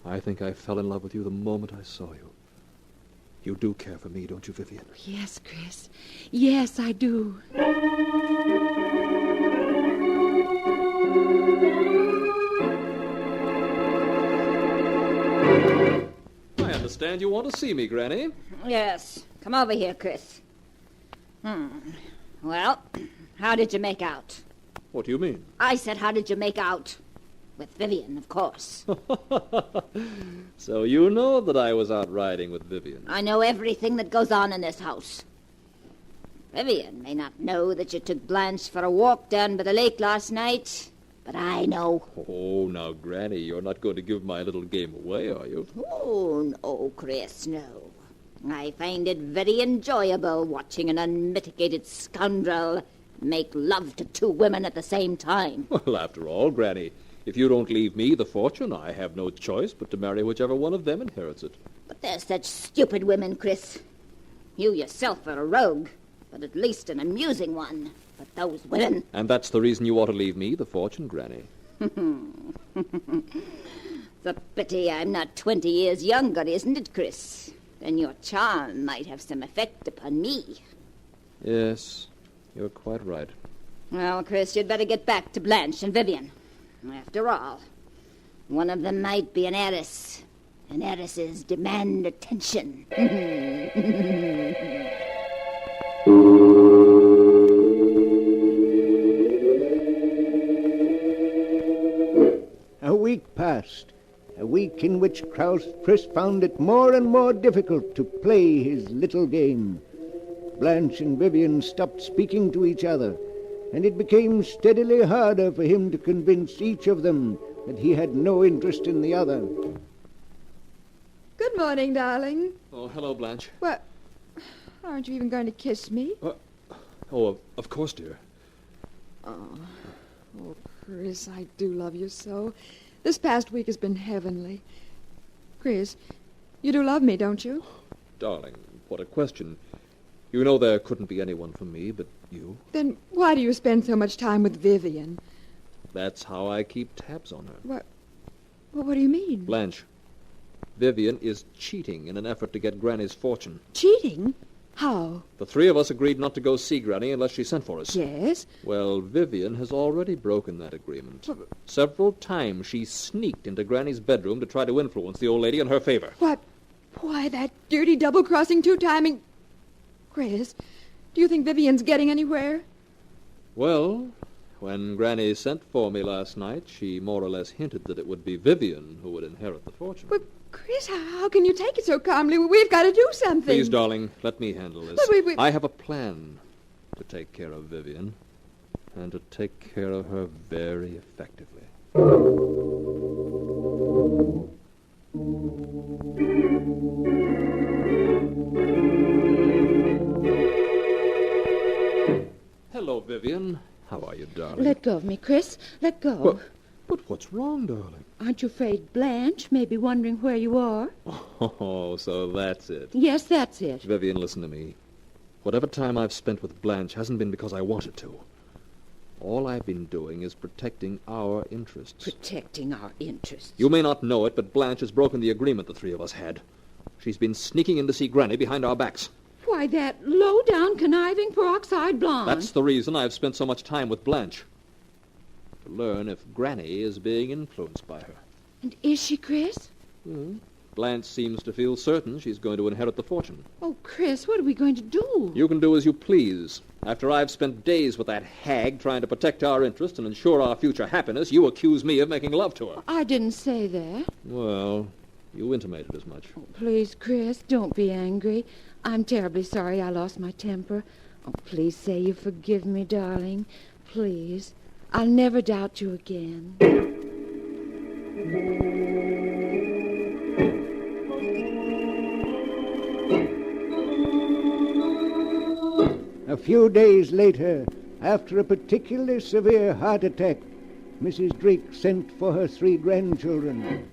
Speaker 17: I think I fell in love with you the moment I saw you. You do care for me, don't you, Vivian?
Speaker 15: Yes, Chris. Yes, I do.
Speaker 17: I understand you want to see me, Granny.
Speaker 11: Yes. Come over here, Chris. Well, how did you make out?
Speaker 17: What do you mean?
Speaker 11: I said, how did you make out? With Vivian, of course.
Speaker 17: So you know that I was out riding with Vivian.
Speaker 11: I know everything that goes on in this house. Vivian may not know that you took Blanche for a walk down by the lake last night, but I know.
Speaker 17: Oh, now, Granny, you're not going to give my little game away, are you?
Speaker 11: Oh, no, Chris, no. I find it very enjoyable watching an unmitigated scoundrel make love to two women at the same time.
Speaker 17: Well, after all, Granny, if you don't leave me the fortune, I have no choice but to marry whichever one of them inherits it.
Speaker 11: But they're such stupid women, Chris. You yourself are a rogue, but at least an amusing one. But those women...
Speaker 17: And that's the reason you ought to leave me the fortune, Granny.
Speaker 11: It's a pity I'm not 20 years younger, isn't it, Chris? Then your charm might have some effect upon me.
Speaker 17: Yes, you're quite right.
Speaker 11: Well, Chris, you'd better get back to Blanche and Vivian. After all, one of them might be an heiress, and heiresses demand attention.
Speaker 27: A week passed. A week in which Chris found it more and more difficult to play his little game. Blanche and Vivian stopped speaking to each other, and it became steadily harder for him to convince each of them that he had no interest in the other.
Speaker 2: Good morning, darling.
Speaker 17: Oh, hello, Blanche.
Speaker 2: What? Aren't you even going to kiss me?
Speaker 17: Oh, of course, dear.
Speaker 2: Oh, Chris, I do love you so. This past week has been heavenly. Chris, you do love me, don't you?
Speaker 17: Darling, what a question. You know there couldn't be anyone for me but you.
Speaker 2: Then why do you spend so much time with Vivian?
Speaker 17: That's how I keep tabs on her.
Speaker 2: What? Well, what do you mean?
Speaker 17: Blanche, Vivian is cheating in an effort to get Granny's fortune.
Speaker 2: Cheating? How?
Speaker 17: The three of us agreed not to go see Granny unless she sent for us.
Speaker 2: Yes?
Speaker 17: Well, Vivian has already broken that agreement. Several times she sneaked into Granny's bedroom to try to influence the old lady in her favor.
Speaker 2: What? Why, that dirty double-crossing, two-timing... Chris, do you think Vivian's getting anywhere?
Speaker 17: Well, when Granny sent for me last night, she more or less hinted that it would be Vivian who would inherit the fortune.
Speaker 2: But, Chris, how can you take it so calmly? We've got to do something.
Speaker 17: Please, darling, let me handle this.
Speaker 2: Wait.
Speaker 17: I have a plan to take care of Vivian, and to take care of her very effectively.
Speaker 15: go of me, Chris. Let go.
Speaker 17: But what's wrong, darling?
Speaker 15: Aren't you afraid Blanche may be wondering where you are?
Speaker 17: Oh, so that's it.
Speaker 15: Yes, that's it.
Speaker 17: Vivian, listen to me. Whatever time I've spent with Blanche hasn't been because I wanted to. All I've been doing is protecting our interests.
Speaker 15: Protecting our interests?
Speaker 17: You may not know it, but Blanche has broken the agreement the three of us had. She's been sneaking in to see Granny behind our backs.
Speaker 15: Why, that low-down, conniving, peroxide blonde.
Speaker 17: That's the reason I've spent so much time with Blanche. To learn if Granny is being influenced by her.
Speaker 15: And is she, Chris?
Speaker 17: Blanche seems to feel certain she's going to inherit the fortune.
Speaker 15: Oh, Chris, what are we going to do?
Speaker 17: You can do as you please. After I've spent days with that hag trying to protect our interests and ensure our future happiness, you accuse me of making love to her.
Speaker 15: I didn't say that.
Speaker 17: Well, you intimated as much.
Speaker 15: Oh, please, Chris, don't be angry. I'm terribly sorry I lost my temper. Oh, please say you forgive me, darling. Please. I'll never doubt you again.
Speaker 27: A few days later, after a particularly severe heart attack, Mrs. Drake sent for her 3 grandchildren.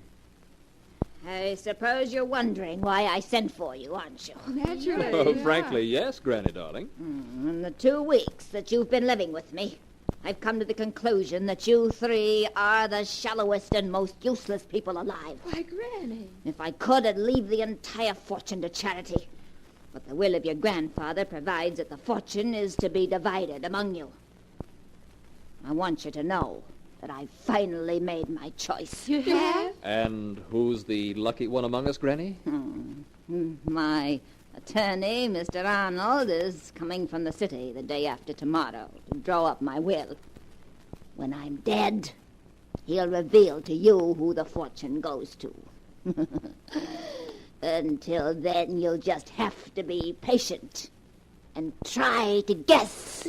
Speaker 11: I suppose you're wondering why I sent for you, aren't you?
Speaker 2: Naturally.
Speaker 17: Oh, frankly, yes, Granny, darling.
Speaker 11: In the 2 weeks that you've been living with me, I've come to the conclusion that you 3 are the shallowest and most useless people alive.
Speaker 2: Why, Granny.
Speaker 11: If I could, I'd leave the entire fortune to charity. But the will of your grandfather provides that the fortune is to be divided among you. I want you to know that I've finally made my choice.
Speaker 2: You have?
Speaker 17: And who's the lucky one among us, Granny?
Speaker 11: My attorney, Mr. Arnold, is coming from the city the day after tomorrow to draw up my will. When I'm dead, he'll reveal to you who the fortune goes to. Until then, you'll just have to be patient and try to guess.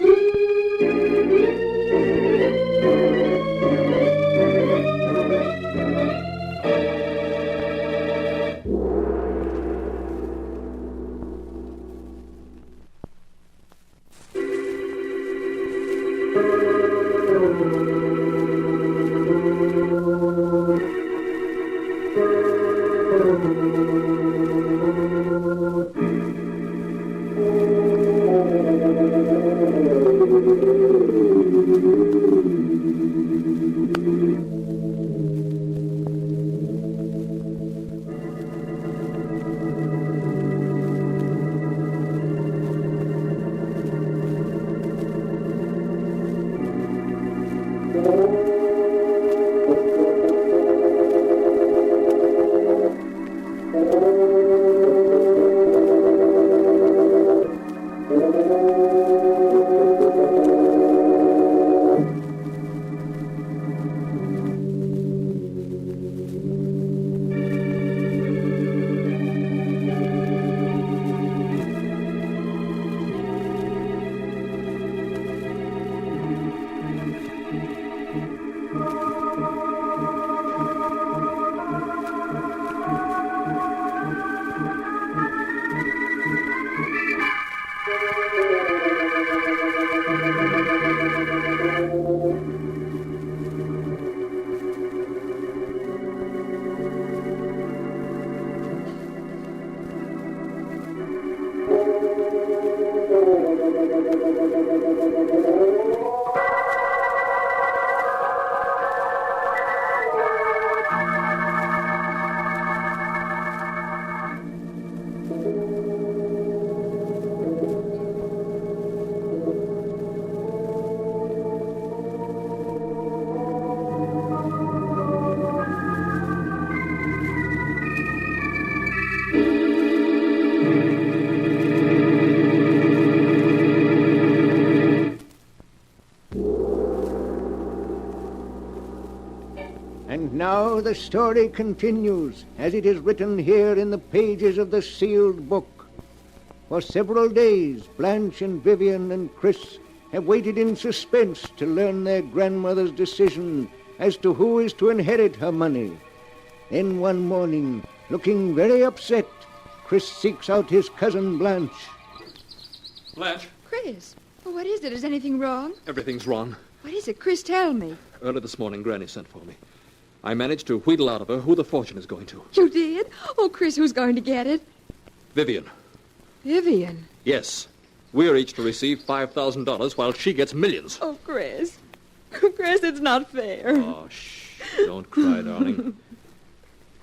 Speaker 27: And now the story continues, as it is written here in the pages of the sealed book. For several days, Blanche and Vivian and Chris have waited in suspense to learn their grandmother's decision as to who is to inherit her money. Then one morning, looking very upset, Chris seeks out his cousin Blanche.
Speaker 17: Blanche?
Speaker 2: Chris, well, what is it? Is anything wrong?
Speaker 17: Everything's wrong.
Speaker 2: What is it? Chris, tell me.
Speaker 17: Early this morning, Granny sent for me. I managed to wheedle out of her who the fortune is going to.
Speaker 2: You did? Oh, Chris, who's going to get it?
Speaker 17: Vivian.
Speaker 2: Vivian?
Speaker 17: Yes. We're each to receive $5,000 while she gets millions.
Speaker 2: Oh, Chris. Chris, it's not fair.
Speaker 17: Oh, shh. Don't cry, darling.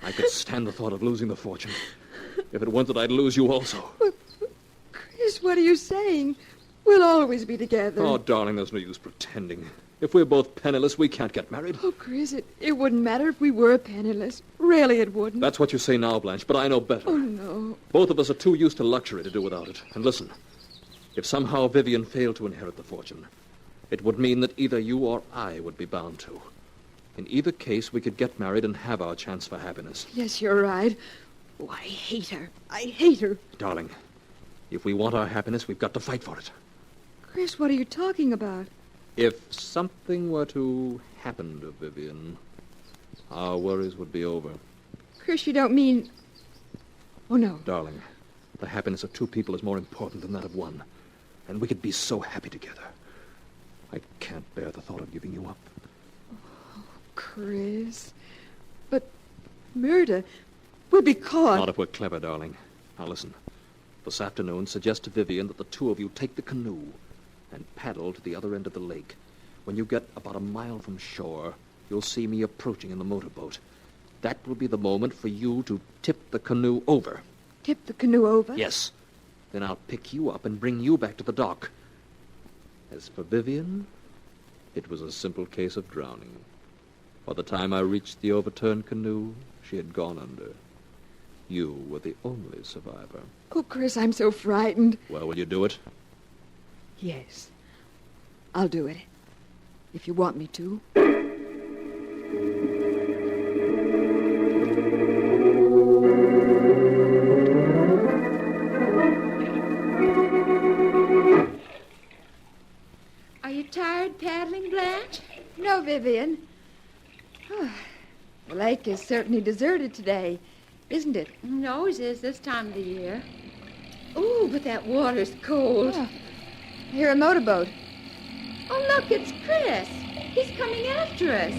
Speaker 17: I could stand the thought of losing the fortune. If it weren't that I'd lose you also.
Speaker 2: But, Chris, what are you saying? We'll always be together.
Speaker 17: Oh, darling, there's no use pretending. If we're both penniless, we can't get married.
Speaker 2: Oh, Chris, it wouldn't matter if we were penniless. Really, it wouldn't.
Speaker 17: That's what you say now, Blanche, but I know better.
Speaker 2: Oh, no.
Speaker 17: Both of us are too used to luxury to do without it. And listen, if somehow Vivian failed to inherit the fortune, it would mean that either you or I would be bound to. In either case, we could get married and have our chance for happiness.
Speaker 2: Yes, you're right. Oh, I hate her. I hate her.
Speaker 17: Darling, if we want our happiness, we've got to fight for it.
Speaker 2: Chris, what are you talking about?
Speaker 17: If something were to happen to Vivian, our worries would be over.
Speaker 2: Chris, you don't mean... Oh, no.
Speaker 17: Darling, the happiness of two people is more important than that of one. And we could be so happy together. I can't bear the thought of giving you up.
Speaker 2: Oh, Chris. But murder... We'll be caught.
Speaker 17: Not if we're clever, darling. Now listen. This afternoon, suggest to Vivian that the two of you take the canoe and paddle to the other end of the lake. When you get about a mile from shore, you'll see me approaching in the motorboat. That will be the moment for you to tip the canoe over.
Speaker 2: Tip the canoe over?
Speaker 17: Yes. Then I'll pick you up and bring you back to the dock. As for Vivian, it was a simple case of drowning. By the time I reached the overturned canoe, she had gone under. You were the only survivor.
Speaker 2: Oh, Chris, I'm so frightened.
Speaker 17: Well, will you do it?
Speaker 2: Yes. I'll do it. If you want me to.
Speaker 15: Are you tired paddling, Blanche?
Speaker 2: No, Vivian. The lake is certainly deserted today, isn't it?
Speaker 15: It always is this time of the year. Ooh, but that water's cold.
Speaker 2: Oh, I hear a motorboat.
Speaker 15: Oh, look, it's Chris. He's coming after us.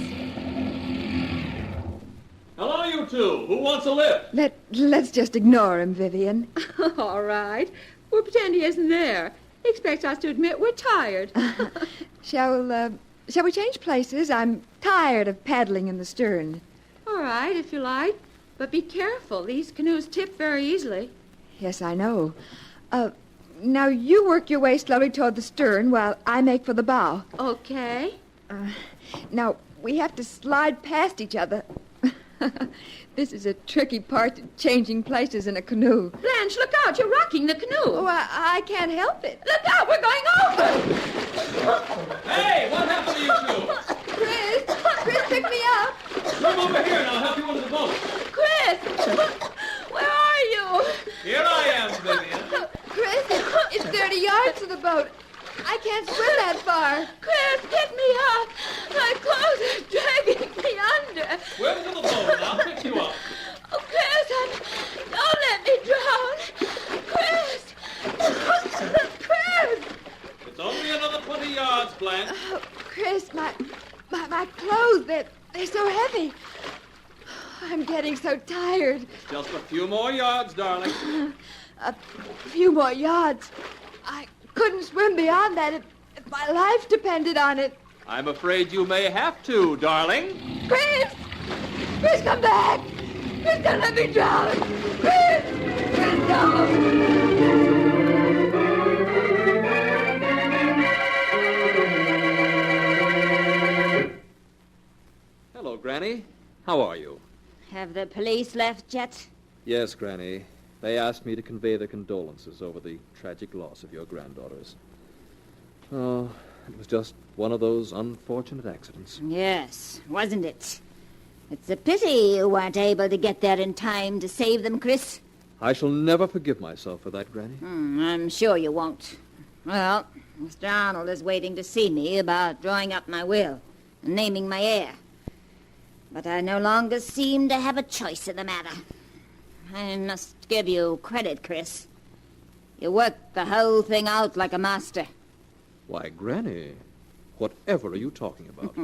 Speaker 16: Hello, you two. Who wants a lift?
Speaker 2: Let's just ignore him, Vivian.
Speaker 15: All right. We'll pretend he isn't there. He expects us to admit we're tired.
Speaker 2: Shall we change places? I'm tired of paddling in the stern.
Speaker 15: All right, if you like. But be careful. These canoes tip very easily.
Speaker 2: Yes, I know. Now you work your way slowly toward the stern while I make for the bow.
Speaker 15: Okay.
Speaker 2: Now, we have to slide past each other. This is a tricky part to changing places in a canoe.
Speaker 15: Blanche, look out. You're rocking the canoe.
Speaker 2: Oh, I can't help it.
Speaker 15: Look out. We're going over.
Speaker 16: Hey, what happened to you two?
Speaker 2: Chris, pick me up.
Speaker 16: Come over here and I'll help you into the boat.
Speaker 15: Chris, where are you?
Speaker 16: Here I am, Vivian.
Speaker 2: Chris, it's 30 yards to the boat. I can't swim that far.
Speaker 15: Chris, pick me up. My clothes are dragging me under.
Speaker 16: Swim to the boat and I'll pick you up.
Speaker 15: Oh, Chris, don't let me drown. Chris! Chris!
Speaker 16: It's only another 20 yards, Blanche.
Speaker 2: Oh, Chris, my clothes, they're so heavy. I'm getting so tired.
Speaker 16: Just a few more yards, darling.
Speaker 2: A few more yards. I couldn't swim beyond that if my life depended on it.
Speaker 16: I'm afraid you may have to, darling.
Speaker 2: Chris! Chris, come back! Chris, don't let me drown! Chris! Chris, no!
Speaker 17: Hello, Granny. How are you?
Speaker 11: Have the police left yet?
Speaker 17: Yes, Granny. They asked me to convey their condolences over the tragic loss of your granddaughters. Oh, it was just one of those unfortunate accidents.
Speaker 11: Yes, wasn't it? It's a pity you weren't able to get there in time to save them, Chris.
Speaker 17: I shall never forgive myself for that, Granny.
Speaker 11: I'm sure you won't. Well, Mr. Arnold is waiting to see me about drawing up my will and naming my heir. But I no longer seem to have a choice in the matter. I must give you credit, Chris. You worked the whole thing out like a master.
Speaker 17: Why, Granny, Whatever are you talking about?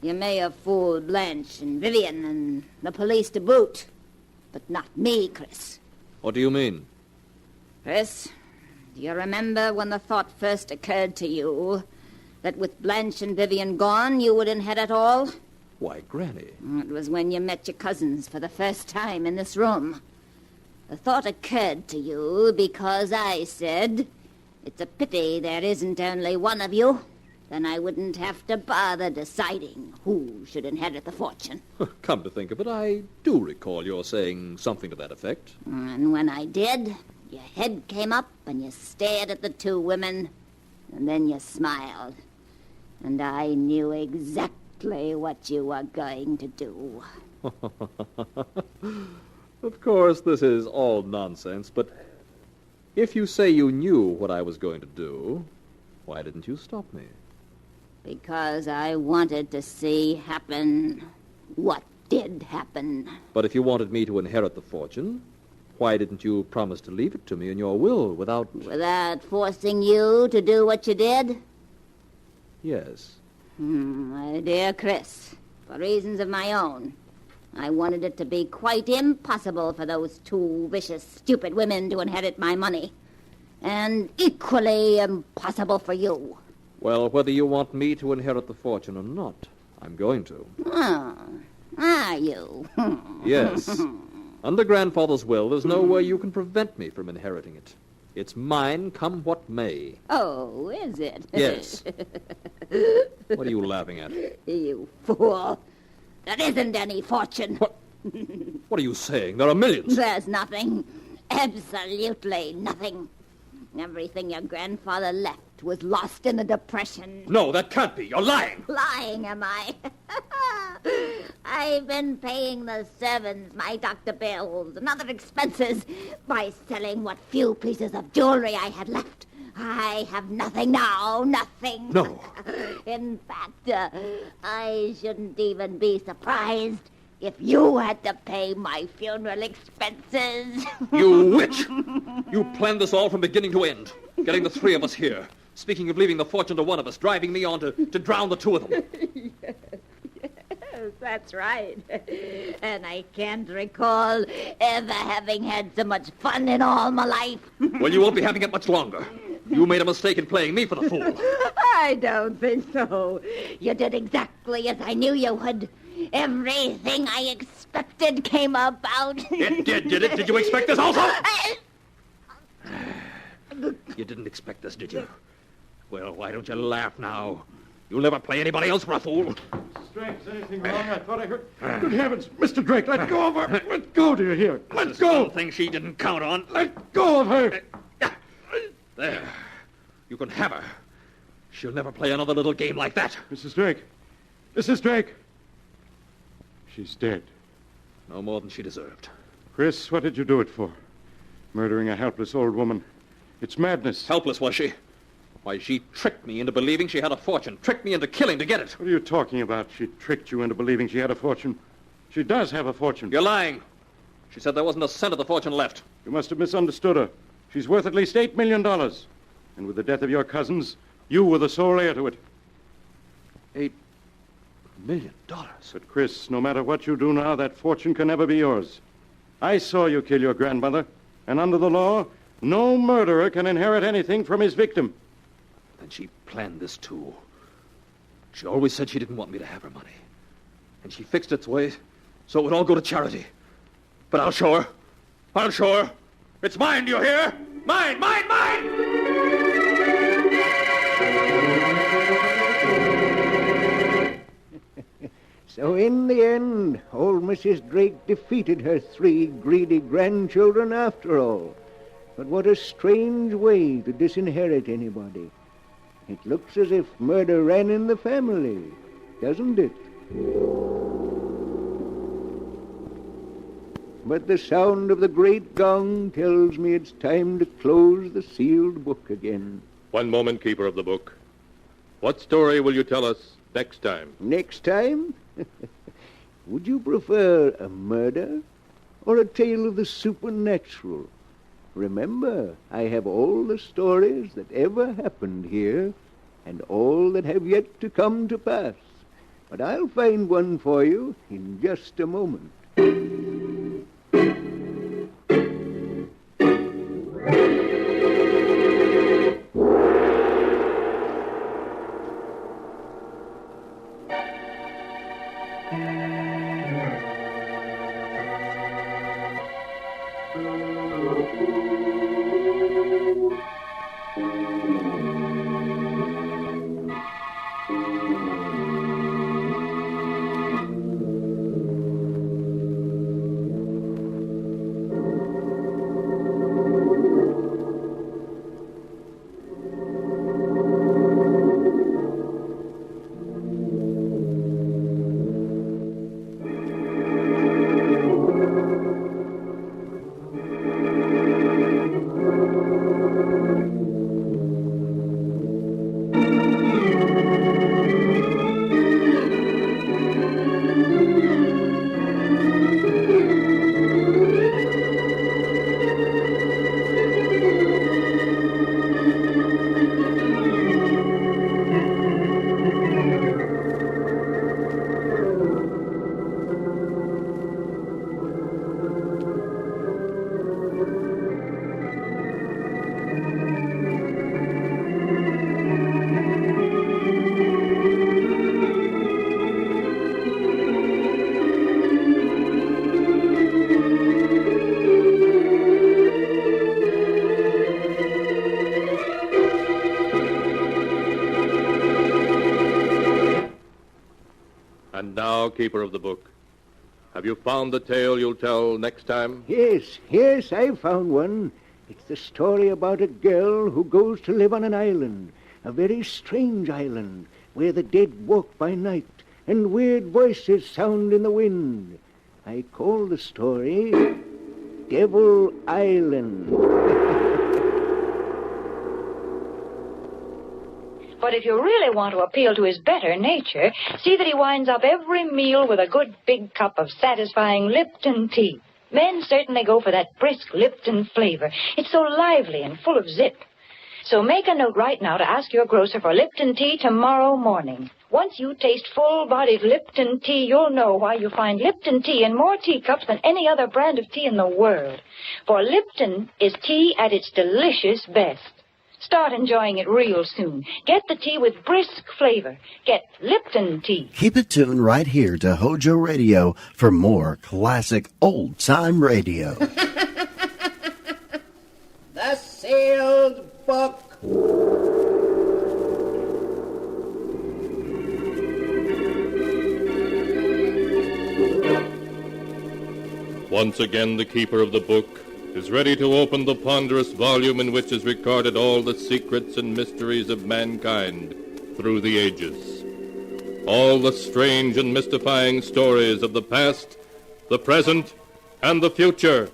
Speaker 11: You may have fooled Blanche and Vivian and the police to boot, but not me, Chris.
Speaker 17: What do you mean?
Speaker 11: Chris, do you remember when the thought first occurred to you that with Blanche and Vivian gone, you would inherit all?
Speaker 17: Why, Granny.
Speaker 11: It was when you met your cousins for the first time in this room. The thought occurred to you because I said, it's a pity there isn't only one of you. Then I wouldn't have to bother deciding who should inherit the fortune.
Speaker 17: Come to think of it, I do recall your saying something to that effect.
Speaker 11: And when I did, your head came up and you stared at the two women, and then you smiled. And I knew exactly what you were going to do.
Speaker 17: Of course, this is all nonsense, but if you say you knew what I was going to do, why didn't you stop me?
Speaker 11: Because I wanted to see happen what did happen.
Speaker 17: But if you wanted me to inherit the fortune, why didn't you promise to leave it to me in your will without...
Speaker 11: Without forcing you to do what you did?
Speaker 17: Yes.
Speaker 11: My dear Chris, for reasons of my own, I wanted it to be quite impossible for those two vicious, stupid women to inherit my money. And equally impossible for you.
Speaker 17: Well, whether you want me to inherit the fortune or not, I'm going to.
Speaker 11: Oh, are you?
Speaker 17: Yes. Under Grandfather's will, there's no way you can prevent me from inheriting it. It's mine, come what may.
Speaker 11: Oh, is it?
Speaker 17: Yes. What are you laughing at?
Speaker 11: You fool. There isn't any fortune.
Speaker 17: What are you saying? There are millions.
Speaker 11: There's nothing. Absolutely nothing. Everything your grandfather left was lost in the Depression.
Speaker 17: No, that can't be. You're lying.
Speaker 11: Lying, am I? I've been paying the servants my doctor bills and other expenses by selling what few pieces of jewelry I had left. I have nothing now, nothing.
Speaker 17: No.
Speaker 11: In fact, I shouldn't even be surprised if you had to pay my funeral expenses.
Speaker 17: You witch! You planned this all from beginning to end. Getting the three of us here. Speaking of leaving the fortune to one of us, driving me on to drown the two of them.
Speaker 11: Yes, that's right. And I can't recall ever having had so much fun in all my life.
Speaker 17: Well, you won't be having it much longer. You made a mistake in playing me for the fool.
Speaker 11: I don't think so. You did exactly as I knew you would. Everything I expected came about.
Speaker 17: It did it? Did you expect this also? You didn't expect this, did you? Well, why don't you laugh now? You'll never play anybody else for a fool.
Speaker 12: Drake, is anything wrong? I thought I heard... Good heavens, Mr. Drake, let go of her. Let go, do you hear? Let go.
Speaker 17: One thing she didn't count on.
Speaker 12: Let go of her.
Speaker 17: There. You can have her. She'll never play another little game like that.
Speaker 12: Mrs. Drake. Mrs. Drake. She's dead.
Speaker 17: No more than she deserved.
Speaker 12: Chris, what did you do it for? Murdering a helpless old woman. It's madness.
Speaker 17: Helpless, was she? Why, she tricked me into believing she had a fortune. Tricked me into killing to get it.
Speaker 12: What are you talking about? She tricked you into believing she had a fortune. She does have a fortune.
Speaker 17: You're lying. She said there wasn't a cent of the fortune left.
Speaker 12: You must have misunderstood her. She's worth at least $8 million. And with the death of your cousins, you were the sole heir to it.
Speaker 17: $8 million?
Speaker 12: But, Chris, no matter what you do now, that fortune can never be yours. I saw you kill your grandmother, and under the law, no murderer can inherit anything from his victim.
Speaker 17: Then she planned this, too. She always said she didn't want me to have her money. And she fixed its way so it would all go to charity. But I'll show her. I'll show her. It's mine, do you hear? Mine, mine, mine!
Speaker 27: So in the end, old Mrs. Drake defeated her 3 greedy grandchildren after all. But what a strange way to disinherit anybody. It looks as if murder ran in the family, doesn't it? But the sound of the great gong tells me it's time to close the sealed book again.
Speaker 14: One moment, keeper of the book. What story will you tell us next time?
Speaker 27: Next time? Would you prefer a murder or a tale of the supernatural? Remember, I have all the stories that ever happened here and all that have yet to come to pass. But I'll find one for you in just a moment.
Speaker 14: And now, keeper of the book, have you found the tale you'll tell next time?
Speaker 27: Yes, I've found one. It's the story about a girl who goes to live on an island, a very strange island, where the dead walk by night and weird voices sound in the wind. I call the story Devil Island.
Speaker 7: But if you really want to appeal to his better nature, see that he winds up every meal with a good big cup of satisfying Lipton tea. Men certainly go for that brisk Lipton flavor. It's so lively and full of zip. So make a note right now to ask your grocer for Lipton tea tomorrow morning. Once you taste full-bodied Lipton tea, you'll know why you find Lipton tea in more teacups than any other brand of tea in the world. For Lipton is tea at its delicious best. Start enjoying it real soon. Get the tea with brisk flavor. Get Lipton tea.
Speaker 1: Keep it tuned right here to HOJO Radio for more classic old-time radio.
Speaker 8: The sealed book.
Speaker 14: Once again, the keeper of the book is ready to open the ponderous volume in which is recorded all the secrets and mysteries of mankind through the ages. All the strange and mystifying stories of the past, the present, and the future.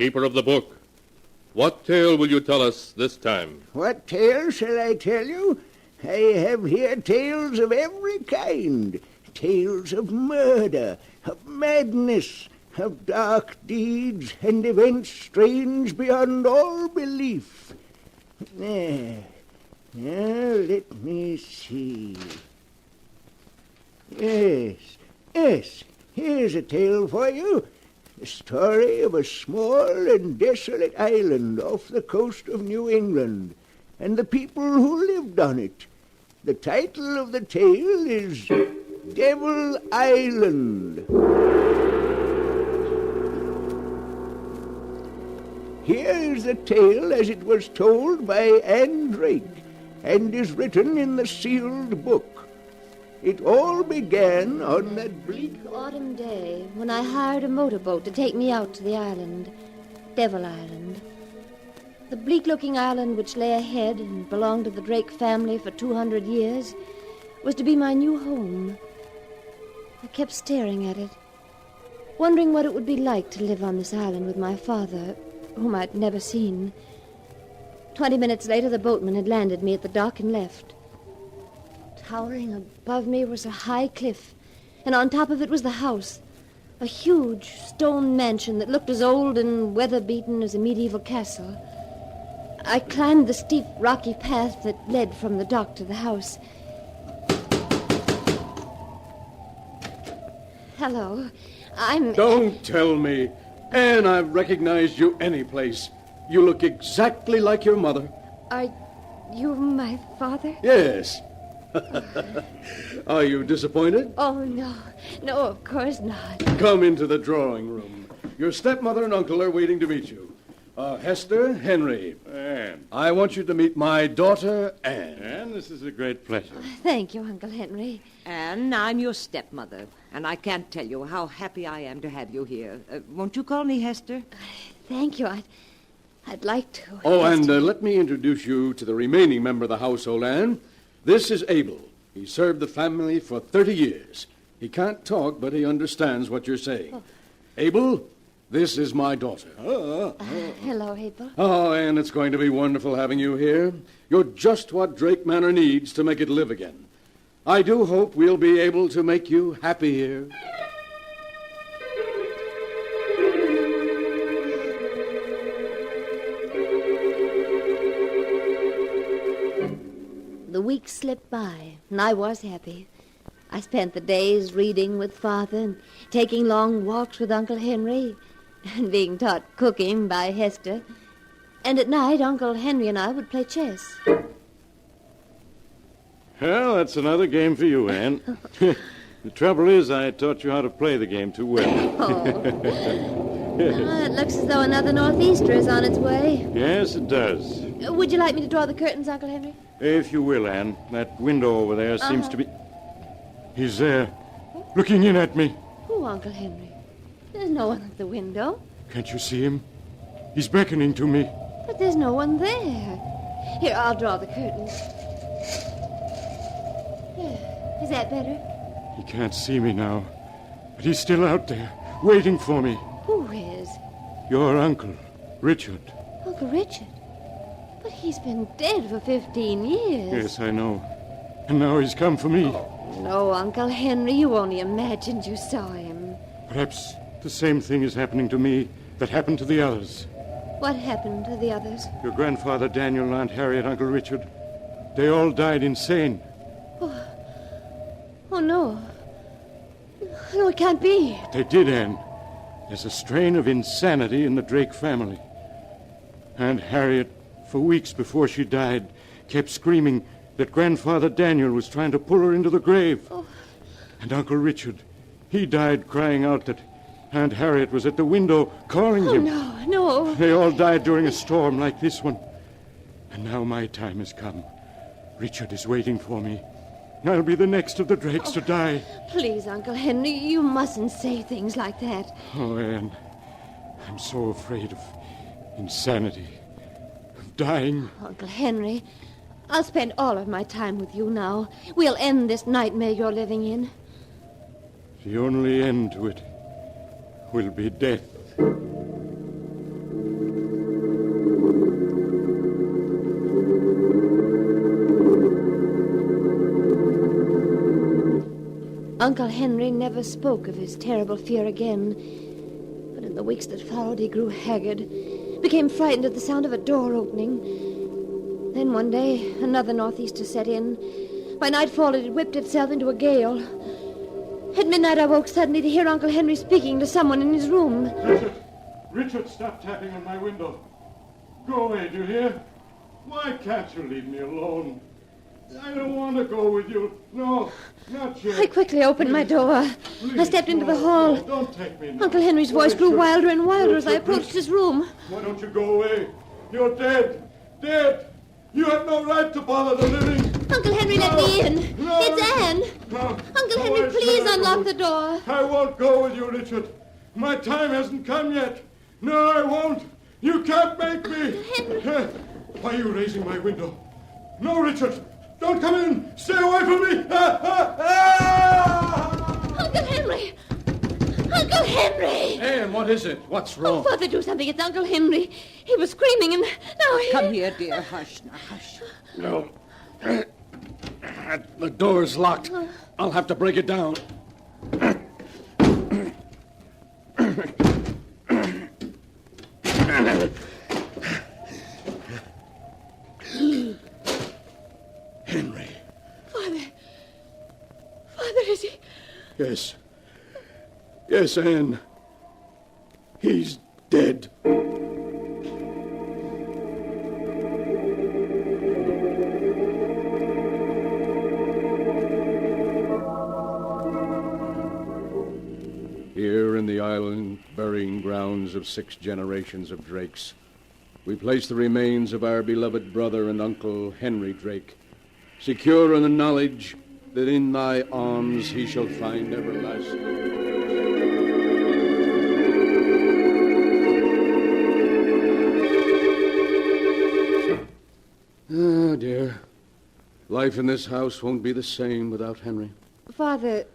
Speaker 14: Keeper of the book, what tale will you tell us this time?
Speaker 27: What tale shall I tell you? I have here tales of every kind. Tales of murder, of madness, of dark deeds and events strange beyond all belief. Now, let me see. Yes, here's a tale for you. The story of a small and desolate island off the coast of New England, and the people who lived on it. The title of the tale is Devil Island. Here is the tale as it was told by Anne Drake, and is written in the sealed book. It all began on that bleak
Speaker 9: autumn day when I hired a motorboat to take me out to the island, Devil Island. The bleak-looking island which lay ahead and belonged to the Drake family for 200 years was to be my new home. I kept staring at it, wondering what it would be like to live on this island with my father, whom I'd never seen. 20 minutes later, the boatman had landed me at the dock and left. Towering above me was a high cliff, and on top of it was the house, a huge stone mansion that looked as old and weather-beaten as a medieval castle. I climbed the steep, rocky path that led from the dock to the house. Hello, I'm...
Speaker 18: Don't tell me. Anne, I've recognized you any place. You look exactly like your mother.
Speaker 9: Are you my father?
Speaker 18: Yes. Are you disappointed?
Speaker 9: Oh, no. No, of course not.
Speaker 18: Come into the drawing room. Your stepmother and uncle are waiting to meet you. Hester, Henry.
Speaker 12: Anne.
Speaker 18: I want you to meet my daughter, Anne.
Speaker 12: Anne, this is a great pleasure.
Speaker 9: Thank you, Uncle Henry.
Speaker 19: Anne, I'm your stepmother, and I can't tell you how happy I am to have you here. Won't you call me Hester?
Speaker 9: Thank you. I'd like to.
Speaker 18: Oh, and let me introduce you to the remaining member of the household, Anne. This is Abel. He served the family for 30 years. He can't talk, but he understands what you're saying.
Speaker 9: Oh.
Speaker 18: Abel, this is my daughter.
Speaker 9: Hello, Abel.
Speaker 18: Oh, Anne, it's going to be wonderful having you here. You're just what Drake Manor needs to make it live again. I do hope we'll be able to make you happy here.
Speaker 9: The weeks slipped by, and I was happy. I spent the days reading with Father and taking long walks with Uncle Henry and being taught cooking by Hester. And at night, Uncle Henry and I would play chess.
Speaker 12: Well, that's another game for you, Anne. The trouble is, I taught you how to play the game too well.
Speaker 9: It looks as though another northeaster is on its way.
Speaker 12: Yes, it does.
Speaker 9: Would you like me to draw the curtains, Uncle Henry?
Speaker 12: If you will, Anne. That window over there seems to be... He's there, looking in at me.
Speaker 9: Who, Uncle Henry? There's no one at the window.
Speaker 12: Can't you see him? He's beckoning to me.
Speaker 9: But there's no one there. Here, I'll draw the curtains. Is that better?
Speaker 12: He can't see me now, but he's still out there, waiting for me.
Speaker 9: Who is?
Speaker 12: Your uncle, Richard.
Speaker 9: Uncle Richard? But he's been dead for 15 years.
Speaker 12: Yes, I know. And now he's come for me.
Speaker 9: No, Uncle Henry, you only imagined you saw him.
Speaker 12: Perhaps the same thing is happening to me that happened to the others.
Speaker 9: What happened to the others?
Speaker 12: Your grandfather, Daniel, Aunt Harriet, Uncle Richard. They all died insane.
Speaker 9: Oh, no. No, it can't be.
Speaker 12: They did, Anne. There's a strain of insanity in the Drake family. Aunt Harriet, for weeks before she died, kept screaming that Grandfather Daniel was trying to pull her into the grave.
Speaker 9: Oh.
Speaker 12: And Uncle Richard, he died crying out that Aunt Harriet was at the window calling him.
Speaker 9: No.
Speaker 12: They all died during a storm like this one. And now my time has come. Richard is waiting for me. I'll be the next of the Drakes to die.
Speaker 9: Please, Uncle Henry, you mustn't say things like that.
Speaker 12: Oh, Anne, I'm so afraid of insanity, of dying.
Speaker 9: Uncle Henry, I'll spend all of my time with you now. We'll end this nightmare you're living in.
Speaker 12: The only end to it will be death.
Speaker 9: Uncle Henry never spoke of his terrible fear again. But in the weeks that followed, he grew haggard, became frightened at the sound of a door opening. Then one day, another northeaster set in. By nightfall, it had whipped itself into a gale. At midnight, I woke suddenly to hear Uncle Henry speaking to someone in his room.
Speaker 12: Richard, stop tapping on my window. Go away, do you hear? Why can't you leave me alone? I don't want to go with you. No, not yet.
Speaker 9: I quickly opened my door. I stepped into the hall.
Speaker 12: No, don't take me now.
Speaker 9: Uncle Henry's voice grew wilder and wilder as I approached his room.
Speaker 12: Why don't you go away? You're dead. Dead. You have no right to bother the living.
Speaker 9: Uncle Henry, let me in.
Speaker 12: No,
Speaker 9: It's Anne.
Speaker 12: No.
Speaker 9: Uncle Henry, please unlock the door.
Speaker 12: I won't go with you, Richard. My time hasn't come yet. No, I won't. You can't make me.
Speaker 9: Henry.
Speaker 12: Why are you raising my window? No, Richard. Don't come in. Stay away from me.
Speaker 9: Uncle Henry. Uncle Henry.
Speaker 18: Anne, what is it? What's wrong?
Speaker 9: Oh, Father, do something. It's Uncle Henry. He was screaming and now he...
Speaker 19: Come here, dear. Hush now, hush.
Speaker 18: No. The door's locked. I'll have to break it down. Henry.
Speaker 9: Father, is he...
Speaker 18: Yes. Yes, Anne. He's dead. Here in the island, burying grounds of 6 generations of Drakes, we place the remains of our beloved brother and uncle Henry Drake, secure in the knowledge that in thy arms he shall find everlasting. Ah, dear. Life in this house won't be the same without Henry.
Speaker 9: Father,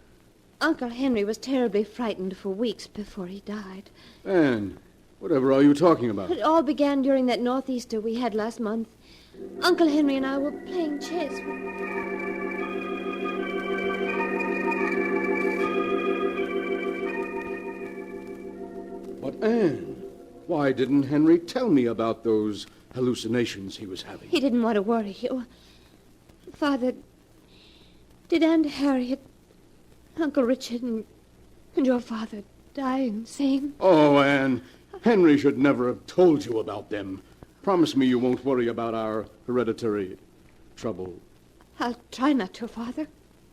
Speaker 9: Uncle Henry was terribly frightened for weeks before he died.
Speaker 18: Anne, whatever are you talking about?
Speaker 9: It all began during that northeaster we had last month. Uncle Henry and I were playing chess.
Speaker 18: But Anne, why didn't Henry tell me about those hallucinations he was having?
Speaker 9: He didn't want to worry you. Father, did Aunt Harriet, Uncle Richard, and your father die insane?
Speaker 18: Oh, Anne, Henry should never have told you about them. Promise me you won't worry about our hereditary trouble.
Speaker 9: I'll try not to, Father.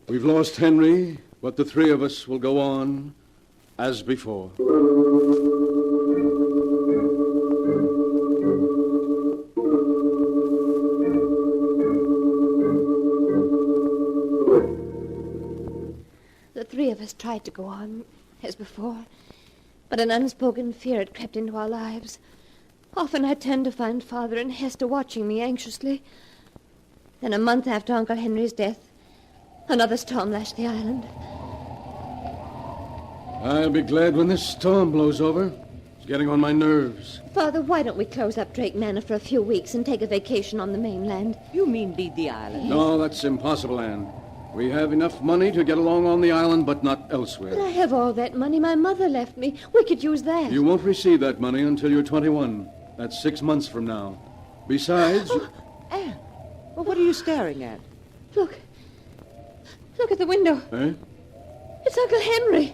Speaker 18: We've lost Henry, but the 3 of us will go on as before.
Speaker 9: The 3 of us tried to go on as before, but an unspoken fear had crept into our lives. Often I turned to find Father and Hester watching me anxiously. Then a month after Uncle Henry's death, another storm lashed the island.
Speaker 18: I'll be glad when this storm blows over. It's getting on my nerves.
Speaker 9: Father, why don't we close up Drake Manor for a few weeks and take a vacation on the mainland?
Speaker 19: You mean leave the island?
Speaker 18: No, that's impossible, Anne. We have enough money to get along on the island, but not elsewhere.
Speaker 9: But I have all that money my mother left me. We could use that.
Speaker 18: You won't receive that money until you're 21. That's 6 months from now. Besides...
Speaker 19: Anne, well, what are you staring at?
Speaker 9: Look. Look at the window.
Speaker 18: Eh?
Speaker 9: It's Uncle Henry.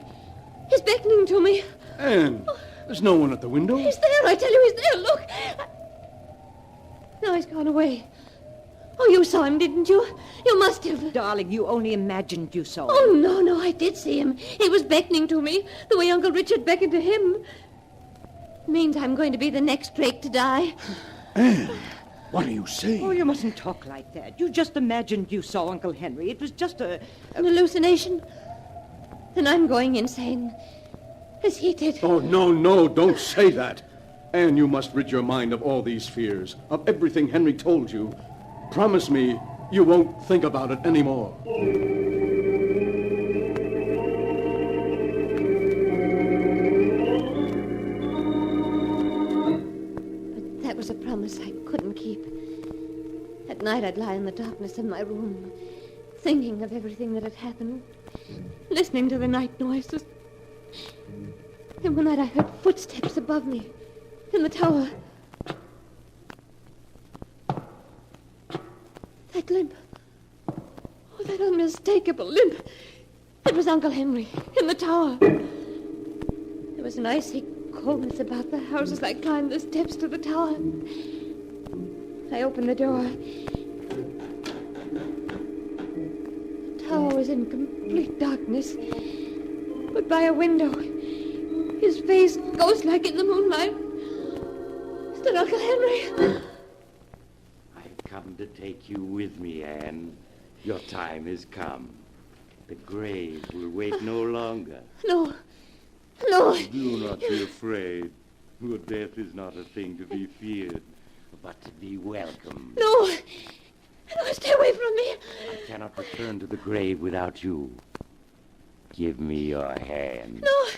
Speaker 9: He's beckoning to me.
Speaker 18: Anne, there's no one at the window.
Speaker 9: He's there, I tell you, he's there. Look. Now he's gone away. Oh, you saw him, didn't you? You must have.
Speaker 19: Darling, you only imagined you saw him.
Speaker 9: Oh, no, I did see him. He was beckoning to me, the way Uncle Richard beckoned to him. Means I'm going to be the next Drake to die.
Speaker 18: Anne, what are you saying?
Speaker 19: Oh, you mustn't talk like that. You just imagined you saw Uncle Henry. It was just
Speaker 9: an hallucination? Then I'm going insane. As he did.
Speaker 18: Oh, no, don't say that. Anne, you must rid your mind of all these fears, of everything Henry told you. Promise me you won't think about it anymore.
Speaker 9: But that was a promise I couldn't keep. At night I'd lie in the darkness of my room, thinking of everything that had happened, listening to the night noises. And one night I heard footsteps above me in the tower. That limp. Oh, that unmistakable limp. It was Uncle Henry in the tower. There was an icy coldness about the house as I climbed the steps to the tower. I opened the door. The tower was in complete darkness. But by a window, his face ghost-like in the moonlight, stood Uncle Henry.
Speaker 5: I've come to take you with me, Anne. Your time has come. The grave will wait no longer.
Speaker 9: No.
Speaker 5: Do not be afraid. Your death is not a thing to be feared, but to be welcomed.
Speaker 9: No, stay away from me.
Speaker 5: I cannot return to the grave without you. Give me your hand.
Speaker 9: No.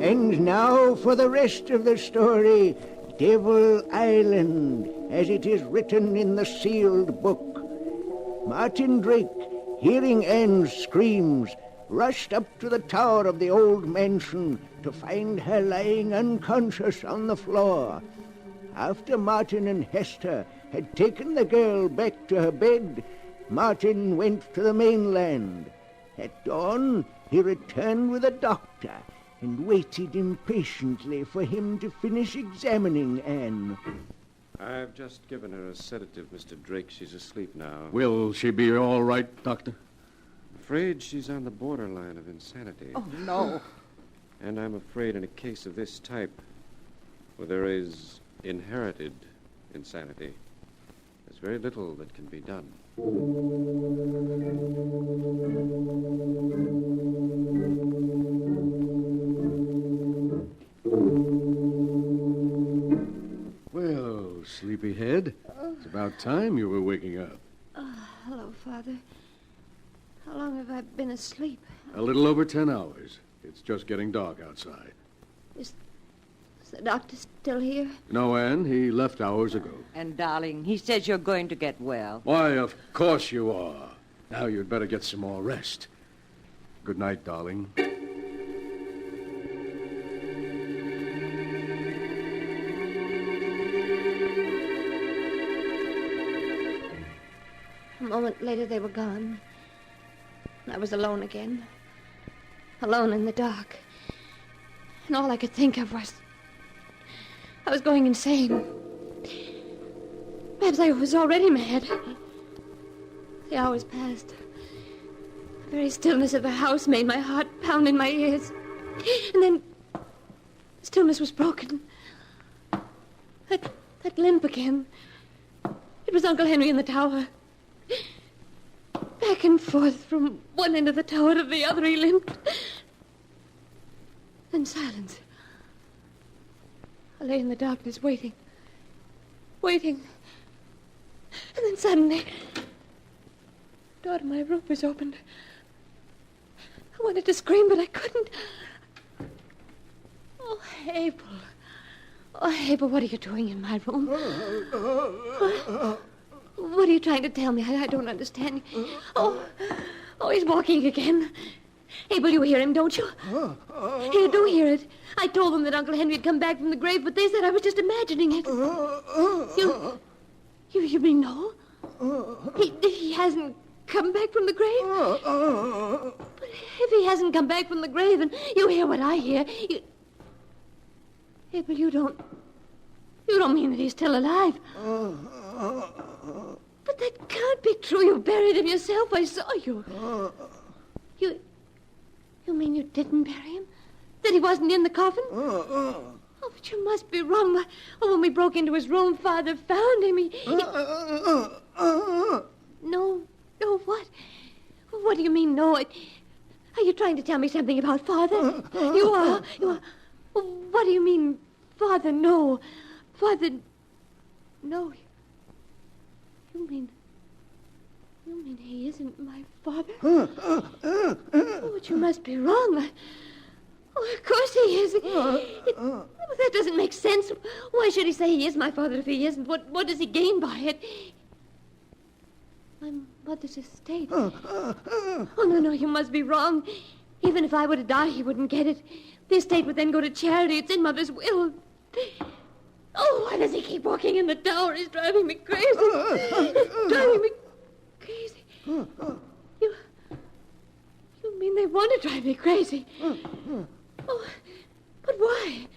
Speaker 27: And now for the rest of the story, Devil Island, as it is written in the sealed book. Martin Drake, hearing Anne's screams, rushed up to the tower of the old mansion to find her lying unconscious on the floor. After Martin and Hester had taken the girl back to her bed, Martin went to the mainland. At dawn, he returned with a doctor and waited impatiently for him to finish examining Anne.
Speaker 18: I've just given her a sedative, Mr. Drake. She's asleep now.
Speaker 12: Will she be all right, Doctor?
Speaker 18: Afraid she's on the borderline of insanity.
Speaker 19: Oh, no.
Speaker 18: And I'm afraid in a case of this type, where there is inherited insanity, there's very little that can be done.
Speaker 12: Well, sleepyhead, it's about time you were waking up.
Speaker 9: Hello, Father. How long have I been asleep?
Speaker 12: A little over 10 hours. It's just getting dark outside.
Speaker 9: Is the doctor still here?
Speaker 12: No, Anne, he left hours ago.
Speaker 19: And, darling, he says you're going to get well.
Speaker 12: Why, of course you are. Now you'd better get some more rest. Good night, darling.
Speaker 9: moment later, they were gone. I was alone again. Alone in the dark. And all I could think of was... I was going insane. Perhaps I was already mad. The hours passed. The very stillness of the house made my heart pound in my ears. And then... the stillness was broken. That limp again. It was Uncle Henry in the tower. Back and forth from one end of the tower to the other he limped. Then silence. I lay in the darkness waiting. Waiting. And then suddenly... the door to my room was opened. I wanted to scream, but I couldn't. Oh, Abel. Oh, Abel, what are you doing in my room? What are you trying to tell me? I don't understand. Oh, he's walking again. Abel, you hear him, don't you? Here, do hear it. I told them that Uncle Henry had come back from the grave, but they said I was just imagining it. You mean no? He hasn't come back from the grave? But if he hasn't come back from the grave and you hear what I hear, Abel, you don't mean that he's still alive. But that can't be true. You buried him yourself. I saw you. You mean you didn't bury him? That he wasn't in the coffin? Oh, but you must be wrong. Oh, when we broke into his room, Father found him. No, what? What do you mean, no? Are you trying to tell me something about Father? You are. What do you mean, Father? No. Father... no. You mean he isn't my father? Oh, but you must be wrong. Oh, of course he is. That doesn't make sense. Why should he say he is my father if he isn't? What does he gain by it? My mother's estate. Oh, no, you must be wrong. Even if I were to die, he wouldn't get it. The estate would then go to charity. It's in Mother's will. Oh, why does he keep walking in the tower? He's driving me crazy. He's driving me crazy. You mean they want to drive me crazy? Oh, but why?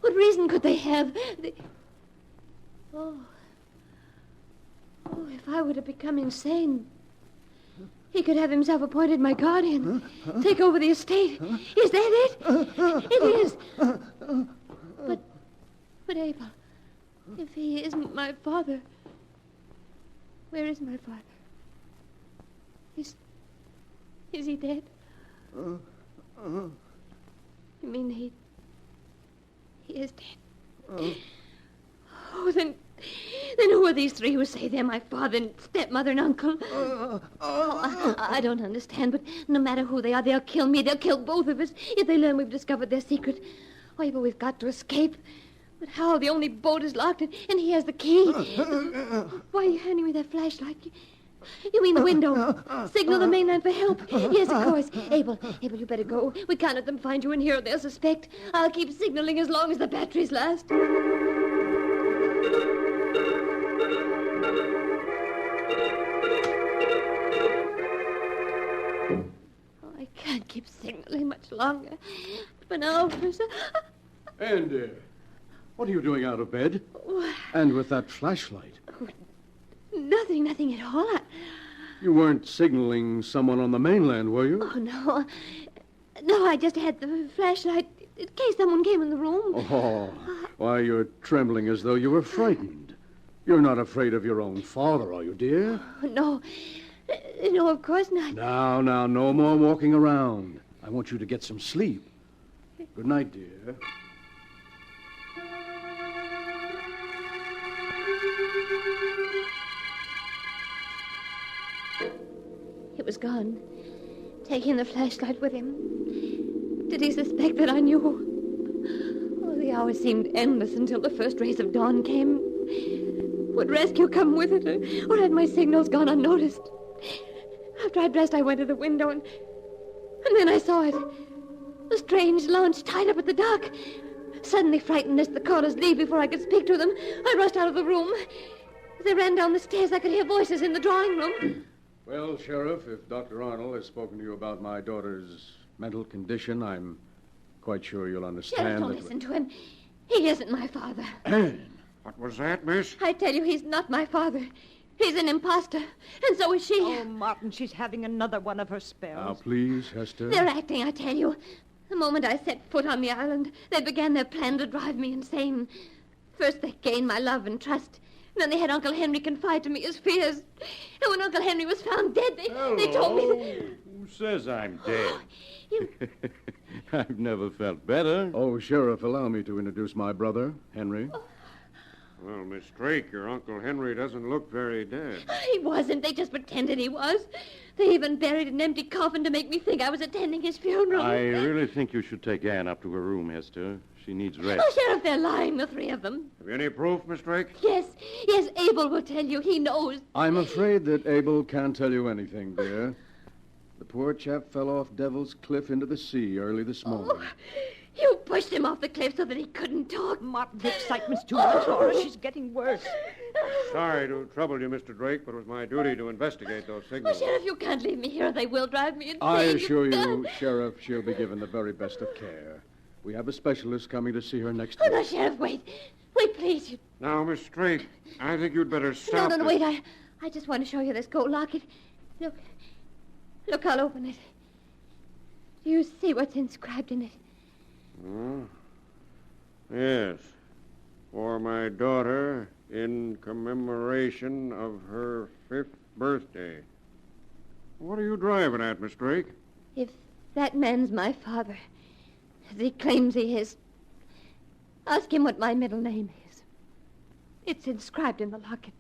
Speaker 9: What reason could they have? Oh, if I were to become insane, he could have himself appointed my guardian, take over the estate. Is that it? It is. But Abel, if he isn't my father, where is my father? Is he dead? You mean he is dead? Oh, then who are these three who say they're my father and stepmother and uncle? I don't understand, but no matter who they are, they'll kill me. They'll kill both of us if they learn we've discovered their secret. Oh, but we've got to escape. But how? The only boat is locked, and he has the key. Why are you handing me that flashlight? You mean the window? Signal the mainland for help. Yes, of course. Abel, you better go. We can't let them find you in here or they'll suspect. I'll keep signaling as long as the batteries last. Oh, I can't keep signaling much longer. But now...
Speaker 18: Andy, what are you doing out of bed? And with that flashlight?
Speaker 9: Nothing at all.
Speaker 18: You weren't signaling someone on the mainland, were you?
Speaker 9: Oh, no. No, I just had the flashlight in case someone came in the room.
Speaker 18: Oh, why, you're trembling as though you were frightened. You're not afraid of your own father, are you, dear?
Speaker 9: Oh, no. No, of course not.
Speaker 18: Now, no more walking around. I want you to get some sleep. Good night, dear.
Speaker 9: He was gone, taking the flashlight with him. Did he suspect that I knew? Oh, the hours seemed endless until the first rays of dawn came. Would rescue come with it, or had my signals gone unnoticed? After I dressed, I went to the window, and then I saw it. A strange launch tied up at the dock. Suddenly frightened lest the callers leave before I could speak to them, I rushed out of the room. As I ran down the stairs, I could hear voices in the drawing room.
Speaker 18: Well, Sheriff, if Dr. Arnold has spoken to you about my daughter's mental condition, I'm quite sure you'll understand
Speaker 9: Sheriff, don't listen to him. He isn't my father.
Speaker 12: What was that, miss?
Speaker 9: I tell you, he's not my father. He's an imposter, and so is she.
Speaker 19: Oh, Martin, she's having another one of her spells.
Speaker 18: Now, please, Hester.
Speaker 9: They're acting, I tell you. The moment I set foot on the island, they began their plan to drive me insane. First, they gained my love and trust. Then they had Uncle Henry confide to me his fears. And when Uncle Henry was found dead, they told me that...
Speaker 12: Who says I'm dead?
Speaker 9: You...
Speaker 12: I've never felt better.
Speaker 18: Oh, Sheriff, allow me to introduce my brother, Henry.
Speaker 12: Well, Miss Drake, your Uncle Henry doesn't look very dead.
Speaker 9: He wasn't. They just pretended he was. They even buried an empty coffin to make me think I was attending his funeral.
Speaker 12: I really think you should take Anne up to her room, Hester. She needs rest.
Speaker 9: Oh, Sheriff, they're lying, the three of them.
Speaker 12: Have you any proof, Miss Drake?
Speaker 9: Yes, Abel will tell you. He knows.
Speaker 18: I'm afraid that Abel can't tell you anything, dear. The poor chap fell off Devil's Cliff into the sea early this morning.
Speaker 9: Oh, you pushed him off the cliff so that he couldn't talk.
Speaker 19: Martin, the excitement's too much for her. She's getting worse.
Speaker 12: Sorry to trouble you, Mr. Drake, but it was my duty to investigate those signals.
Speaker 9: Oh, Sheriff, you can't leave me here or they will drive me insane.
Speaker 18: I assure you, Sheriff, she'll be given the very best of care. We have a specialist coming to see her next week.
Speaker 9: Oh, no, Sheriff, wait. Wait, please.
Speaker 12: Now, Miss Drake, I think you'd better stop.
Speaker 9: No, wait. I just want to show you this gold locket. Look, I'll open it. Do you see what's inscribed in it?
Speaker 12: Yes. For my daughter, in commemoration of her 5th birthday. What are you driving at, Miss Drake?
Speaker 9: If that man's my father, as he claims he is, ask him what my middle name is. It's inscribed in the locket.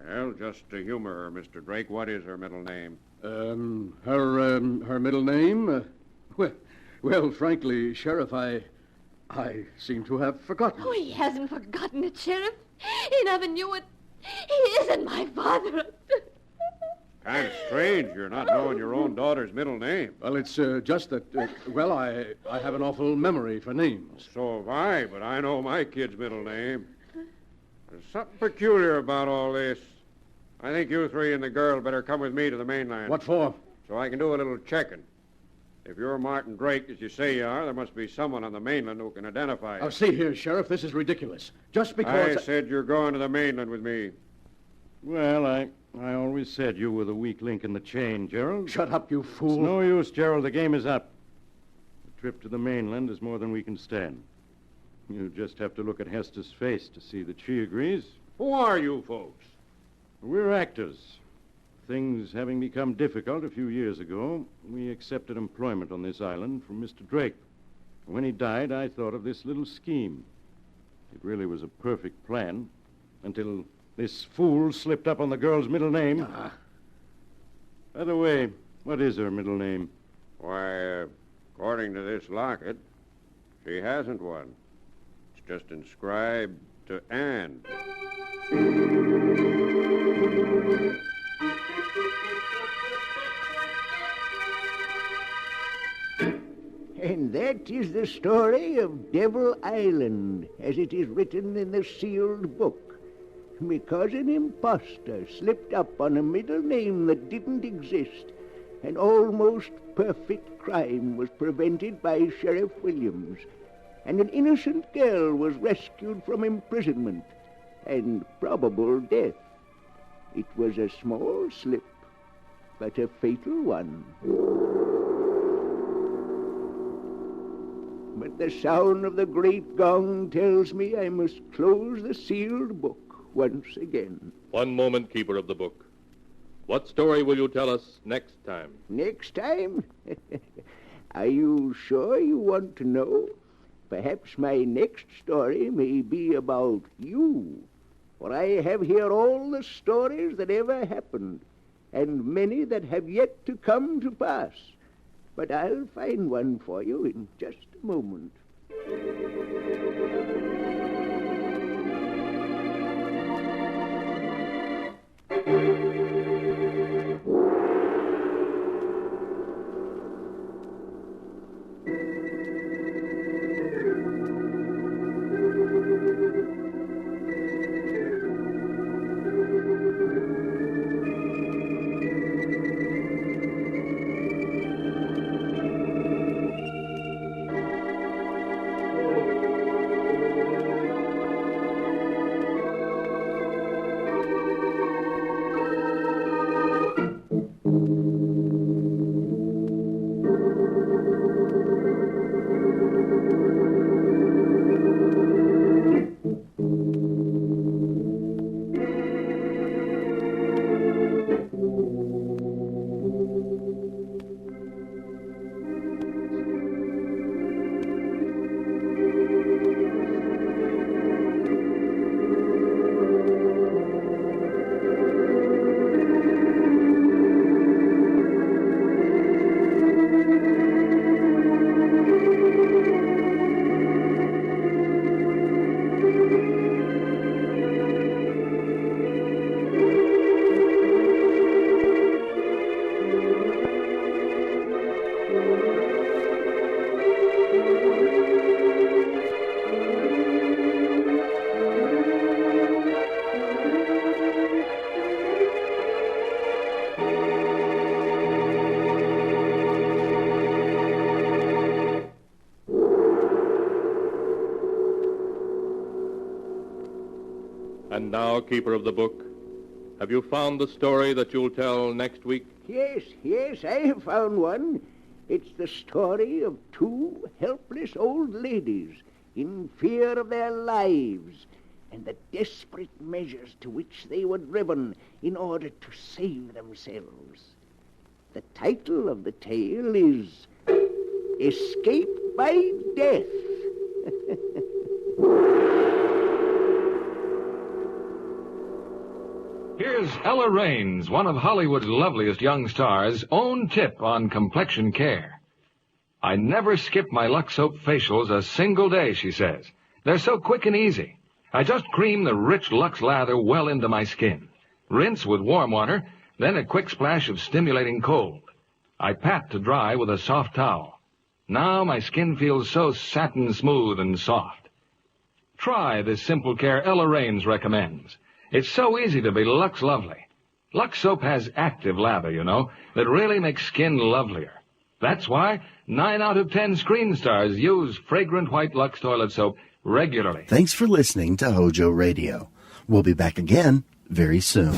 Speaker 12: Well, just to humor her, Mr. Drake, what is her middle name?
Speaker 18: Her middle name? Well, frankly, Sheriff, I seem to have forgotten.
Speaker 9: Oh, he hasn't forgotten it, Sheriff. He never knew it. He isn't my father.
Speaker 12: Kind of strange you're not knowing your own daughter's middle name.
Speaker 18: Well, it's just that, I have an awful memory for names.
Speaker 12: So have I, but I know my kid's middle name. There's something peculiar about all this. I think you three and the girl better come with me to the mainland.
Speaker 18: What for?
Speaker 12: So I can do a little checking. If you're Martin Drake, as you say you are, there must be someone on the mainland who can identify you.
Speaker 18: Now, see here, Sheriff, this is ridiculous. Just because...
Speaker 12: I said you're going to the mainland with me.
Speaker 13: Well, I always said you were the weak link in the chain, Gerald.
Speaker 18: Shut up, you fool.
Speaker 13: It's no use, Gerald. The game is up. The trip to the mainland is more than we can stand. You just have to look at Hester's face to see that she agrees.
Speaker 12: Who are you folks?
Speaker 13: We're actors. Things having become difficult a few years ago, we accepted employment on this island from Mr. Drake. When he died, I thought of this little scheme. It really was a perfect plan, until this fool slipped up on the girl's middle name. By the way, what is her middle name?
Speaker 12: Why, according to this locket, she hasn't one. It's just inscribed to Anne.
Speaker 27: And that is the story of Devil Island, as it is written in the sealed book. Because an impostor slipped up on a middle name that didn't exist, an almost perfect crime was prevented by Sheriff Williams, and an innocent girl was rescued from imprisonment and probable death. It was a small slip, but a fatal one. But the sound of the great gong tells me I must close the sealed book once again.
Speaker 14: One moment, keeper of the book. What story will you tell us next time?
Speaker 27: Next time? Are you sure you want to know? Perhaps my next story may be about you. For I have here all the stories that ever happened, and many that have yet to come to pass. But I'll find one for you in just a moment.
Speaker 14: And now, keeper of the book, have you found the story that you'll tell next week?
Speaker 27: Yes, I have found one. It's the story of two helpless old ladies in fear of their lives and the desperate measures to which they were driven in order to save themselves. The title of the tale is Escape by Death.
Speaker 4: Here's Ella Raines, one of Hollywood's loveliest young stars' own tip on complexion care. I never skip my Lux Soap facials a single day, she says. They're so quick and easy. I just cream the rich Lux lather well into my skin. Rinse with warm water, then a quick splash of stimulating cold. I pat to dry with a soft towel. Now my skin feels so satin smooth and soft. Try this simple care Ella Raines recommends. It's so easy to be Lux lovely. Lux Soap has active lather, you know, that really makes skin lovelier. That's why 9 out of 10 screen stars use fragrant white Lux toilet soap regularly.
Speaker 1: Thanks for listening to HOJO Radio. We'll be back again very soon.